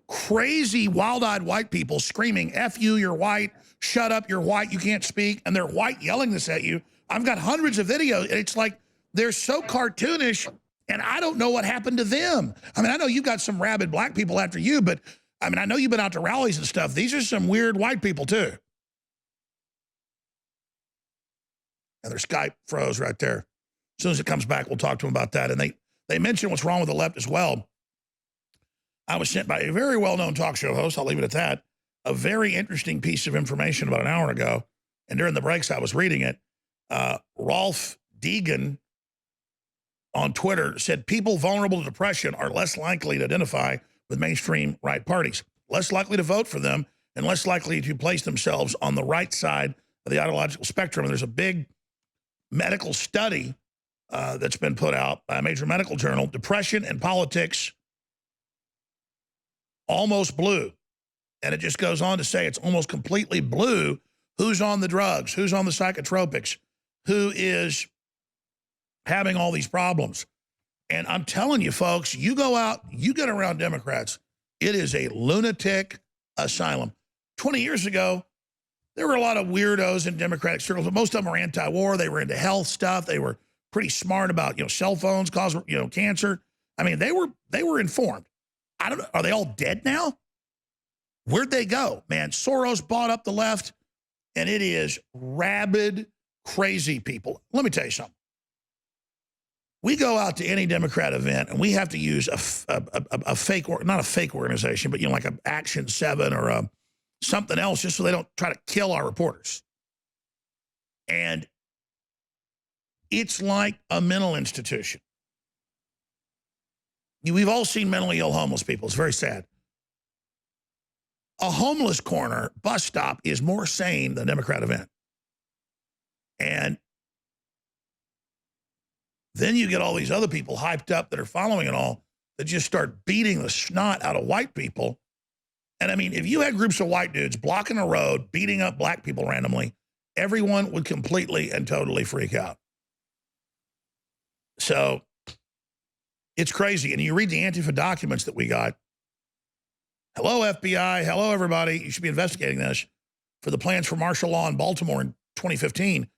crazy, wild-eyed white people screaming, F you, you're white, shut up, you're white, you can't speak, and they're white yelling this at you. I've got hundreds of videos, and it's like they're so cartoonish, and I don't know what happened to them. I mean, I know you've got some rabid black people after you, but I mean, I know you've been out to rallies and stuff. These are some weird white people, too. And their Skype froze right there. As soon as it comes back, we'll talk to them about that. And they mentioned what's wrong with the left as well. I was sent by a very well-known talk show host, I'll leave it at that, a very interesting piece of information about an hour ago. And during the breaks, I was reading it. Rolf Deegan on Twitter said people vulnerable to depression are less likely to identify with mainstream right parties, less likely to vote for them, and less likely to place themselves on the right side of the ideological spectrum. And there's a big medical study that's been put out by a major medical journal, Depression and Politics Almost Blue. And it just goes on to say it's almost completely blue. Who's on the drugs? Who's on the psychotropics? Who is having all these problems? And I'm telling you, folks, you go out, you get around Democrats, it is a lunatic asylum. 20 years ago, there were a lot of weirdos in Democratic circles, but most of them were anti-war. They were into health stuff. They were pretty smart about, cell phones cause, cancer. I mean, they were informed. I don't know. Are they all dead now? Where'd they go? Man, Soros bought up the left, and it is rabid, crazy people. Let me tell you something. We go out to any Democrat event, and we have to use a fake, not a fake organization, but, like an Action 7 or something else, just so they don't try to kill our reporters. And it's like a mental institution. We've all seen mentally ill homeless people. It's very sad. A homeless corner bus stop is more sane than a Democrat event. And then you get all these other people hyped up that are following it all that just start beating the snot out of white people. And I mean, if you had groups of white dudes blocking a road, beating up black people randomly, everyone would completely and totally freak out. So it's crazy. And you read the Antifa documents that we got. Hello, FBI. Hello, everybody. You should be investigating this for the plans for martial law in Baltimore in 2015.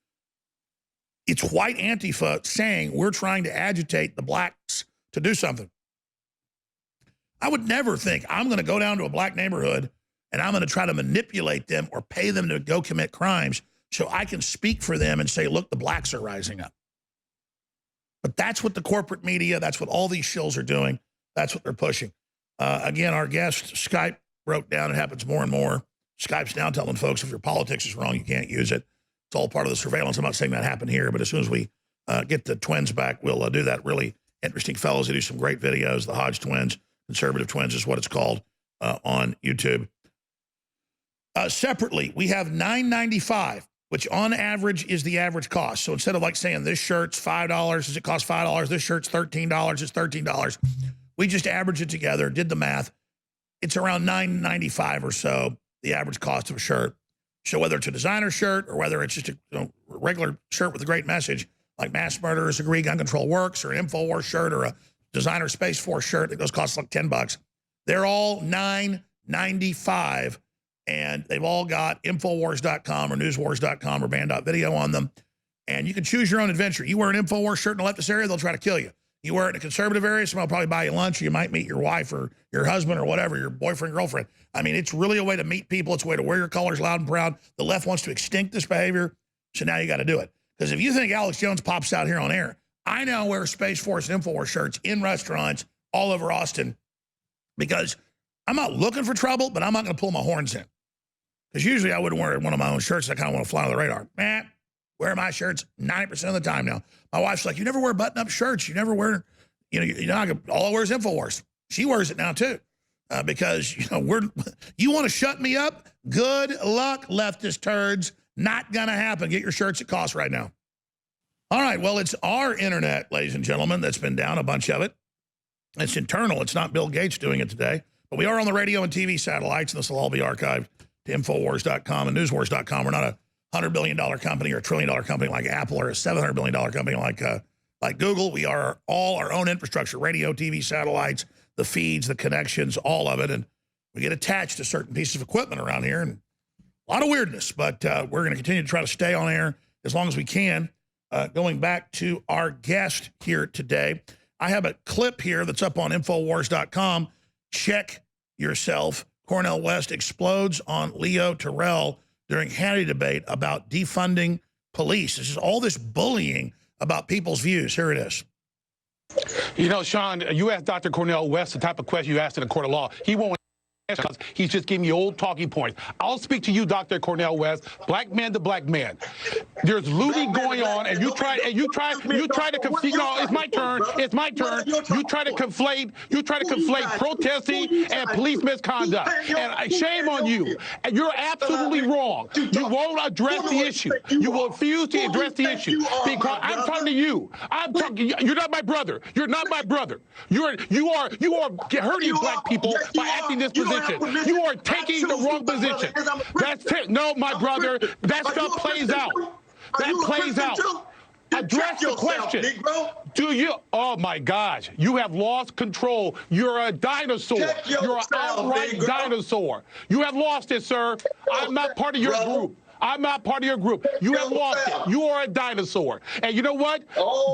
It's white Antifa saying we're trying to agitate the blacks to do something. I would never think I'm going to go down to a black neighborhood and I'm going to try to manipulate them or pay them to go commit crimes so I can speak for them and say, look, the blacks are rising up. But that's what the corporate media, that's what all these shills are doing. That's what they're pushing. Again, our guest, Skype broke down. It happens more and more. Skype's now telling folks if your politics is wrong, you can't use it. It's all part of the surveillance. I'm not saying that happened here, but as soon as we get the twins back, we'll do that. Really interesting fellows. They do some great videos. The Hodge twins, conservative twins is what it's called on YouTube. Separately, we have $9.95, which on average is the average cost. So instead of like saying this shirt's $5, does it cost $5? This shirt's $13, it's $13. We just averaged it together, did the math. It's around $9.95 or so, the average cost of a shirt. So whether it's a designer shirt or whether it's just a regular shirt with a great message, like Mass Murderers Agree, Gun Control Works, or an InfoWars shirt, or a designer Space Force shirt that costs like $10, they're all $9.95, and they've all got Infowars.com or Newswars.com or Band.video on them. And you can choose your own adventure. You wear an InfoWars shirt in the leftist area, they'll try to kill you. You wear it in a conservative area, somebody will probably buy you lunch, or you might meet your wife or your husband or whatever, your boyfriend, girlfriend. I mean, it's really a way to meet people. It's a way to wear your colors loud and proud. The left wants to extinct this behavior, so now you got to do it. Because if you think Alex Jones pops out here on air, I now wear Space Force and InfoWars shirts in restaurants all over Austin because I'm not looking for trouble, but I'm not going to pull my horns in. Because usually I wouldn't wear one of my own shirts. I kind of want to fly under the radar. Man, wear my shirts 90% of the time now. My wife's like, you never wear button-up shirts. You never wear, you're not gonna, all I wear is InfoWars. She wears it now too. Because, you want to shut me up? Good luck, leftist turds. Not going to happen. Get your shirts at cost right now. All right, well, it's our internet, ladies and gentlemen, that's been down, a bunch of it. It's internal. It's not Bill Gates doing it today. But we are on the radio and TV satellites, and this will all be archived to Infowars.com and Newswars.com. We're not a $100 billion company or $1 trillion company like Apple or a $700 billion company like Google. We are all our own infrastructure, radio, TV, satellites, the feeds, the connections, all of it. And we get attached to certain pieces of equipment around here. And a lot of weirdness, but we're going to continue to try to stay on air as long as we can. Going back to our guest here today, I have a clip here that's up on Infowars.com. Check yourself. Cornel West explodes on Leo Terrell during Hannity debate about defunding police. This is all this bullying about people's views. Here it is. You know, Sean, you asked Dr. Cornel West the type of question you asked in a court of law. He won't answer because he's just giving you old talking points. I'll speak to you, Dr. Cornel West, black man to black man. There's looting going on, and you try to conflate. No, it's my turn. It's my turn. You try to conflate protesting and police misconduct. And shame on you. And you're absolutely wrong. You won't address the issue. You will refuse to address the issue because I'm talking to you. You're not my brother. You're not my brother. You are hurting black people by acting this position. You are taking the wrong position. No, my brother. That stuff plays out. That plays out. Address the question. Do you? Oh my gosh! You have lost control. You're a dinosaur. You're an outright dinosaur. You have lost it, sir. I'm not part of your group. I'm not part of your group. You have lost it. You are a dinosaur. And you know what?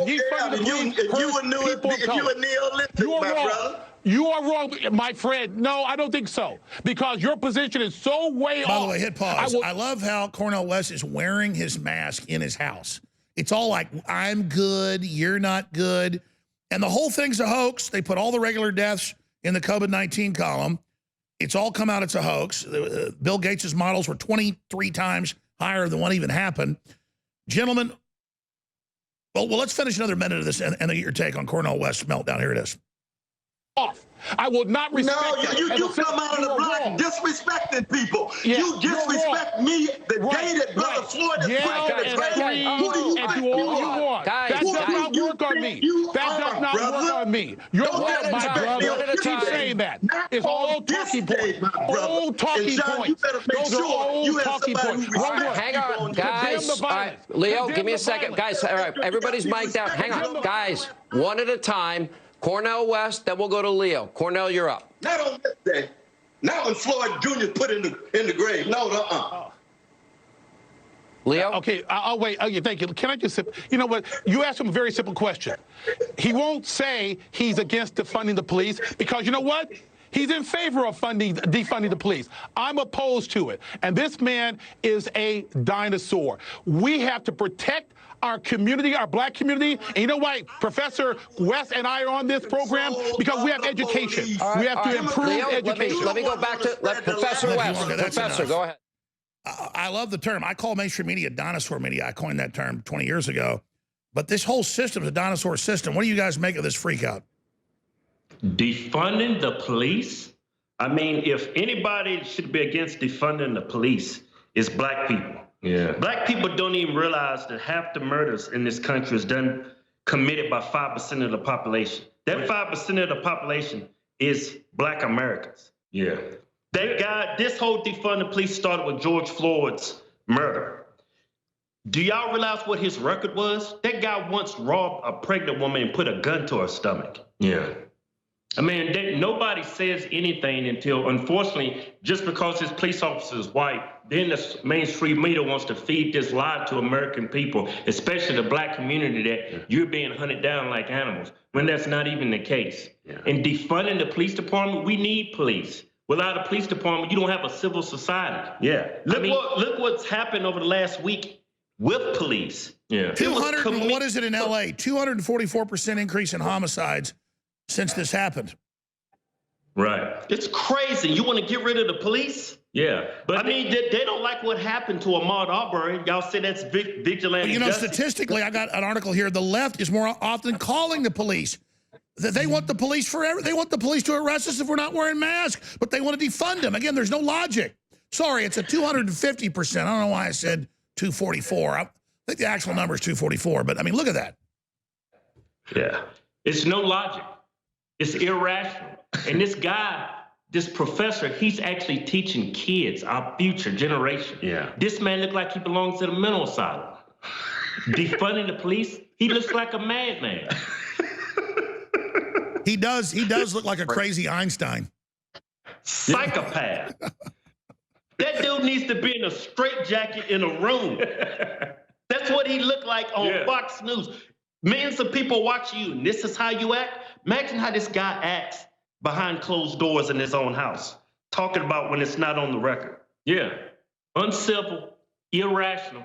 He's funding the police. You a Neolithic, you are wrong. Brother. You are wrong, my friend. No, I don't think so. Because your position is so way off. By the way, hit pause. I love how Cornel West is wearing his mask in his house. It's all like, I'm good, you're not good. And the whole thing's a hoax. They put all the regular deaths in the COVID-19 column. It's all come out, it's a hoax. Bill Gates' models were 23 times higher than what even happened. Gentlemen, well, let's finish another minute of this and then get your take on Cornel West's meltdown. Here it is. Off. I will not respect you come out of the block disrespecting people. Yeah, you disrespect me the day that Brother Floyd is put in the grave. Who do you and do all you want. That does not work on me. That does not work on me. You're my brother. Keep saying that. It's all talking points. Old talking points. Those are old talking points. Hang on, guys. All right, Leo, give me a second. Guys, all right, everybody's mic'd out. Hang on. Guys, one at a time. Cornel West, then we'll go to Leo. Cornel, you're up. Not on this day. Not when Floyd Jr. put in the grave. No, Leo? Okay, I'll wait. Okay, thank you. Can I just, you know what? You asked him a very simple question. He won't say he's against defunding the police because you know what? He's in favor of defunding the police. I'm opposed to it. And this man is a dinosaur. We have to protect our community, our black community. And you know why Professor West and I are on this program? Because we have education. We have to improve education. Let me go back to Professor West. Professor, go ahead. I love the term. I call mainstream media dinosaur media. I coined that term 20 years ago. But this whole system is a dinosaur system. What do you guys make of this freak out? Defunding the police? I mean, if anybody should be against defunding the police, it's black people. Yeah. Black people don't even realize that half the murders in this country is committed by 5% of the population. That 5% of the population is black Americans. Yeah. This whole defund the police started with George Floyd's murder. Do y'all realize what his record was? That guy once robbed a pregnant woman and put a gun to her stomach. Yeah. I mean, nobody says anything until, unfortunately, just because this police officer is white, then the mainstream media wants to feed this lie to American people, especially the black community, that you're being hunted down like animals, when that's not even the case. And defunding the police department, we need police. Without a police department, you don't have a civil society. Look what's happened over the last week with police. 200, what is it in LA? 244% increase in homicides since this happened. Right. It's crazy. You want to get rid of the police? Yeah. But I mean, they don't like what happened to Ahmaud Arbery. Y'all say that's vigilante. But, you know, justice. statistically, I got an article here. The left is more often calling the police. They want the police forever. They want the police to arrest us if we're not wearing masks, but they want to defund them. Again, there's no logic. Sorry, it's a 250%. I don't know why I said 244. I think the actual number is 244, but I mean, look at that. Yeah. It's no logic. It's irrational. And this guy, this professor, he's actually teaching kids, our future generation. Yeah. This man looks like he belongs to the mental asylum. Defunding the police, he looks like a madman. He does look like a crazy Einstein. Psychopath. That dude needs to be in a straitjacket in a room. That's what he looked like on Fox News. Millions of people watch you, and this is how you act. Imagine how this guy acts behind closed doors in his own house, talking about when it's not on the record. Yeah. Uncivil, irrational,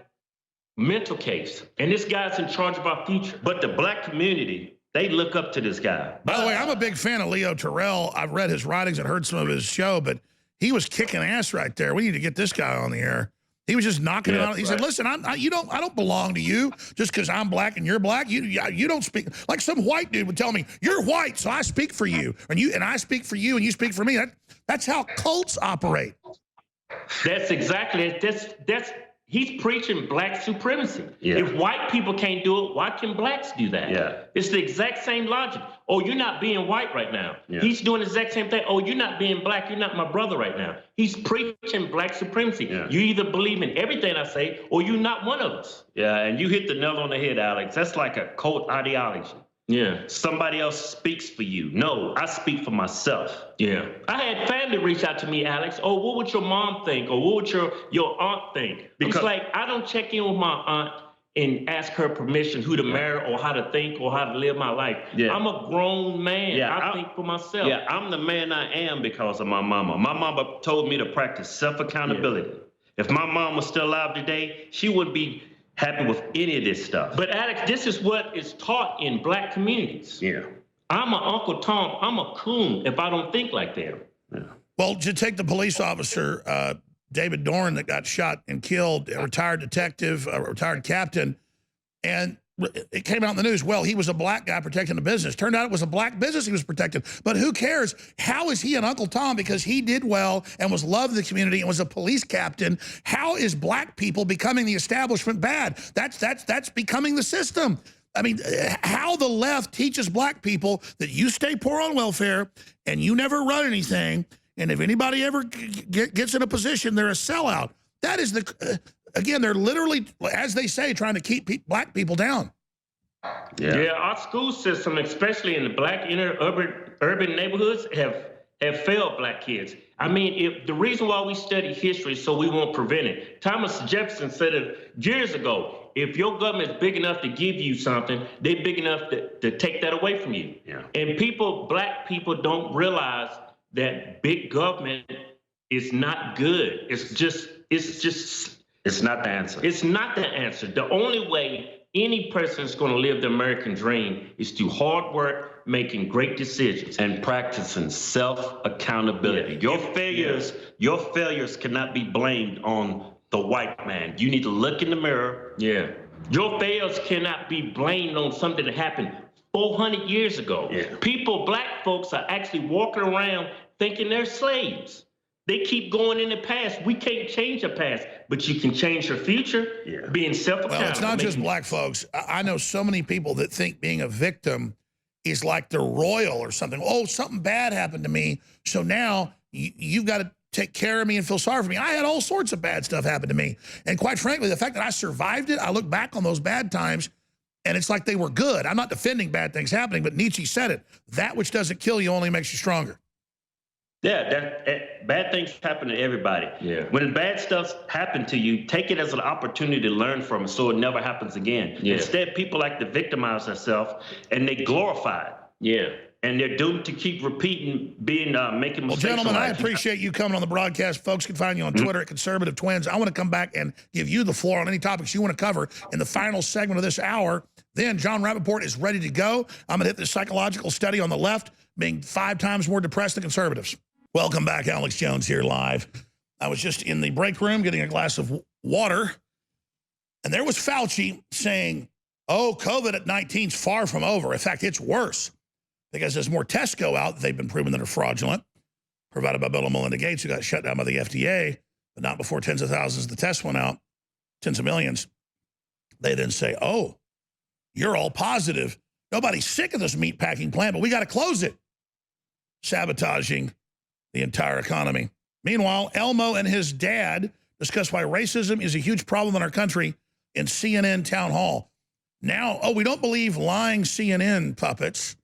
mental case. And this guy's in charge of our future. But the black community, they look up to this guy. By the way, I'm a big fan of Leo Terrell. I've read his writings and heard some of his show, but he was kicking ass right there. We need to get this guy on the air. He was just knocking it out. He said, "Listen, I don't belong to you just because I'm black and you're black. You don't speak like some white dude would tell me you're white, so I speak for you, and I speak for you, and you speak for me. That's how cults operate." That's exactly it. That's he's preaching black supremacy. Yeah. If white people can't do it, why can blacks do that? Yeah. It's the exact same logic. Oh, you're not being white right now. Yeah. He's doing the exact same thing. Oh, you're not being black. You're not my brother right now. He's preaching black supremacy. Yeah. You either believe in everything I say or you're not one of us. Yeah, and you hit the nail on the head, Alex. That's like a cult ideology. Yeah. Somebody else speaks for you. No, I speak for myself. Yeah. I had family reach out to me, Alex. Oh, what would your mom think? Or what would your aunt think? Because it's like, I don't check in with my aunt and ask her permission who to marry or how to think or how to live my life. Yeah. I'm a grown man. Yeah, I think for myself. Yeah, I'm the man I am because of my mama. My mama told me to practice self-accountability. Yeah. If my mom was still alive today, she wouldn't be happy with any of this stuff. But Alex, this is what is taught in black communities. Yeah. I'm an Uncle Tom. I'm a coon if I don't think like that. Yeah. Well, to take the police officer, David Dorn, that got shot and killed, a retired detective, a retired captain, and it came out in the news, well, he was a black guy protecting the business. Turned out it was a black business he was protecting. But who cares? How is he an Uncle Tom? Because he did well and was loved in the community and was a police captain. How is black people becoming the establishment bad? That's becoming the system. I mean, how the left teaches black people that you stay poor on welfare and you never run anything, and if anybody ever gets in a position, they're a sellout. That is the... Again, they're literally, as they say, trying to keep black people down. Yeah, our school system, especially in the black inner urban neighborhoods, have failed black kids. I mean, the reason why we study history is so we won't prevent it. Thomas Jefferson said it years ago, if your government is big enough to give you something, they're big enough to take that away from you. Yeah. And black people don't realize that big government is not good. It's not the answer. It's not the answer. The only way any person is going to live the American dream is through hard work, making great decisions, and practicing self-accountability. Yeah. Your failures cannot be blamed on the white man. You need to look in the mirror. Yeah. Your failures cannot be blamed on something that happened 400 years ago. Yeah. Black folks are actually walking around thinking they're slaves. They keep going in the past. We can't change the past, but you can change your future, being self-accountable. Well, it's not just black folks. I know so many people that think being a victim is like they're royal or something. Oh, something bad happened to me, so now you've got to take care of me and feel sorry for me. I had all sorts of bad stuff happen to me. And quite frankly, the fact that I survived it, I look back on those bad times, And it's like they were good. I'm not defending bad things happening, but Nietzsche said it. That which doesn't kill you only makes you stronger. Yeah, bad things happen to everybody. Yeah. When bad stuff happens to you, take it as an opportunity to learn from it so it never happens again. Yeah. Instead, people like to victimize themselves and they glorify it. Yeah. And they're doomed to keep repeating, making mistakes. Well, gentlemen, I appreciate you coming on the broadcast. Folks can find you on Twitter at Conservative Twins. I want to come back and give you the floor on any topics you want to cover in the final segment of this hour. Then John Rappaport is ready to go. I'm going to hit this psychological study on the left, being 5 times more depressed than conservatives. Welcome back. Alex Jones here live. I was just in the break room getting a glass of water, and there was Fauci saying, oh, COVID-19 is far from over. In fact, it's worse because as more tests go out, they've been proven that are fraudulent, provided by Bill and Melinda Gates, who got shut down by the FDA, but not before tens of thousands of the tests went out, tens of millions. They then say, oh, you're all positive. Nobody's sick of this meatpacking plant, but we got to close it. Sabotaging the entire economy. Meanwhile, Elmo and his dad discuss why racism is a huge problem in our country in CNN town hall. Now, oh, we don't believe lying CNN puppets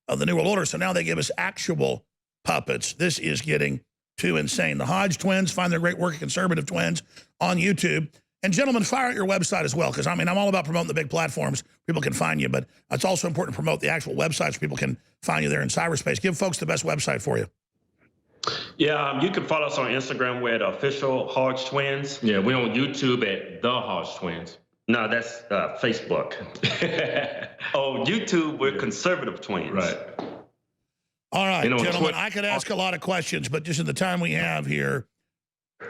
of the New World Order, so now they give us actual puppets. This is getting too insane. The Hodge twins, find their great work at Conservative Twins on YouTube. And gentlemen, fire out your website as well, because I mean, I'm all about promoting the big platforms. People can find you, but it's also important to promote the actual websites so people can find you there in cyberspace. Give folks the best website for you. Yeah, you can follow us on Instagram. We're at Official Hodge Twins. Yeah, we're on YouTube at The Hodge Twins. No, that's Facebook. On YouTube, we're Conservative Twins. Right. All right, gentlemen, I could ask a lot of questions, but just in the time we have here,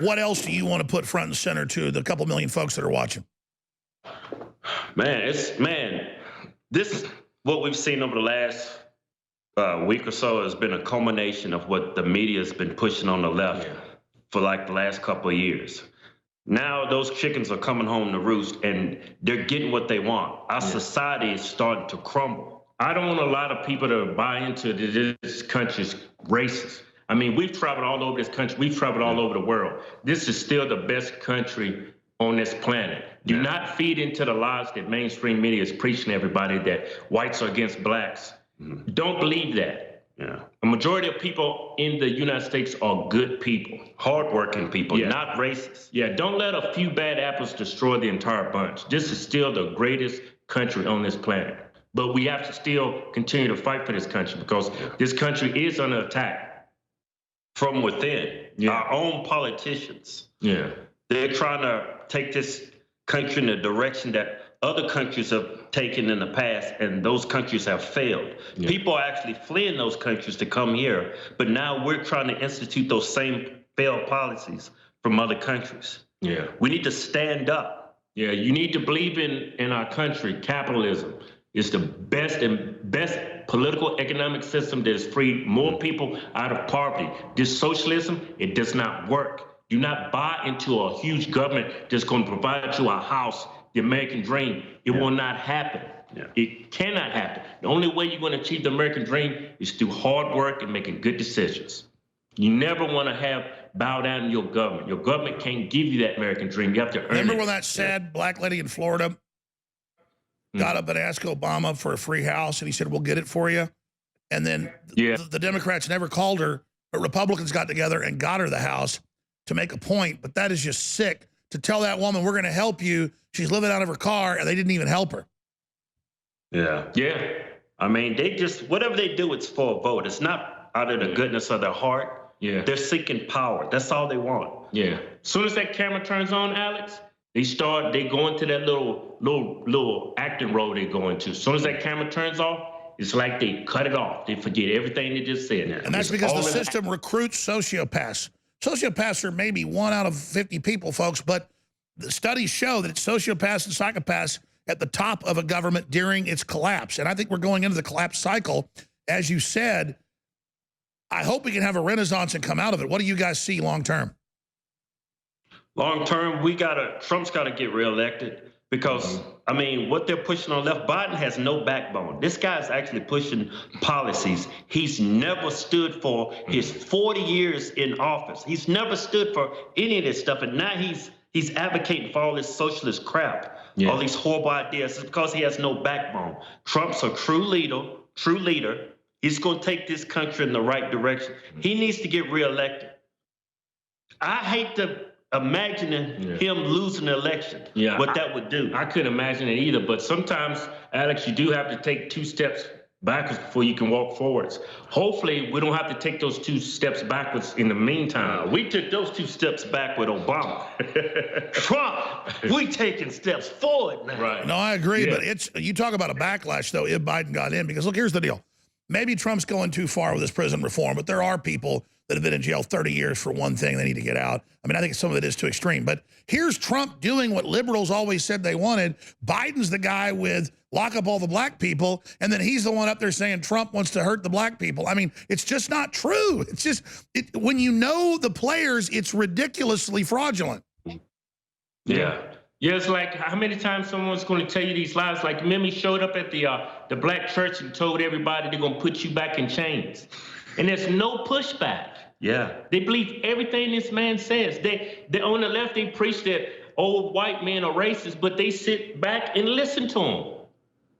what else do you want to put front and center to the couple million folks that are watching? This what we've seen over the last week or so has been a culmination of what the media has been pushing on the left for like the last couple of years. Now those chickens are coming home to roost and they're getting what they want. Our society is starting to crumble. I don't want a lot of people to buy into this country's racist. I mean, we've traveled all over this country. We've traveled all over the world. This is still the best country on this planet. Do not feed into the lies that mainstream media is preaching to everybody that whites are against blacks. Don't believe that. Yeah. A majority of people in the United States are good people, hardworking people, not racist. Yeah, don't let a few bad apples destroy the entire bunch. This is still the greatest country on this planet. But we have to still continue to fight for this country because this country is under attack from within. Our own politicians. They're trying to take this country in the direction that other countries have taken in the past, and those countries have failed. People are actually fleeing those countries to come here, but now we're trying to institute those same failed policies from other countries. We need to stand up. You need to believe in our country. Capitalism is the best political economic system that has freed more people out of poverty. This socialism, it does not work. Do not buy into a huge government that's going to provide you a house, the American dream. It will not happen. It cannot happen. The only way you're going to achieve the American dream is through hard work and making good decisions. You never want to bow down to your government. Your government can't give you that American dream. You have to earn it. Remember when that sad black lady in Florida got up and asked Obama for a free house, and he said, we'll get it for you? And then the Democrats never called her, but Republicans got together and got her the house to make a point. But that is just sick to tell that woman, we're going to help you. She's living out of her car, and they didn't even help her. I mean, they just, whatever they do, it's for a vote. It's not out of the goodness of their heart. They're seeking power. That's all they want. As soon as that camera turns on, Alex, they go into that little acting role they go into. As soon as that camera turns off, it's like they cut it off. They forget everything they just said. And that's because the system recruits sociopaths. Sociopaths are maybe 1 out of 50 people, folks, but the studies show that it's sociopaths and psychopaths at the top of a government during its collapse. And I think we're going into the collapse cycle. As you said, I hope we can have a renaissance and come out of it. What do you guys see long term? Long term, Trump's got to get reelected because, I mean, what they're pushing on the left, Biden has no backbone. This guy's actually pushing policies he's never stood for his 40 years in office. He's never stood for any of this stuff, and now he's advocating for all this socialist crap. all these horrible ideas. It's because he has no backbone. Trump's a true leader. He's going to take this country in the right direction. He needs to get reelected. I hate to imagine him losing the election, what that would do. I couldn't imagine it either, but sometimes, Alex, you do have to take 2 steps backwards before you can walk forwards. Hopefully, we don't have to take those 2 steps backwards in the meantime. We took those 2 steps back with Obama. Trump, we taking steps forward now. Right. No, I agree, but you talk about a backlash, though, if Biden got in, because look, here's the deal. Maybe Trump's going too far with his prison reform, but there are people that have been in jail 30 years for one thing. They need to get out. I mean, I think some of it is too extreme. But here's Trump doing what liberals always said they wanted. Biden's the guy with lock up all the black people, and then he's the one up there saying Trump wants to hurt the black people. I mean, it's just not true. It's just, when you know the players, it's ridiculously fraudulent. Yeah. Yeah, it's like how many times someone's going to tell you these lies. Like, remember he showed up at the black church and told everybody they're going to put you back in chains. And there's no pushback. Yeah. They believe everything this man says. They on the left, they preach that old white men are racist, but they sit back and listen to him.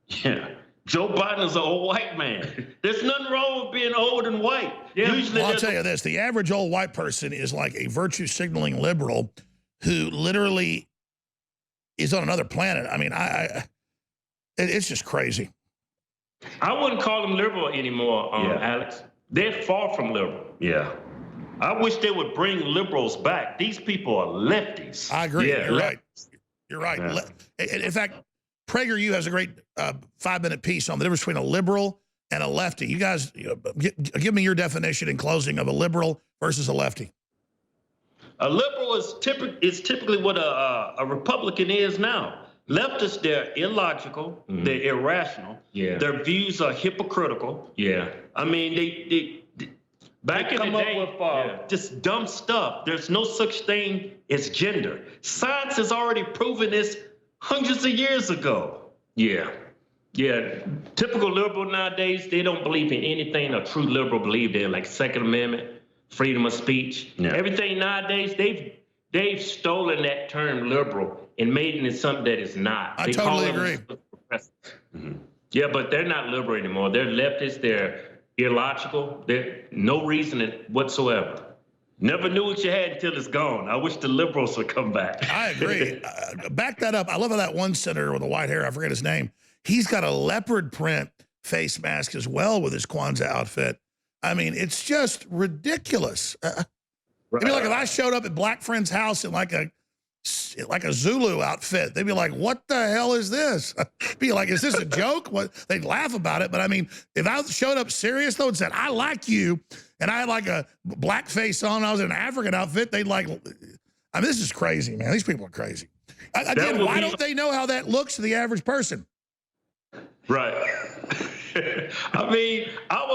Yeah. Joe Biden's an old white man. There's nothing wrong with being old and white. Yeah. Usually I'll tell you this. The average old white person is like a virtue signaling liberal who literally is on another planet. I mean, it's just crazy. I wouldn't call them liberal anymore, Alex. They're far from liberal. Yeah. I wish they would bring liberals back. These people are lefties. I agree. You're right. You're right. Yeah. In fact, PragerU has a great 5-minute piece on the difference between a liberal and a lefty. You guys, give me your definition in closing of a liberal versus a lefty. A liberal is typically what a Republican is now. Leftists, they're illogical, they're irrational, their views are hypocritical. Yeah. I mean, they back in the day, with just dumb stuff. There's no such thing as gender. Science has already proven this hundreds of years ago. Yeah. Yeah. Typical liberal nowadays, they don't believe in anything a true liberal believes in, like Second Amendment, freedom of speech. Yeah. Everything nowadays, they've stolen that term liberal and made it into something that is not. I totally agree. Yeah, but they're not liberal anymore. They're leftists. They're illogical. They're no reasoning whatsoever. Never knew what you had until it's gone. I wish the liberals would come back. I agree. Back that up. I love how that one senator with the white hair, I forget his name, he's got a leopard print face mask as well with his Kwanzaa outfit. I mean, it's just ridiculous. I mean, like if I showed up at Black Friend's house in like a Zulu outfit, they'd be like, what the hell is this? Be like, is this a joke? What? They'd laugh about it. But I mean, if I showed up serious though and said, I like you, and I had like a black face on, I was in an African outfit, they'd like, I mean, this is crazy, man. These people are crazy. Again, why don't they know how that looks to the average person? Right. I mean, I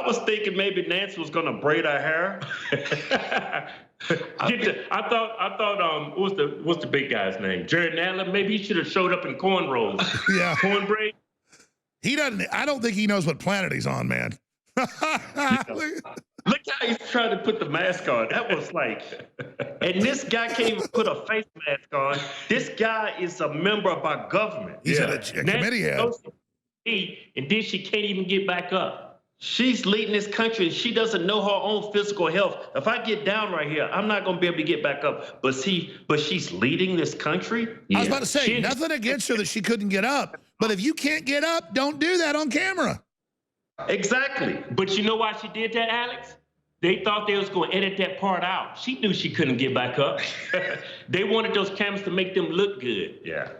was thinking maybe Nancy was gonna braid her hair. I thought what's the big guy's name? Jared Nadler. Maybe he should have showed up in cornrows. Yeah, cornbraid. He doesn't. I don't think he knows what planet he's on, man. Look how he's trying to put the mask on. That was like, and this guy can't even put a face mask on. This guy is a member of our government. He's a committee head. And then she can't even get back up. She's leading this country and she doesn't know her own physical health. If I get down right here, I'm not going to be able to get back up. But she's leading this country. I was about to say, nothing against her that she couldn't get up. But if you can't get up, don't do that on camera. Exactly. But you know why she did that, Alex? They thought they was going to edit that part out. She knew she couldn't get back up. They wanted those cameras to make them look good. Yeah.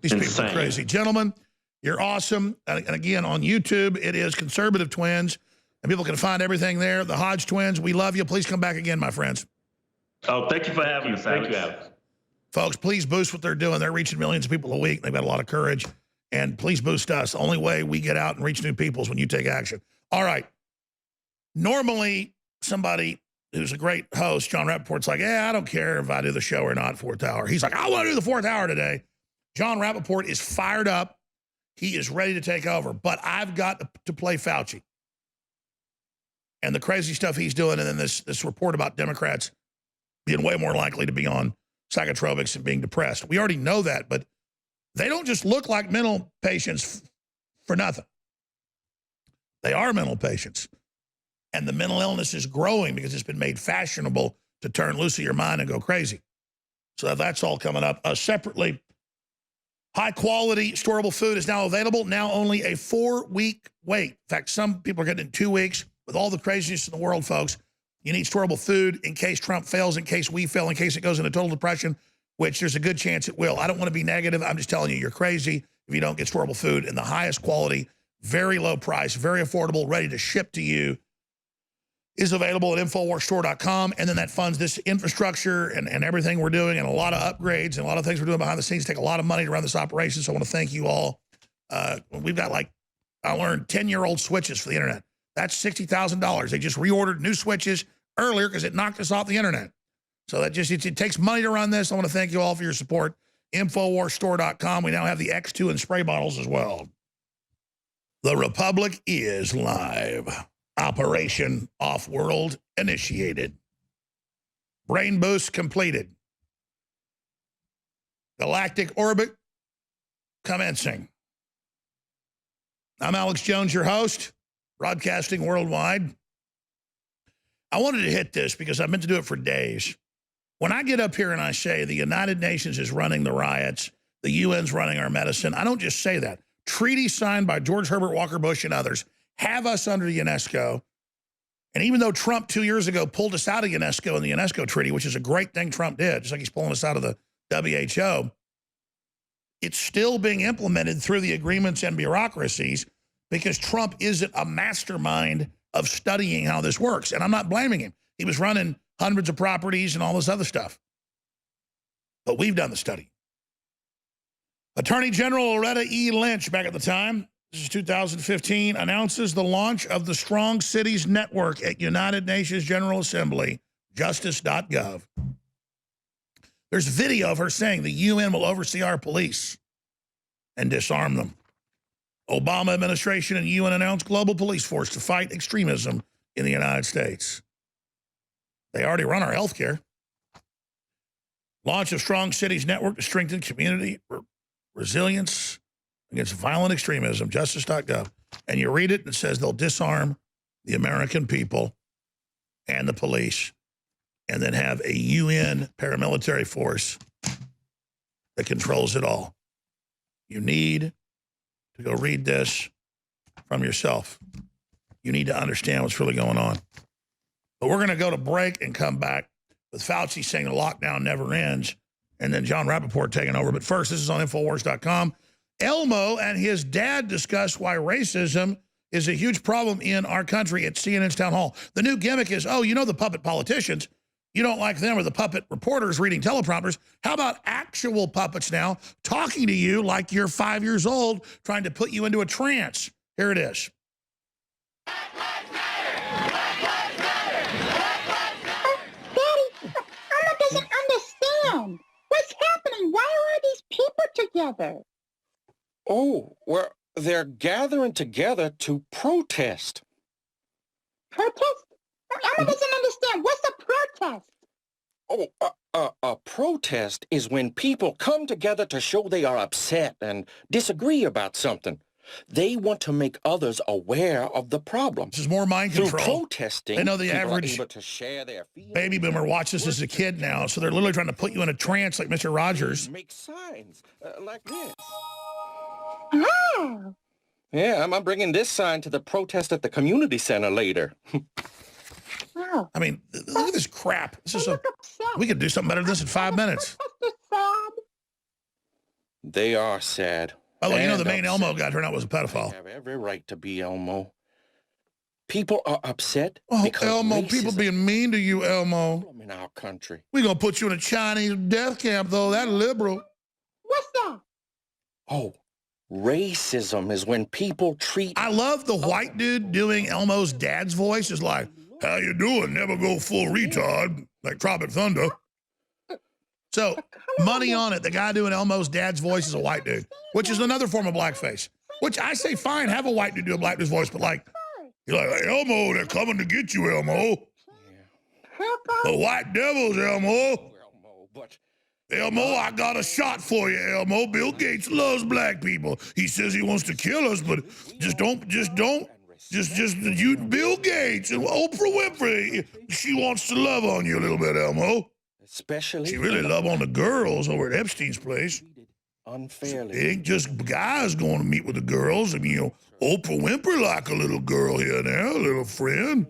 These people are crazy. Gentlemen, you're awesome. And again, on YouTube, it is Conservative Twins. And people can find everything there. The Hodge Twins, we love you. Please come back again, my friends. Oh, thank you for having us, Alex. Thank you, Alex. Folks, please boost what they're doing. They're reaching millions of people a week. They've got a lot of courage. And please boost us. The only way we get out and reach new people is when you take action. All right. Normally, somebody who's a great host, John Rappaport's like, yeah, I don't care if I do the show or not, fourth hour. He's like, I want to do the fourth hour today. John Rappaport is fired up. He is ready to take over. But I've got to play Fauci. And the crazy stuff he's doing, and then this report about Democrats being way more likely to be on psychotropics and being depressed. We already know that, but they don't just look like mental patients for nothing. They are mental patients. And the mental illness is growing because it's been made fashionable to turn loose of your mind and go crazy. So that's all coming up. Separately, high-quality, storable food is now available, now only a 4-week wait. In fact, some people are getting it in 2 weeks. With all the craziness in the world, folks, you need storable food in case Trump fails, in case we fail, in case it goes into total depression, which there's a good chance it will. I don't want to be negative. I'm just telling you, you're crazy if you don't get storable food in the highest quality, very low price, very affordable, ready to ship to you, is available at InfoWarsStore.com. And then that funds this infrastructure and everything we're doing, and a lot of upgrades and a lot of things we're doing behind the scenes. Take a lot of money to run this operation. So I want to thank you all. We've got, like, I learned 10-year-old switches for the internet. That's $60,000. They just reordered new switches earlier because it knocked us off the internet. So that just, it takes money to run this. I want to thank you all for your support. InfoWarsStore.com. We now have the X2 and spray bottles as well. The Republic is live. Operation Off-World initiated. Brain boost completed. Galactic orbit commencing. I'm Alex Jones, your host, broadcasting worldwide. I wanted to hit this because I've meant to do it for days. When I get up here and I say the United Nations is running the riots, the UN's running our medicine, I don't just say that. Treaties signed by George Herbert Walker Bush and others have us under UNESCO. And even though Trump 2 years ago pulled us out of UNESCO in the UNESCO treaty, which is a great thing Trump did, just like he's pulling us out of the WHO, it's still being implemented through the agreements and bureaucracies because Trump isn't a mastermind of studying how this works. And I'm not blaming him. He was running hundreds of properties and all this other stuff. But we've done the study. Attorney General Loretta E. Lynch, back at the time, this is 2015, announces the launch of the Strong Cities Network at United Nations General Assembly, justice.gov. There's video of her saying the UN will oversee our police and disarm them. Obama administration and UN announced global police force to fight extremism in the United States. They already run our health care. Launch of Strong Cities Network to strengthen community resilience against violent extremism, justice.gov. And you read it, and it says they'll disarm the American people and the police and then have a UN paramilitary force that controls it all. You need to go read this from yourself. You need to understand what's really going on. But we're going to go to break and come back with Fauci saying the lockdown never ends, and then John Rappaport taking over. But first, this is on Infowars.com. Elmo and his dad discuss why racism is a huge problem in our country at CNN's town hall. The new gimmick is, oh, you know the puppet politicians. You don't like them, or the puppet reporters reading teleprompters. How about actual puppets now talking to you like you're 5 years old, trying to put you into a trance? Here it is. Daddy, Elmo doesn't understand. What's happening? Why are all these people together? Oh, well, they're gathering together to protest. Protest? Elmo doesn't understand. What's a protest? Oh, a protest is when people come together to show they are upset and disagree about something. They want to make others aware of the problem. This is more mind control. Through protesting, they know the people average are able to share their feelings. Baby boomer watches this as a kid now, so they're literally trying to put you in a trance like Mr. Rogers. Make signs like this. Oh. Yeah, I'm bringing this sign to the protest at the community center later. Oh. I mean, look at this crap. This is we could do something better than this in 5 minutes. They are sad. Oh, well, you know the main Elmo guy turned out was a pedophile. They have every right to be Elmo. People are upset. Oh, Elmo, people being mean to you, Elmo. In our country. We're going to put you in a Chinese death camp, though. That's liberal. What's that? Oh, racism is when people treat... I love the white dude doing Elmo's dad's voice. Is like, how you doing? Never go full retard, like Tropic Thunder. So, money on it. The guy doing Elmo's dad's voice is a white dude, which is another form of blackface. Which I say, fine, have a white dude do a black dude's voice, but like, you're like, Elmo, they're coming to get you, Elmo. The white devils, Elmo. But Elmo, I got a shot for you, Elmo. Bill Gates loves black people. He says he wants to kill us, but just you, Bill Gates and Oprah Winfrey, she wants to love on you a little bit, Elmo. Especially she really love on the girls over at Epstein's place. Unfairly. It ain't just guys going to meet with the girls. I mean, Oprah Winfrey like a little girl here and there, a little friend.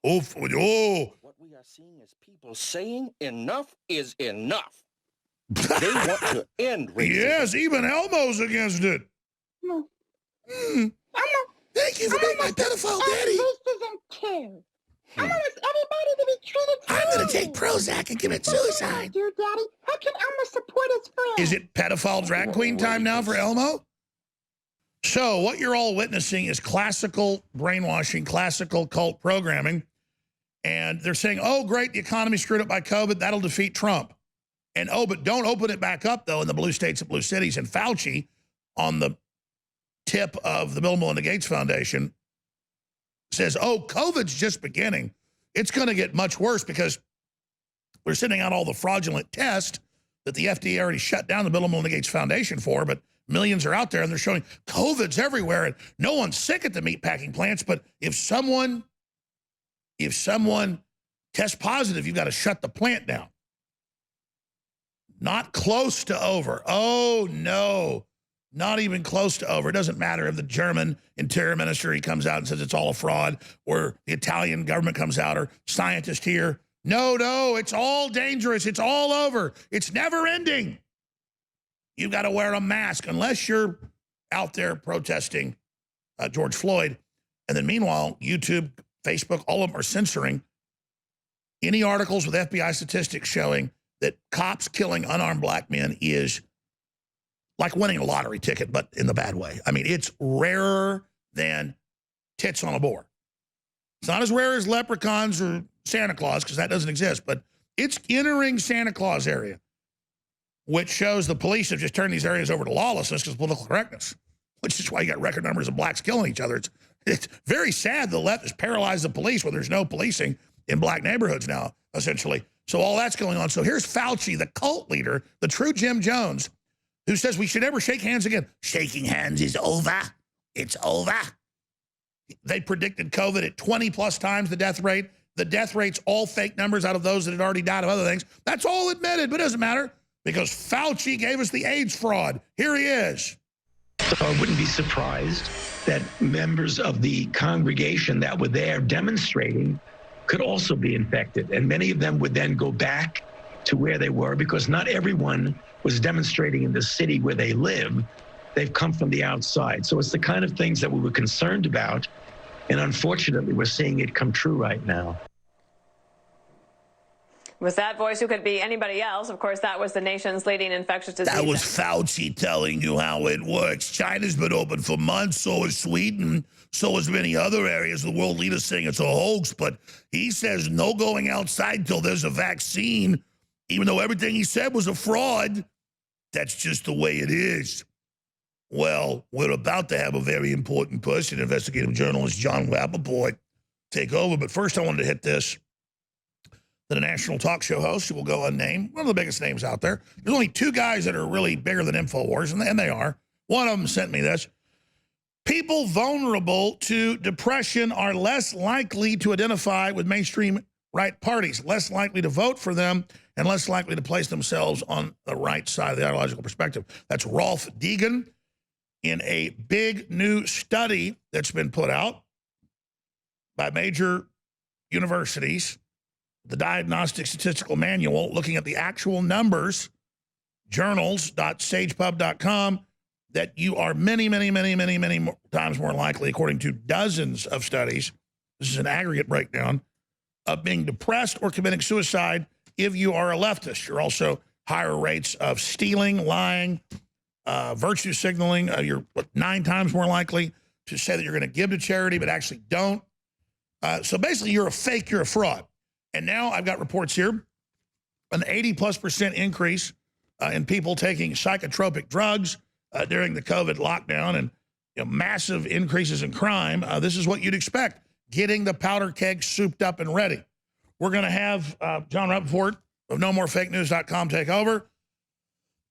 What we are seeing is people saying enough is enough. They want to end racism. Yes, even Elmo's against it. No. Elmo, thank you for being my pedophile daddy. Racism too. I want everybody to be treated fairly. I'm going to take Prozac and commit suicide. Dear Daddy, how can Elmo support his friends? Is it pedophile drag queen time now for Elmo? So what you're all witnessing is classical brainwashing, classical cult programming. And they're saying, oh, great, the economy's screwed up by COVID. That'll defeat Trump. And, oh, but don't open it back up, though, in the blue states and blue cities. And Fauci, on the tip of the Bill and Melinda Gates Foundation, says, oh, COVID's just beginning. It's going to get much worse because we're sending out all the fraudulent tests that the FDA already shut down the Bill and Melinda Gates Foundation for, but millions are out there, and they're showing COVID's everywhere, and no one's sick at the meatpacking plants, but if someone tests positive, you've got to shut the plant down. Not close to over. Oh, no. Not even close to over. It doesn't matter if the German interior minister, he comes out and says it's all a fraud, or the Italian government comes out, or scientists here. No, it's all dangerous. It's all over. It's never ending. You've got to wear a mask unless you're out there protesting George Floyd. And then meanwhile, YouTube, Facebook, all of them are censoring any articles with FBI statistics showing that cops killing unarmed black men is like winning a lottery ticket, but in the bad way. I mean, it's rarer than tits on a board. It's not as rare as leprechauns or Santa Claus, because that doesn't exist, but it's entering Santa Claus area, which shows the police have just turned these areas over to lawlessness because of political correctness, which is why you got record numbers of blacks killing each other. It's very sad the left has paralyzed the police when there's no policing in black neighborhoods now, essentially. So all that's going on. So here's Fauci, the cult leader, the true Jim Jones, who says we should never shake hands again. Shaking hands is over. It's over. They predicted COVID at 20+ times the death rate. The death rate's all fake numbers out of those that had already died of other things. That's all admitted, but it doesn't matter because Fauci gave us the AIDS fraud. Here he is. So I wouldn't be surprised that members of the congregation that were there demonstrating could also be infected. And many of them would then go back to where they were because not everyone was demonstrating in the city where they live. They've come from the outside. So it's the kind of things that we were concerned about. And unfortunately, we're seeing it come true right now. Was that voice who could be anybody else? Of course, that was the nation's leading infectious disease. That was Fauci telling you how it works. China's been open for months, so is Sweden, so is many other areas. The world leaders saying it's a hoax, but he says no going outside till there's a vaccine, even though everything he said was a fraud. That's just the way it is. Well, we're about to have a very important person, investigative journalist John Rappaport, take over. But first, I wanted to hit this. That a national talk show host who will go unnamed, one of the biggest names out there. There's only two guys that are really bigger than InfoWars, and they are. One of them sent me this. People vulnerable to depression are less likely to identify with mainstream right parties, less likely to vote for them, and less likely to place themselves on the right side of the ideological perspective. That's Rolf Deegan in a big new study that's been put out by major universities, the Diagnostic Statistical Manual, looking at the actual numbers, journals.sagepub.com, that you are many times more likely, according to dozens of studies, this is an aggregate breakdown, of being depressed or committing suicide if you are a leftist. You're also higher rates of stealing, lying, virtue signaling. You're 9 times more likely to say that you're going to give to charity but actually don't. So basically, you're a fake, you're a fraud. And now I've got reports here, an 80+% increase in people taking psychotropic drugs during the COVID lockdown, and massive increases in crime. This is what you'd expect, getting the powder keg souped up and ready. We're going to have John Rappaport of NoMoreFakeNews.com take over.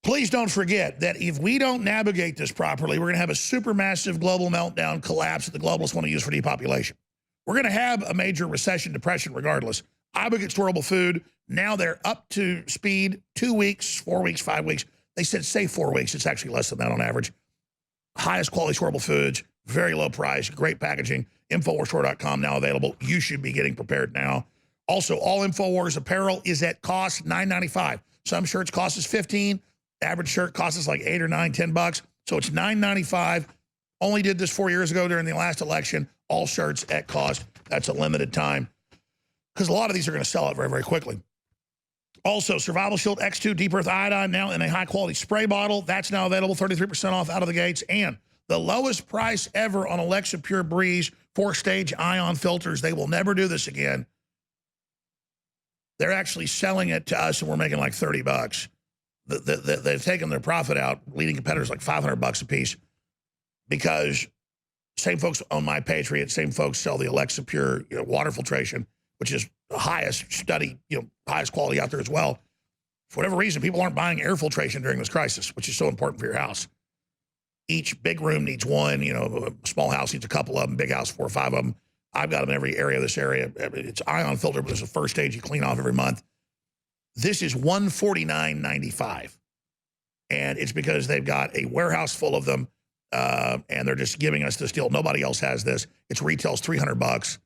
Please don't forget that if we don't navigate this properly, we're going to have a supermassive global meltdown collapse that the globalists want to use for depopulation. We're going to have a major recession, depression, regardless. I would get storable food. Now they're up to speed 2 weeks, 4 weeks, 5 weeks. They said, say 4 weeks. It's actually less than that on average. Highest quality storable foods, very low price, great packaging. InfoWarsStore.com now available. You should be getting prepared now. Also, all InfoWars apparel is at cost $9.95. Some shirts cost us $15. Average shirt costs us like $8 or $9, $10. So it's $9.95. Only did this 4 years ago during the last election. All shirts at cost. That's a limited time because a lot of these are going to sell out very, very quickly. Also, Survival Shield X2 Deep Earth Iodine now in a high-quality spray bottle. That's now available, 33% off out of the gates. And the lowest price ever on Alexa Pure Breeze 4-stage ion filters. They will never do this again. They're actually selling it to us, and we're making like $30. They've taken their profit out, leading competitors like $500 a piece, because same folks own My Patriot, same folks sell the Alexa Pure water filtration, which is the highest study, highest quality out there as well. For whatever reason, people aren't buying air filtration during this crisis, which is so important for your house. Each big room needs one, a small house needs a couple of them, big house 4 or 5 of them. I've got them in every area of this area. It's ion filter, but it's the first stage you clean off every month. This is $149.95. And it's because they've got a warehouse full of them, and they're just giving us this deal. Nobody else has this. Its retail's $300.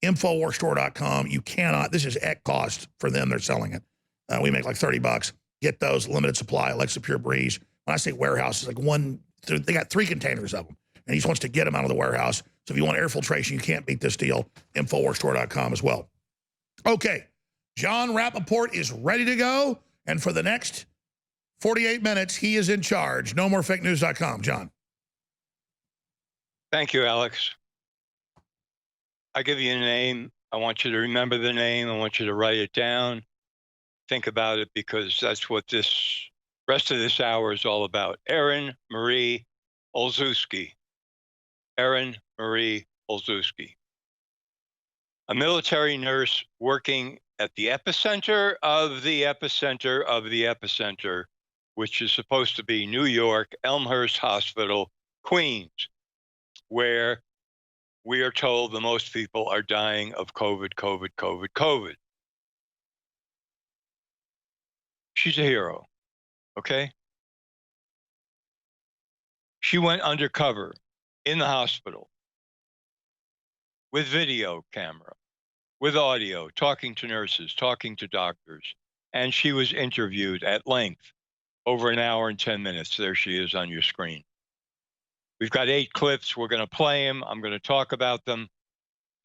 InfoWarsStore.com. You cannot, this is at cost for them. They're selling it. We make like $30. Get those, limited supply, Alexa Pure Breeze. When I say warehouse, it's like they got 3 containers of them. And he just wants to get them out of the warehouse. So if you want air filtration, you can't beat this deal. InfoWarsStore.com as well. Okay, John Rappaport is ready to go. And for the next 48 minutes, he is in charge. NoMoreFakeNews.com. John. Thank you, Alex. I give you a name. I want you to remember the name. I want you to write it down. Think about it, because that's what this rest of this hour is all about. Erin Marie Olszewski. Erin Marie Olszewski. A military nurse working at the epicenter of the epicenter of the epicenter, which is supposed to be New York, Elmhurst Hospital, Queens, where we are told the most people are dying of COVID. She's a hero, okay? She went undercover in the hospital with video camera, with audio, talking to nurses, talking to doctors, and she was interviewed at length, over an hour and 10 minutes. There she is on your screen. We've got 8 clips. We're going to play them. I'm going to talk about them.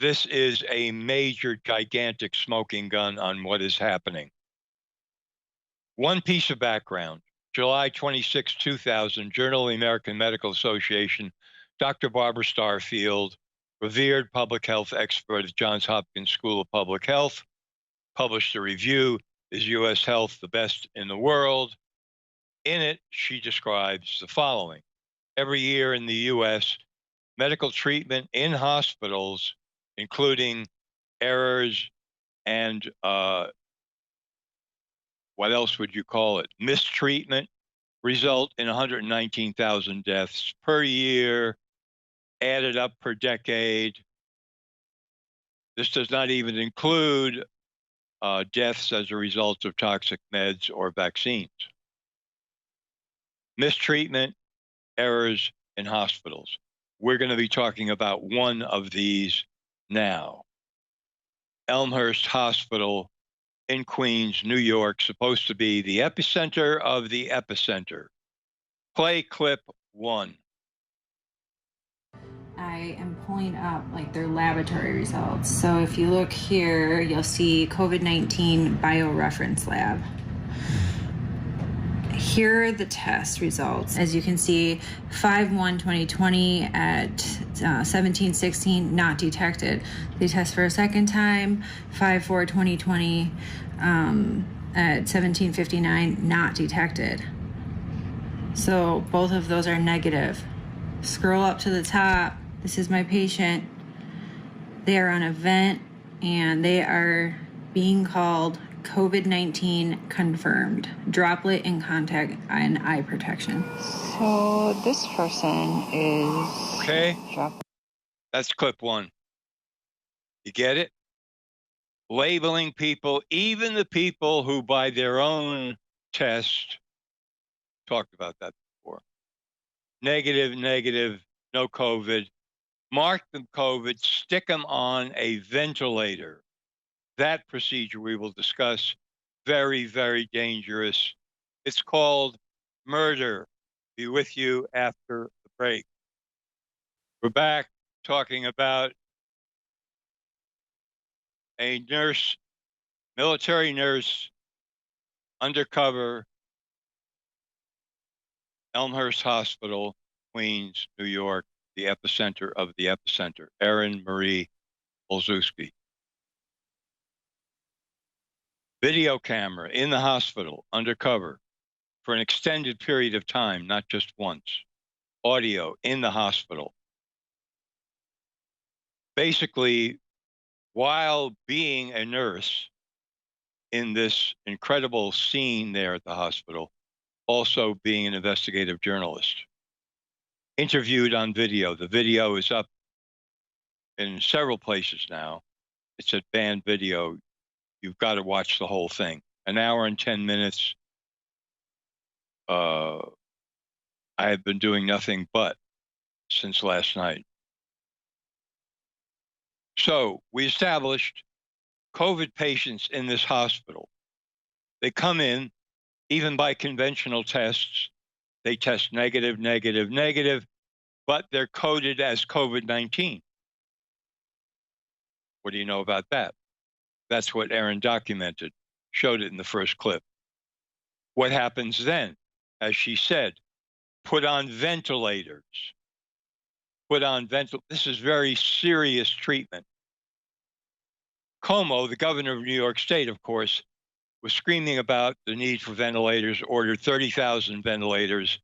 This is a major, gigantic smoking gun on what is happening. One piece of background. July 26, 2000, Journal of the American Medical Association, Dr. Barbara Starfield, revered public health expert at Johns Hopkins School of Public Health, published a review, Is U.S. Health the Best in the World? In it, she describes the following. Every year in the U.S., medical treatment in hospitals, including errors and what else would you call it? Mistreatment, result in 119,000 deaths per year, added up per decade. This does not even include deaths as a result of toxic meds or vaccines. Mistreatment, errors in hospitals. We're going to be talking about one of these now. Elmhurst Hospital in Queens, New York, supposed to be the epicenter of the epicenter. Play clip 1. I am pulling up like their laboratory results. So if you look here, you'll see COVID-19 bioreference lab. Here are the test results. As you can see, 5/1/2020 at 17:16, not detected. They test for a second time, 5/4/2020 at 17:59, not detected. So both of those are negative. Scroll up to the top. This is my patient. They are on a vent and they are being called COVID-19 confirmed. Droplet in contact and eye protection. So this person is... Okay. That's clip one. You get it? Labeling people, even the people who by their own test, talked about that before, negative, no COVID, mark them COVID, stick them on a ventilator. That procedure we will discuss, very, very dangerous. It's called murder. Be with you after the break. We're back talking about a nurse, military nurse, undercover, Elmhurst Hospital, Queens, New York, the epicenter of the epicenter, Erin Marie Olszewski. Video camera in the hospital, undercover, for an extended period of time, not just once. Audio in the hospital. Basically, while being a nurse in this incredible scene there at the hospital, also being an investigative journalist. Interviewed on video. The video is up in several places now. It's at Banned Video. You've got to watch the whole thing. An hour and 10 minutes. I have been doing nothing but since last night. So we established COVID patients in this hospital. They come in, even by conventional tests, they test negative, but they're coded as COVID-19. What do you know about that? That's what Erin documented, showed it in the first clip. What happens then? As she said, put on ventilators. This is very serious treatment. Cuomo, the governor of New York State, of course, was screaming about the need for ventilators, ordered 30,000 ventilators.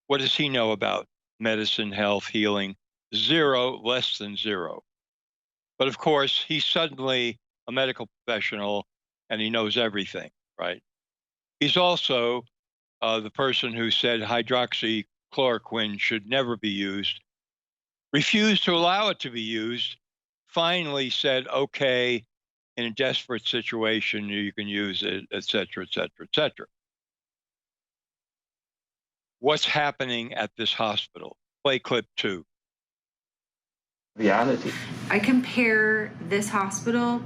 What does he know about medicine, health, healing? Zero, less than zero. But of course, he's suddenly a medical professional and he knows everything, right? He's also the person who said hydroxychloroquine should never be used, refused to allow it to be used, finally said, okay, in a desperate situation, you can use it, et cetera, et cetera, et cetera. What's happening at this hospital? Play clip 2. Reality. I compare this hospital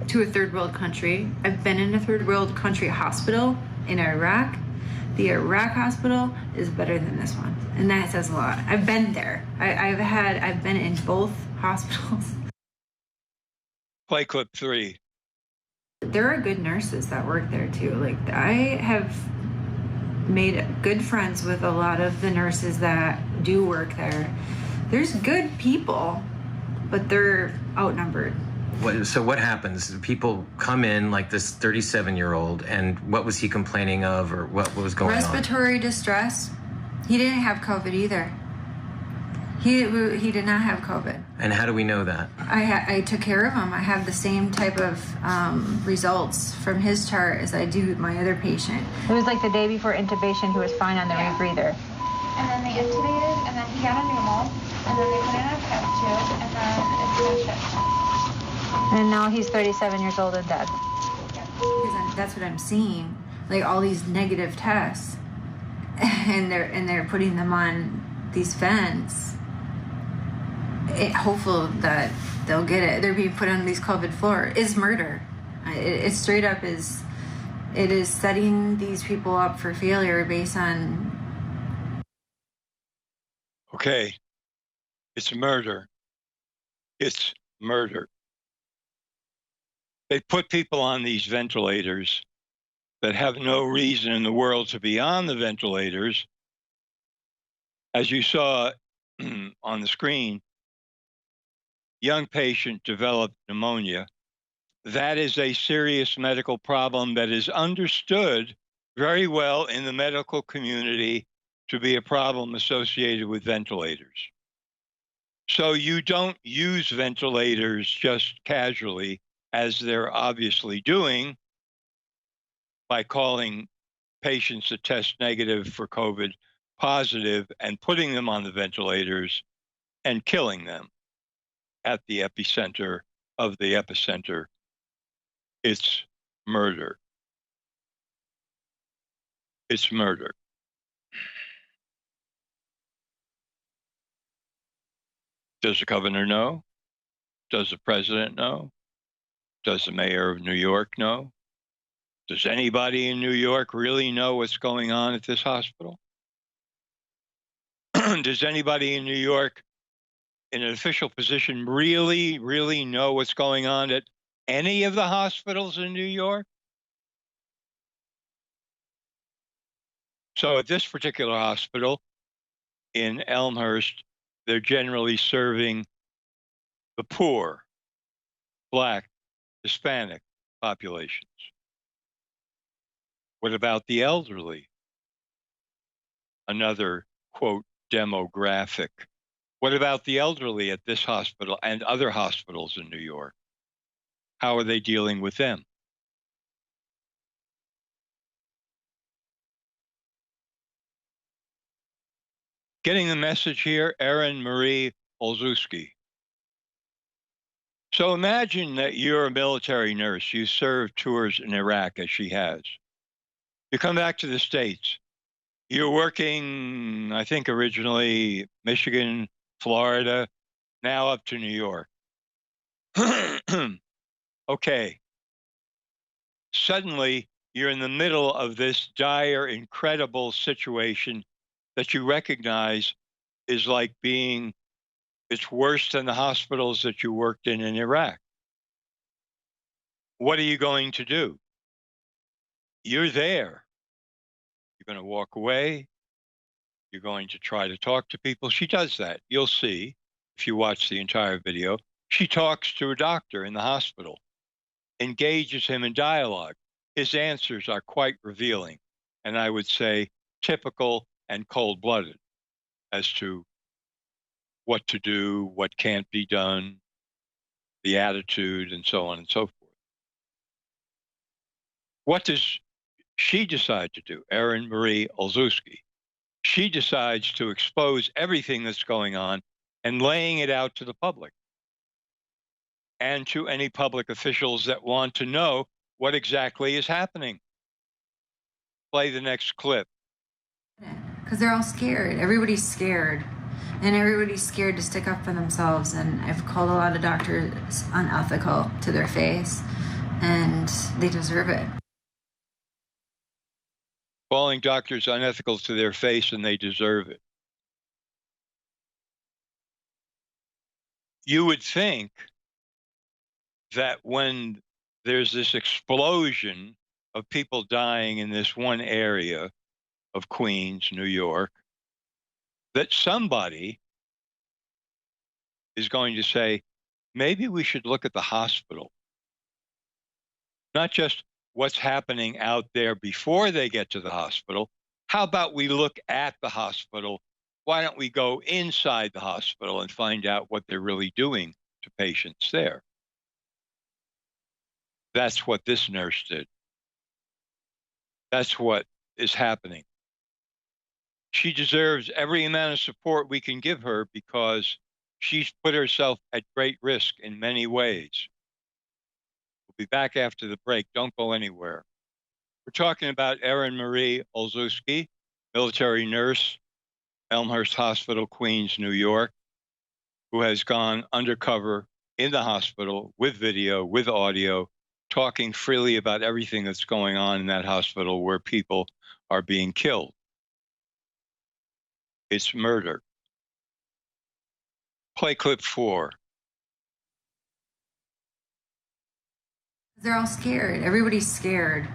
to a third world country. I've been in a third world country hospital in Iraq. The Iraq hospital is better than this one, and that says a lot. I've been there. I've been in both hospitals. Play clip 3. There are good nurses that work there too. Like, I have made good friends with a lot of the nurses that do work there. There's good people, but they're outnumbered. So what happens? People come in like this 37-year-old, and what was he complaining of, or what was going on? Respiratory distress. He didn't have COVID either. He did not have COVID. And how do we know that? I took care of him. I have the same type of results from his chart as I do my other patient. It was like the day before intubation, he was fine on the rebreather. And then they intubated, and then he got a pneumo, and then they put in a PEP tube, and then it's been shipped. And now he's 37 years old and dead. Because that's what I'm seeing, like all these negative tests, and they're putting them on these vents. Hopeful that they'll get it. They're being put on these COVID floor. Is murder. It straight up is. It is setting these people up for failure based on. Okay, it's murder. It's murder. They put people on these ventilators that have no reason in the world to be on the ventilators. As you saw on the screen, young patient developed pneumonia. That is a serious medical problem that is understood very well in the medical community to be a problem associated with ventilators. So you don't use ventilators just casually, as they're obviously doing. by calling patients that test negative for COVID positive and putting them on the ventilators and killing them at the epicenter of the epicenter. It's murder. It's murder. Does the governor know? Does the president know? Does the mayor of New York know? Does anybody in New York really know what's going on at this hospital? Does anybody in New York in an official position really know what's going on at any of the hospitals in New York? So at this particular hospital in Elmhurst, they're generally serving the poor, Black, Hispanic populations. What about the elderly? Another, quote, demographic. What about the elderly at this hospital and other hospitals in New York? How are they dealing with them? Getting the message here, Erin Marie Olszewski. So imagine that you're a military nurse. You served tours in Iraq, as she has. You come back to the States. You're working, I think, originally Michigan, Florida, now up to New York. Okay. Suddenly, you're in the middle of this dire, incredible situation that you recognize is like being, it's worse than the hospitals that you worked in Iraq. What are you going to do? You're there. You're going to walk away. You're going to try to talk to people. She does that. You'll see if you watch the entire video. She talks to a doctor in the hospital, engages him in dialogue. His answers are quite revealing, and I would say typical and cold-blooded as to what to do, what can't be done, the attitude, and so on and so forth. What does she decide to do? Erin Marie Olszewski. She decides to expose everything that's going on and laying it out to the public and to any public officials that want to know what exactly is happening. Play the next clip. Because they're all scared. Everybody's scared. And everybody's scared to stick up for themselves. And I've called a lot of doctors unethical to their face, and they deserve it. Calling doctors unethical to their face, and they deserve it. You would think that when there's this explosion of people dying in this one area of Queens, New York, that somebody is going to say, maybe we should look at the hospital. Not just what's happening out there before they get to the hospital. How about we look at the hospital? Why don't we go inside the hospital and find out what they're really doing to patients there? That's what this nurse did. That's what is happening. She deserves every amount of support we can give her because she's put herself at great risk in many ways. We'll be back after the break. Don't go anywhere. We're talking about Erin Marie Olszewski, military nurse, Elmhurst Hospital, Queens, New York, who has gone undercover in the hospital with video, with audio, talking freely about everything that's going on in that hospital where people are being killed. It's murder. Play clip 4. They're all scared. Everybody's scared.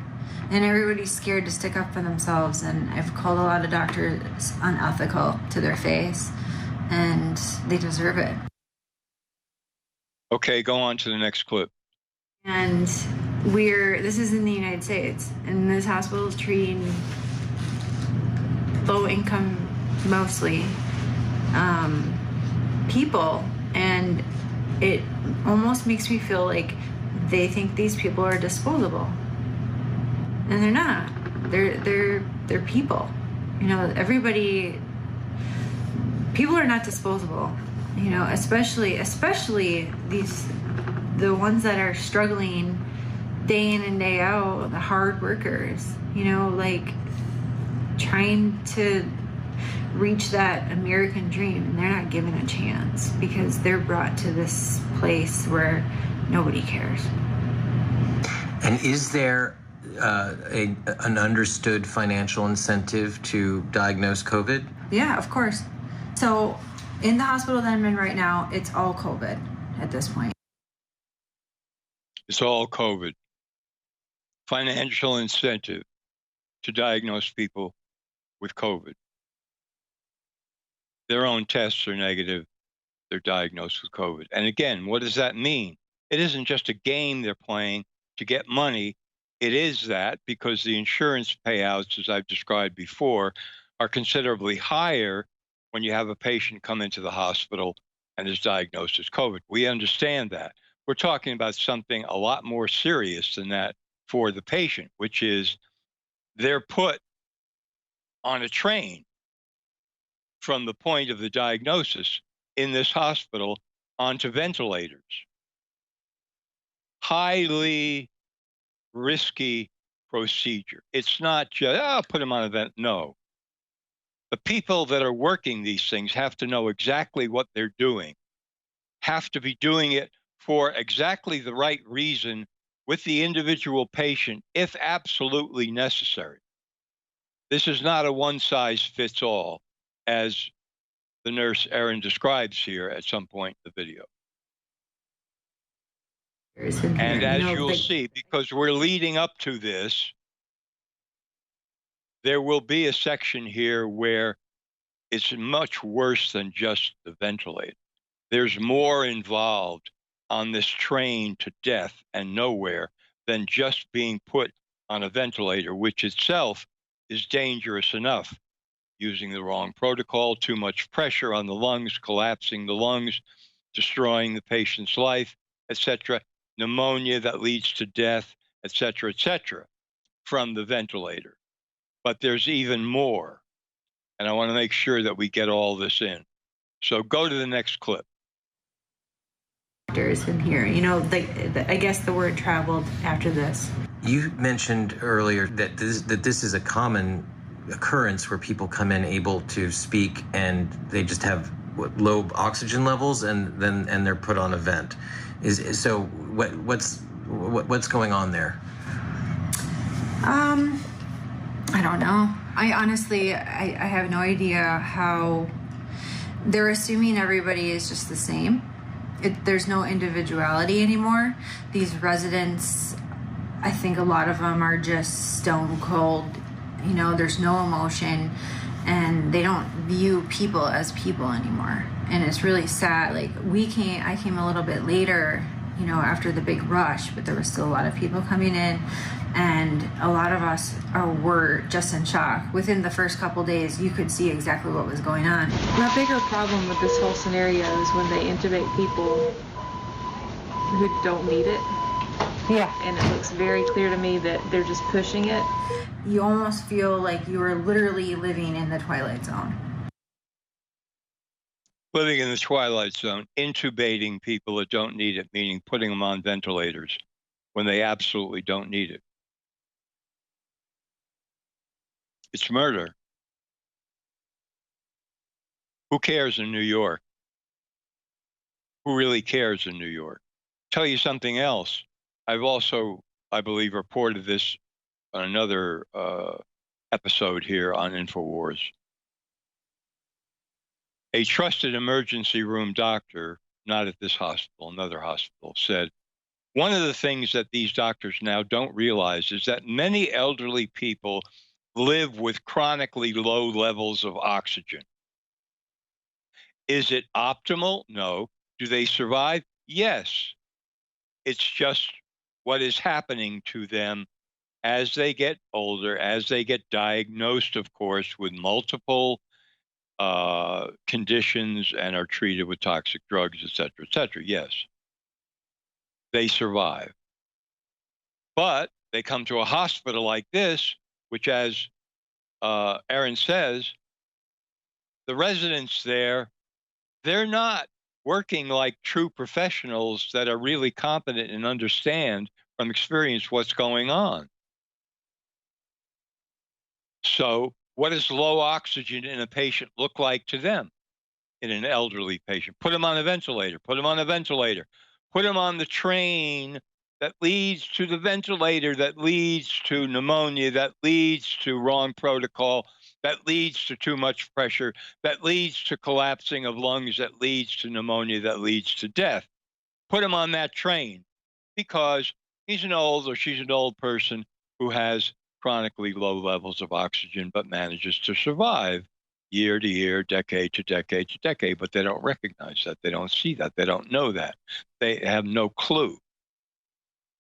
And everybody's scared to stick up for themselves. And I've called a lot of doctors unethical to their face, and they deserve it. Okay, go on to the next clip. And this is in the United States, and this hospital is treating low income, mostly, people, and it almost makes me feel like they think these people are disposable. and they're not. They're people. You know, people are not disposable. You know, especially the ones that are struggling day in and day out, the hard workers. You know, like trying to reach that American dream, and they're not given a chance because they're brought to this place where nobody cares. And is there an understood financial incentive to diagnose COVID? Yeah, of course. So in the hospital that I'm in right now, it's all COVID at this point. It's all COVID. Financial incentive to diagnose people with COVID. Their own tests are negative. They're diagnosed with COVID. And again, what does that mean? It isn't just a game they're playing to get money. It is that because the insurance payouts, as I've described before, are considerably higher when you have a patient come into the hospital and is diagnosed as COVID. We understand that. We're talking about something a lot more serious than that for the patient, which is they're put on a train from the point of the diagnosis in this hospital onto ventilators. Highly risky procedure. It's not just, put them on a vent. No. The people that are working these things have to know exactly what they're doing, have to be doing it for exactly the right reason with the individual patient, if absolutely necessary. This is not a one-size-fits-all, as the nurse Erin describes here at some point in the video. And as you'll see, because we're leading up to this, there will be a section here where it's much worse than just the ventilator. There's more involved on this train to death and nowhere than just being put on a ventilator, which itself is dangerous enough. Using the wrong protocol, too much pressure on the lungs, collapsing the lungs, destroying the patient's life, etc. Pneumonia that leads to death, etc., from the ventilator. But there's even more. And I want to make sure that we get all this in. So go to the next clip. Doctors in here, you know, I guess the word traveled after this. You mentioned earlier that this is a common occurrence where people come in able to speak and they just have low oxygen levels and they're put on a vent. So what's going on there? I don't know. I honestly have no idea how they're assuming everybody is just the same. There's no individuality anymore. These residents, I think a lot of them are just stone cold. You know, there's no emotion and they don't view people as people anymore. And it's really sad. Like I came a little bit later, you know, after the big rush, but there was still a lot of people coming in and a lot of us were just in shock. Within the first couple days, you could see exactly what was going on. My bigger problem with this whole scenario is when they intubate people who don't need it. Yeah. And it looks very clear to me that they're just pushing it. You almost feel like you are literally living in the Twilight Zone. Living in the Twilight Zone, intubating people that don't need it, meaning putting them on ventilators when they absolutely don't need it. It's murder. Who cares in New York? Who really cares in New York? Tell you something else. I've also, I believe, reported this on another episode here on InfoWars. A trusted emergency room doctor, not at this hospital, another hospital, said, one of the things that these doctors now don't realize is that many elderly people live with chronically low levels of oxygen. Is it optimal? No. Do they survive? Yes. It's just what is happening to them as they get older, as they get diagnosed, of course, with multiple conditions and are treated with toxic drugs, et cetera, et cetera. Yes, they survive. But They come to a hospital like this, which, as Aaron says, the residents there, they're not working like true professionals that are really competent and understand from experience what's going on. So what does low oxygen in a patient look like to them? In an elderly patient, put them on a ventilator, put them on a ventilator, put them on the train that leads to the ventilator, that leads to pneumonia, that leads to wrong protocol, that leads to too much pressure, that leads to collapsing of lungs, that leads to pneumonia, that leads to death. Put him on that train because he's an old or she's an old person who has chronically low levels of oxygen but manages to survive year to year, decade to decade to decade. But they don't recognize that. They don't see that. They don't know that. They have no clue.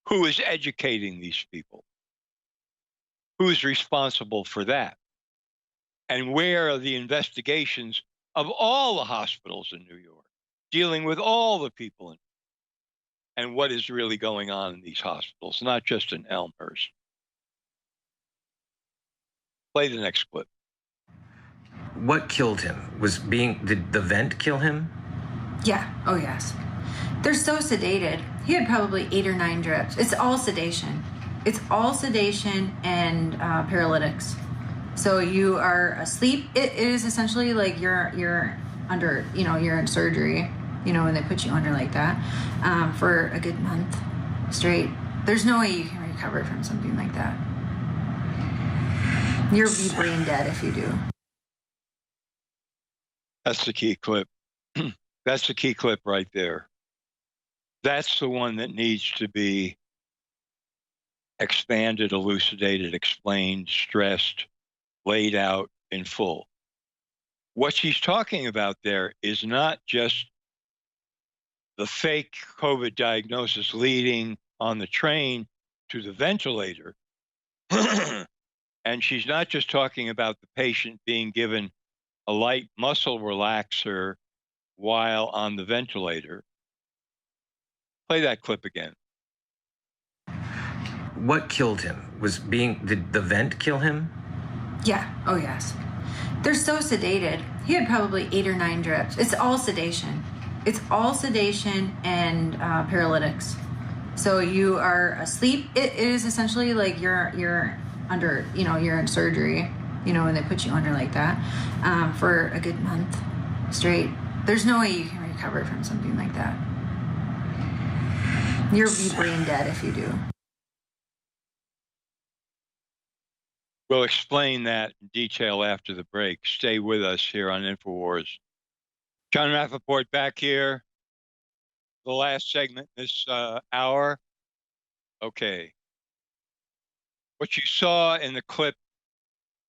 Who is educating these people? Who's responsible for that? And where are the investigations of all the hospitals in New York, dealing with all the people in, and what is really going on in these hospitals, not just in Elmhurst? Play the next clip. What killed him? Did the vent kill him? Yeah. Oh, yes. They're so sedated. He had probably 8 or 9 drips. It's all sedation. It's all sedation and paralytics. So you are asleep. It is essentially like you're under, you're in surgery, when they put you under like that for a good month straight. There's no way you can recover from something like that. You'll be brain dead if you do. That's the key clip. That's the key clip right there. That's the one that needs to be expanded, elucidated, explained, stressed, laid out in full. What she's talking about there is not just the fake COVID diagnosis leading on the train to the ventilator. And she's not just talking about the patient being given a light muscle relaxer while on the ventilator. Play that clip again. What killed him? Did the vent kill him? Yeah. Oh, yes. They're so sedated. He had probably 8 or 9 drips. It's all sedation. It's all sedation and paralytics. So you are asleep. It is essentially like you're under, you're in surgery, when they put you under like that for a good month straight. There's no way you can recover from something like that. You'll be brain dead if you do. We'll explain that in detail after the break. Stay with us here on InfoWars. John Rappaport back here. The last segment this hour. Okay. What you saw in the clip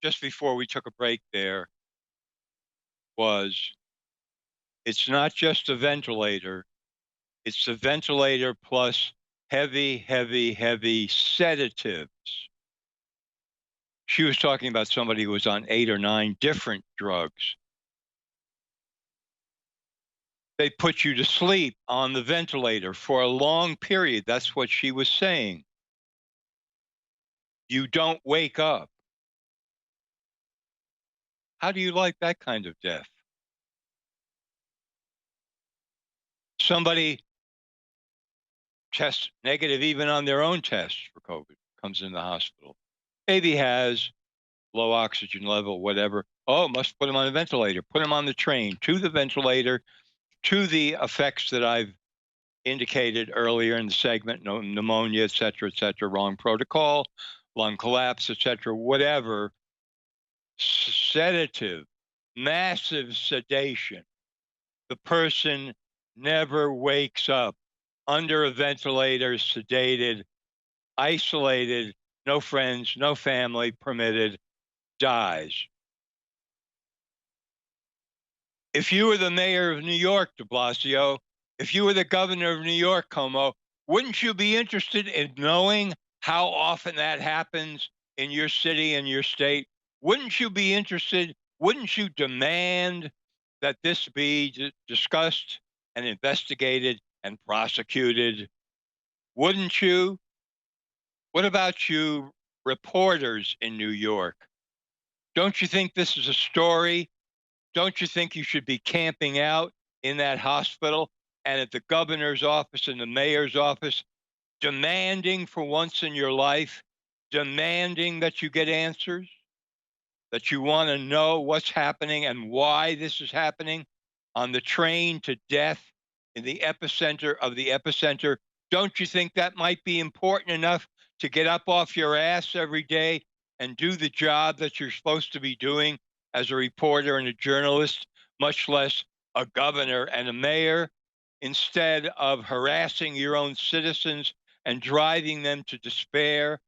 just before we took a break there was it's not just a ventilator. It's the ventilator plus heavy, heavy, heavy sedatives. She was talking about somebody who was on 8 or 9 different drugs. They put you to sleep on the ventilator for a long period. That's what she was saying. You don't wake up. How do you like that kind of death? Somebody tests negative even on their own tests for COVID, comes in the hospital. Maybe has low oxygen level, whatever. Oh, must put him on a ventilator. Put him on the train to the ventilator, to the effects that I've indicated earlier in the segment, pneumonia, et cetera, wrong protocol, lung collapse, et cetera, whatever. Sedative, massive sedation. The person never wakes up under a ventilator, sedated, isolated, no friends, no family permitted, dies. If you were the mayor of New York, de Blasio, if you were the governor of New York, Como, wouldn't you be interested in knowing how often that happens in your city and your state? Wouldn't you be interested? Wouldn't you demand that this be discussed and investigated and prosecuted? Wouldn't you? What about you reporters in New York? Don't you think this is a story? Don't you think you should be camping out in that hospital and at the governor's office and the mayor's office, demanding for once in your life, demanding that you get answers, that you want to know what's happening and why this is happening on the train to death in the epicenter of the epicenter? Don't you think that might be important enough to get up off your ass every day and do the job that you're supposed to be doing as a reporter and a journalist, much less a governor and a mayor, instead of harassing your own citizens and driving them to despair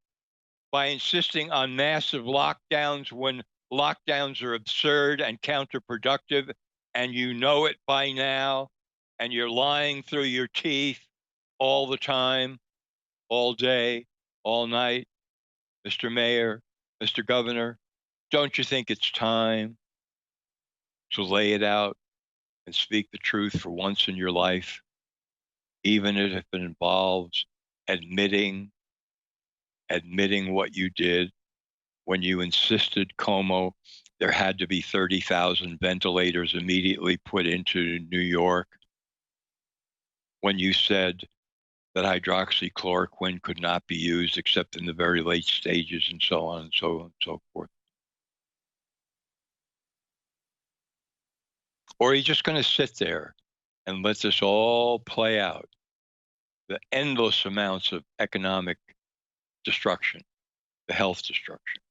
by insisting on massive lockdowns when lockdowns are absurd and counterproductive, and you know it by now, and you're lying through your teeth all the time, all day, all night. Mr. Mayor, Mr. Governor, don't you think it's time to lay it out and speak the truth for once in your life, even if it involves admitting what you did when you insisted, Como, there had to be 30,000 ventilators immediately put into New York, when you said that hydroxychloroquine could not be used except in the very late stages, and so on and so on and so forth? Or are you just going to sit there and let this all play out? The endless amounts of economic destruction, the health destruction.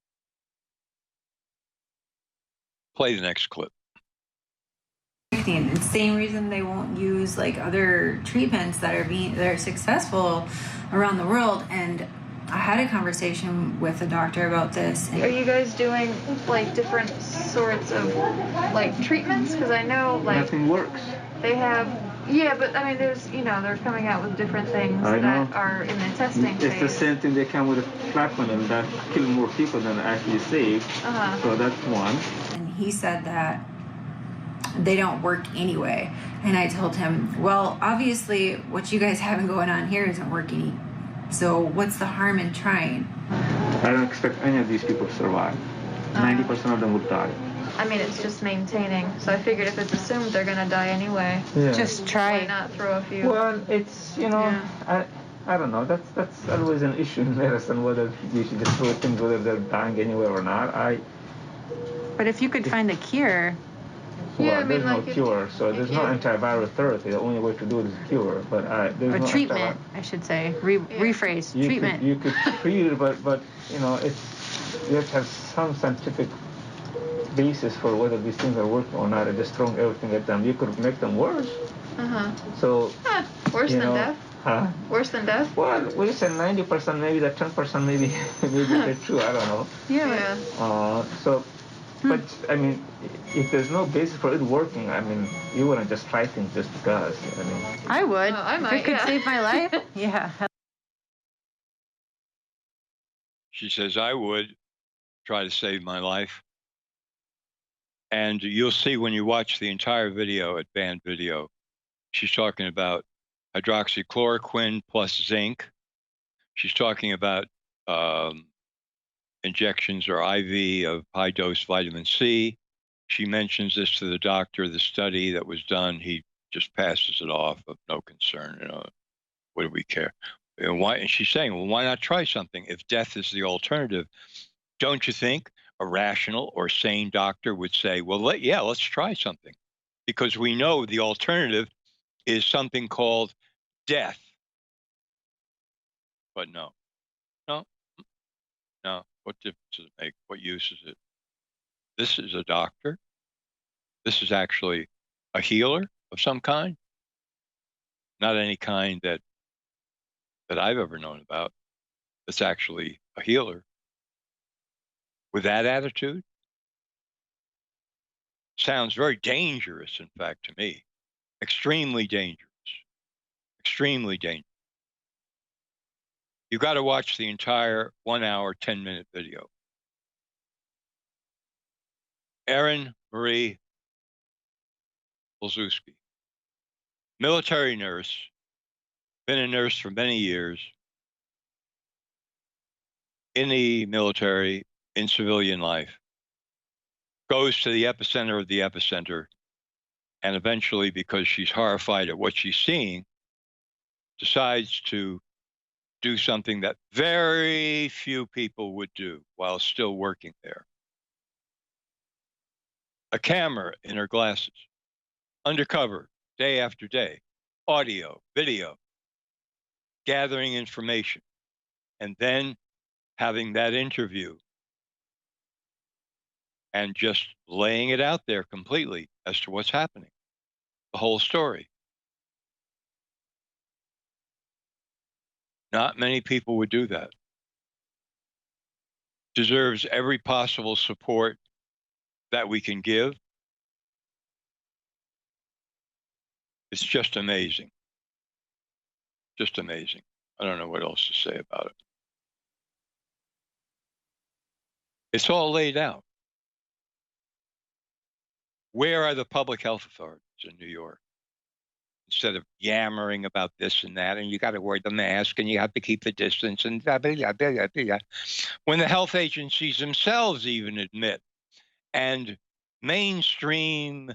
Play the next clip. And the same reason they won't use like other treatments that are successful around the world. And I had a conversation with a doctor about this. Are you guys doing like different sorts of like treatments? Because I know like nothing works. They have, yeah, but I mean, there's, you know, they're coming out with different things that are in the testing phase. It's the same thing. They come with a plaquenil that kill more people than actually save. So that's one. And he said that they don't work anyway. And I told him, well, obviously what you guys have going on here isn't working. So what's the harm in trying? I don't expect any of these people to survive. 90% of them would die. I mean, it's just maintaining. So I figured if it's assumed they're going to die anyway, just try. Why not throw a few? Well, it's, you know, I don't know. That's always an issue in medicine, whether you should just throw things, whether they're dying anyway or not. But if you could find a cure. Well, I mean, there's no cure, so there's no antiviral therapy. The only way to do it is cure. But there's or no treatment, I should say. Rephrase. Treatment. You could treat it, but you know, you have to have some scientific basis for whether these things are working or not, and just throwing everything at them. You could make them worse. So worse than death. Huh? Worse than death. Well, we said 90%, maybe that 10%, maybe they're true. I don't know. Yeah. So. But, I mean, if there's no basis for it working, I mean, you wouldn't just try things just because. I mean, I would. I might, if it could save my life. Yeah. She says, I would try to save my life. And you'll see when you watch the entire video at Banned Video, she's talking about hydroxychloroquine plus zinc. She's talking about injections or IV of high-dose vitamin C. She mentions this to the doctor, the study that was done. He just passes it off of no concern. You know, what do we care? And why? And she's saying, well, why not try something if death is the alternative? Don't you think a rational or sane doctor would say, well, let's try something, because we know the alternative is something called death. But no. What difference does it make? What use is it? This is a doctor. This is actually a healer of some kind. Not any kind that I've ever known about. It's actually a healer. With that attitude, sounds very dangerous, in fact, to me. Extremely dangerous. Extremely dangerous. You got to watch the entire 1 hour, 10-minute video. Erin Marie Olszewski, military nurse, been a nurse for many years, in the military, in civilian life, goes to the epicenter of the epicenter, and eventually, because she's horrified at what she's seeing, decides to do something that very few people would do while still working there. A camera in her glasses, undercover, day after day, audio, video, gathering information, and then having that interview and just laying it out there completely as to what's happening, the whole story. Not many people would do that. Deserves every possible support that we can give. It's just amazing. Just amazing. I don't know what else to say about it. It's all laid out. Where are the public health authorities in New York? Instead of yammering about this and that, and you got to wear the mask, and you have to keep the distance, and blah, blah, blah, blah, blah. When the health agencies themselves even admit, and mainstream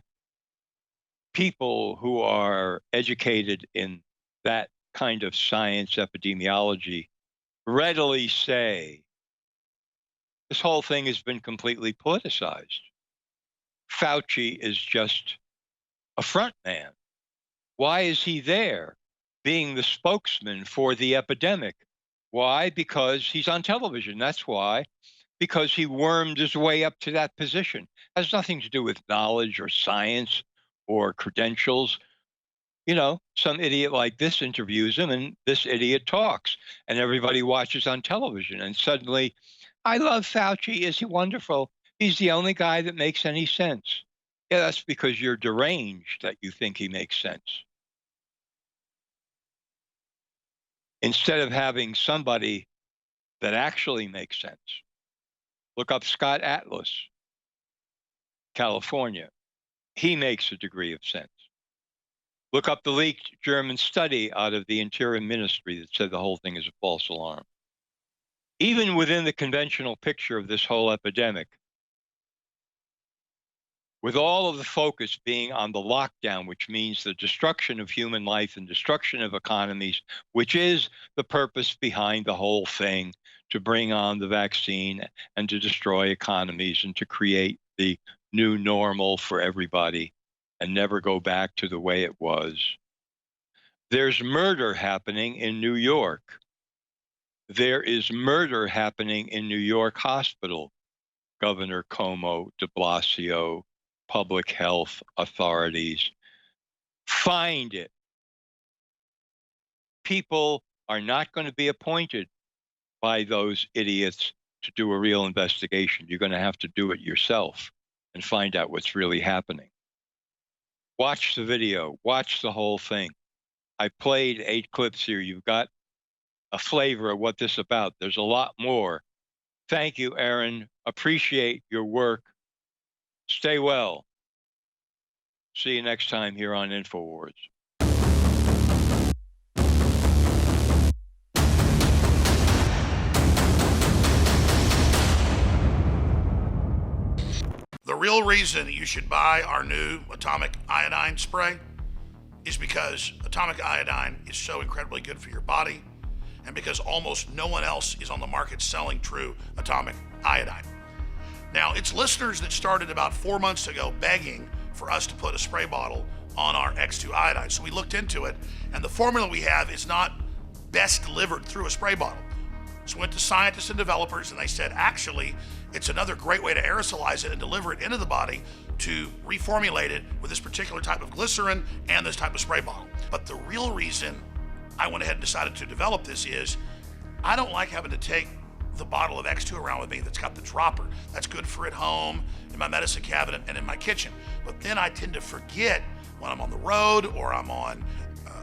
people who are educated in that kind of science epidemiology readily say, this whole thing has been completely politicized. Fauci is just a front man. Why is he there being the spokesman for the epidemic? Why? Because he's on television. That's why. Because he wormed his way up to that position. Has nothing to do with knowledge or science or credentials. You know, some idiot like this interviews him, and this idiot talks, and everybody watches on television, and suddenly, I love Fauci. Is he wonderful? He's the only guy that makes any sense. Yeah, that's because you're deranged that you think he makes sense. Instead of having somebody that actually makes sense. Look up Scott Atlas, California. He makes a degree of sense. Look up the leaked German study out of the Interior Ministry that said the whole thing is a false alarm. Even within the conventional picture of this whole epidemic, with all of the focus being on the lockdown, which means the destruction of human life and destruction of economies, which is the purpose behind the whole thing, to bring on the vaccine and to destroy economies and to create the new normal for everybody and never go back to the way it was. There's murder happening in New York. There is murder happening in New York Hospital. Governor Cuomo, de Blasio, public health authorities, find it. People are not going to be appointed by those idiots to do a real investigation. You're going to have to do it yourself and find out what's really happening. Watch the video. Watch the whole thing. I played 8 clips here. You've got a flavor of what this is about. There's a lot more. Thank you, Aaron. Appreciate your work. Stay well. See you next time here on InfoWars. The real reason you should buy our new atomic iodine spray is because atomic iodine is so incredibly good for your body, and because almost no one else is on the market selling true atomic iodine. Now, it's listeners that started about 4 months ago begging for us to put a spray bottle on our X2 iodine. So we looked into it, and the formula we have is not best delivered through a spray bottle. So we went to scientists and developers, and they said, actually, it's another great way to aerosolize it and deliver it into the body to reformulate it with this particular type of glycerin and this type of spray bottle. But the real reason I went ahead and decided to develop this is I don't like having to take the bottle of X2 around with me that's got the dropper. That's good for at home, in my medicine cabinet, and in my kitchen. But then I tend to forget when I'm on the road or I'm on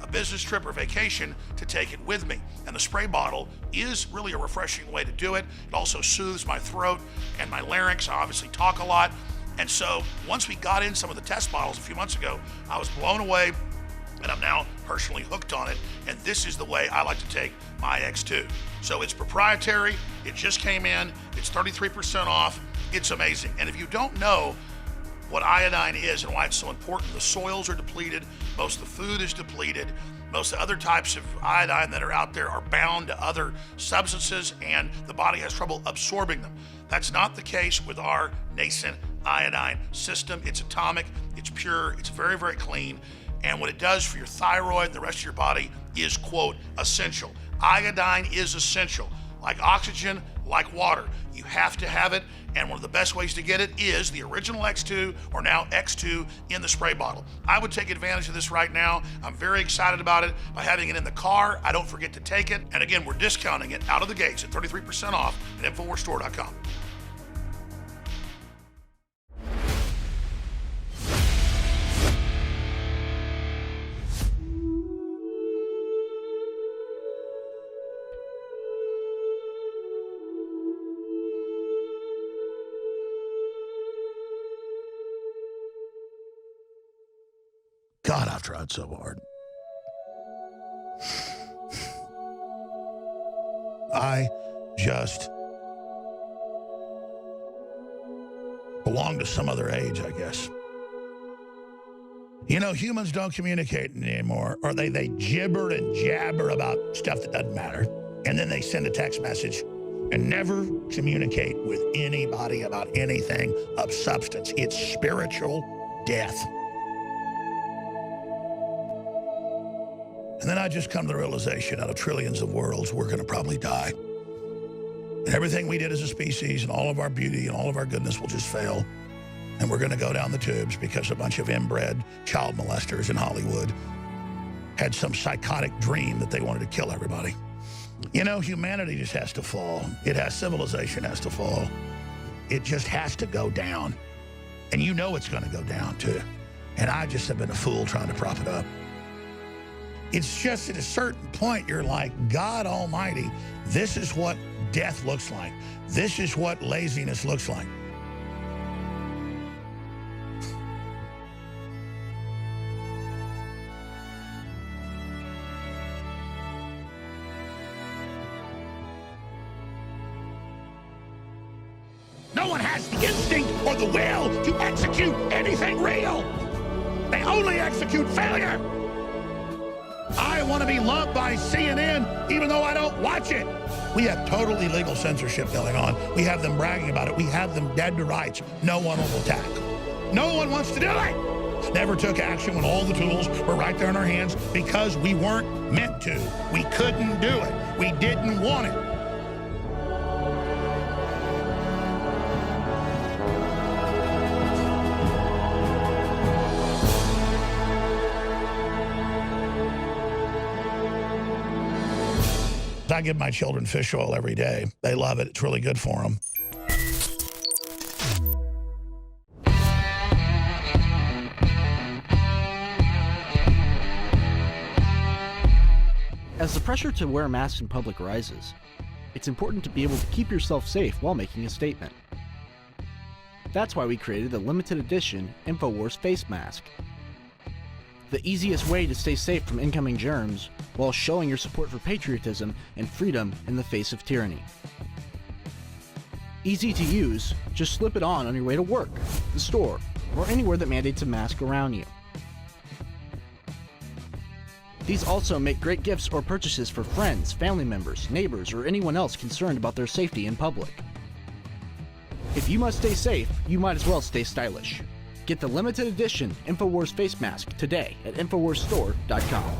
a business trip or vacation to take it with me. And the spray bottle is really a refreshing way to do it. It also soothes my throat and my larynx. I obviously talk a lot. And so once we got in some of the test bottles a few months ago, I was blown away and I'm now personally hooked on it, and this is the way I like to take my X2. So it's proprietary, it just came in, it's 33% off, it's amazing. And if you don't know what iodine is and why it's so important, the soils are depleted, most of the food is depleted, most of the other types of iodine that are out there are bound to other substances, and the body has trouble absorbing them. That's not the case with our nascent iodine system. It's atomic, it's pure, it's very, very clean, and what it does for your thyroid and the rest of your body is, quote, essential. Iodine is essential, like oxygen, like water. You have to have it, and one of the best ways to get it is the original X2, or now X2 in the spray bottle. I would take advantage of this right now. I'm very excited about it. By having it in the car, I don't forget to take it. And again, we're discounting it out of the gates at 33% off at InfoWarsStore.com. God, I've tried so hard. I just belong to some other age, I guess. You know, humans don't communicate anymore, or they gibber and jabber about stuff that doesn't matter, and then they send a text message and never communicate with anybody about anything of substance. It's spiritual death. And then I just come to the realization, out of trillions of worlds, we're going to probably die. And everything we did as a species and all of our beauty and all of our goodness will just fail. And we're going to go down the tubes because a bunch of inbred child molesters in Hollywood had some psychotic dream that they wanted to kill everybody. You know, humanity just has to fall. Civilization has to fall. It just has to go down. And you know it's going to go down, too. And I just have been a fool trying to prop it up. It's just at a certain point, you're like, God Almighty, this is what death looks like. This is what laziness looks like. No one has the instinct or the will to execute anything real. They only execute failure. I want to be loved by CNN, even though I don't watch it. We have total illegal censorship going on. We have them bragging about it. We have them dead to rights. No one will attack. No one wants to do it. Never took action when all the tools were right there in our hands because we weren't meant to. We couldn't do it. We didn't want it. I give my children fish oil every day. They love it. It's really good for them. As the pressure to wear masks in public rises, it's important to be able to keep yourself safe while making a statement. That's why we created the limited edition InfoWars face mask. The easiest way to stay safe from incoming germs while showing your support for patriotism and freedom in the face of tyranny. Easy to use, just slip it on your way to work, the store, or anywhere that mandates a mask around you. These also make great gifts or purchases for friends, family members, neighbors, or anyone else concerned about their safety in public. If you must stay safe, you might as well stay stylish. Get the limited edition InfoWars face mask today at InfoWarsStore.com.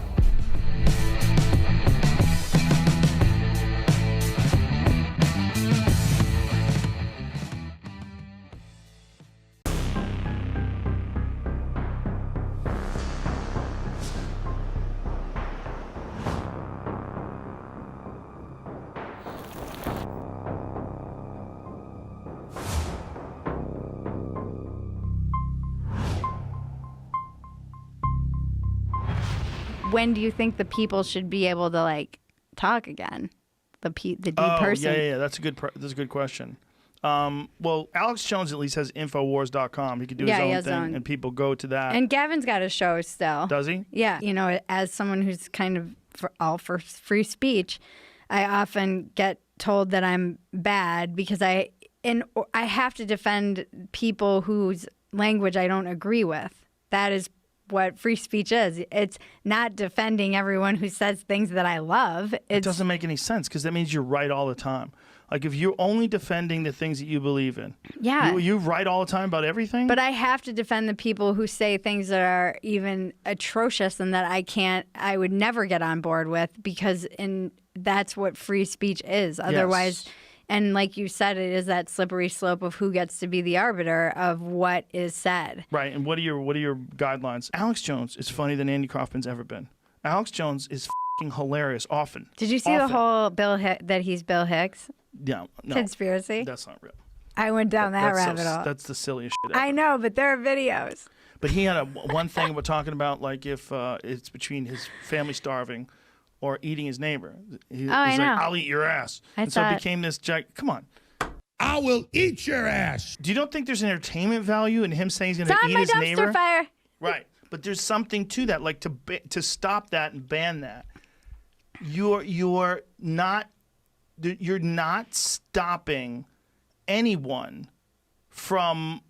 When do you think the people should be able to like talk again? The D person. Yeah. That's a good question. Well, Alex Jones at least has Infowars.com. He could do his own thing, and people go to that. And Gavin's got a show still. Does he? Yeah. You know, as someone who's kind of all for free speech, I often get told that I'm bad because I have to defend people whose language I don't agree with. That is what free speech is. It's not defending everyone who says things that I love. It doesn't make any sense because that means you're right all the time. Like if you're only defending the things that you believe in, you're right all the time about everything. But I have to defend the people who say things that are even atrocious and that I would never get on board with because that's what free speech is. Otherwise, and like you said, it is that slippery slope of who gets to be the arbiter of what is said. Right. And what are your guidelines? Alex Jones is funnier than Andy Kaufman's ever been. Alex Jones is f***ing hilarious often. Did you see the whole that he's Bill Hicks? Yeah. No, conspiracy? That's not real. I went down that rabbit hole. That's the silliest shit ever. I know, but there are videos. But he had one thing about talking about like if it's between his family starving or eating his neighbor. He's like, I'll eat your ass. So it became this come on. I will eat your ass. Do you don't think there's an entertainment value in him saying he's going to eat his neighbor? It's on my dumpster fire. Right. But there's something to that, like to stop that and ban that. You're not stopping anyone from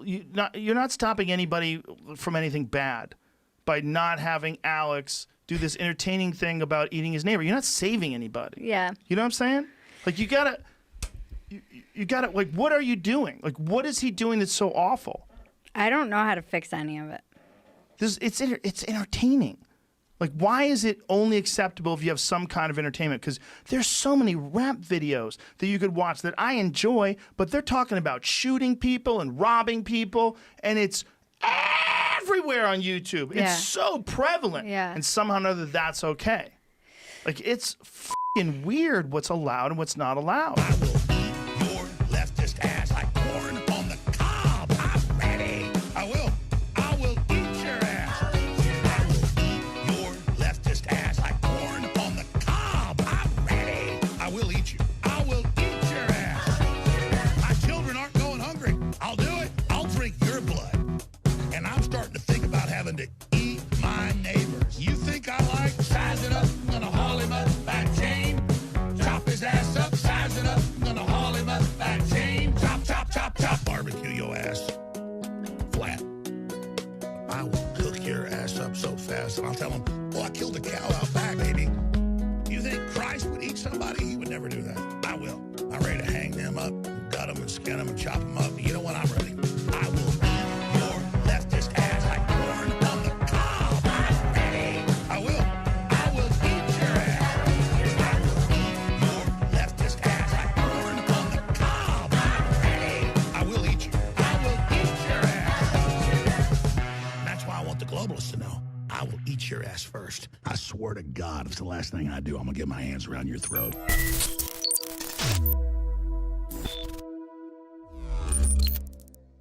you're not stopping anybody from anything bad by not having Alex do this entertaining thing about eating his neighbor. You're not saving anybody. Yeah. You know what I'm saying? Like you gotta like what are you doing? Like what is he doing that's so awful? I don't know how to fix any of it. It's entertaining. Like, why is it only acceptable if you have some kind of entertainment? Because there's so many rap videos that you could watch that I enjoy, but they're talking about shooting people and robbing people, and it's everywhere on YouTube. Yeah. It's so prevalent. Yeah. And somehow or another, that's okay. Like, it's f***ing weird what's allowed and what's not allowed. Your leftist ass like corn on the cob. I'm ready. I will eat your ass. Your leftist ass like corn on the cob. I'm ready. I will eat you. I will eat your ass. My children aren't going hungry. I'll do it. I'll drink your blood. And I'm starting to think about having to eat my neighbors. You think I like sizing up? I'm gonna haul him up by chain. Chop his ass up, size it up. I'm gonna haul him up by chain. Chop, chop, chop, chop. Barbecue your ass flat. I will cook your ass up so fast, and I'll tell him, well, I killed a cow out back, baby. You think Christ would eat somebody? He would never do that. I will. I'm ready to hang them up, gut them and skin them and chop them up. You know what? I'm ready. I will eat your leftist ass like corn on the cob. I'm ready. I will eat your ass. I will eat your leftist ass like corn on the cob. I'm ready. I will eat you. I will eat your ass. And that's why I want the globalists to know. I will eat your ass first. I swear to God, if it's the last thing I do, I'm going to get my hands around your throat.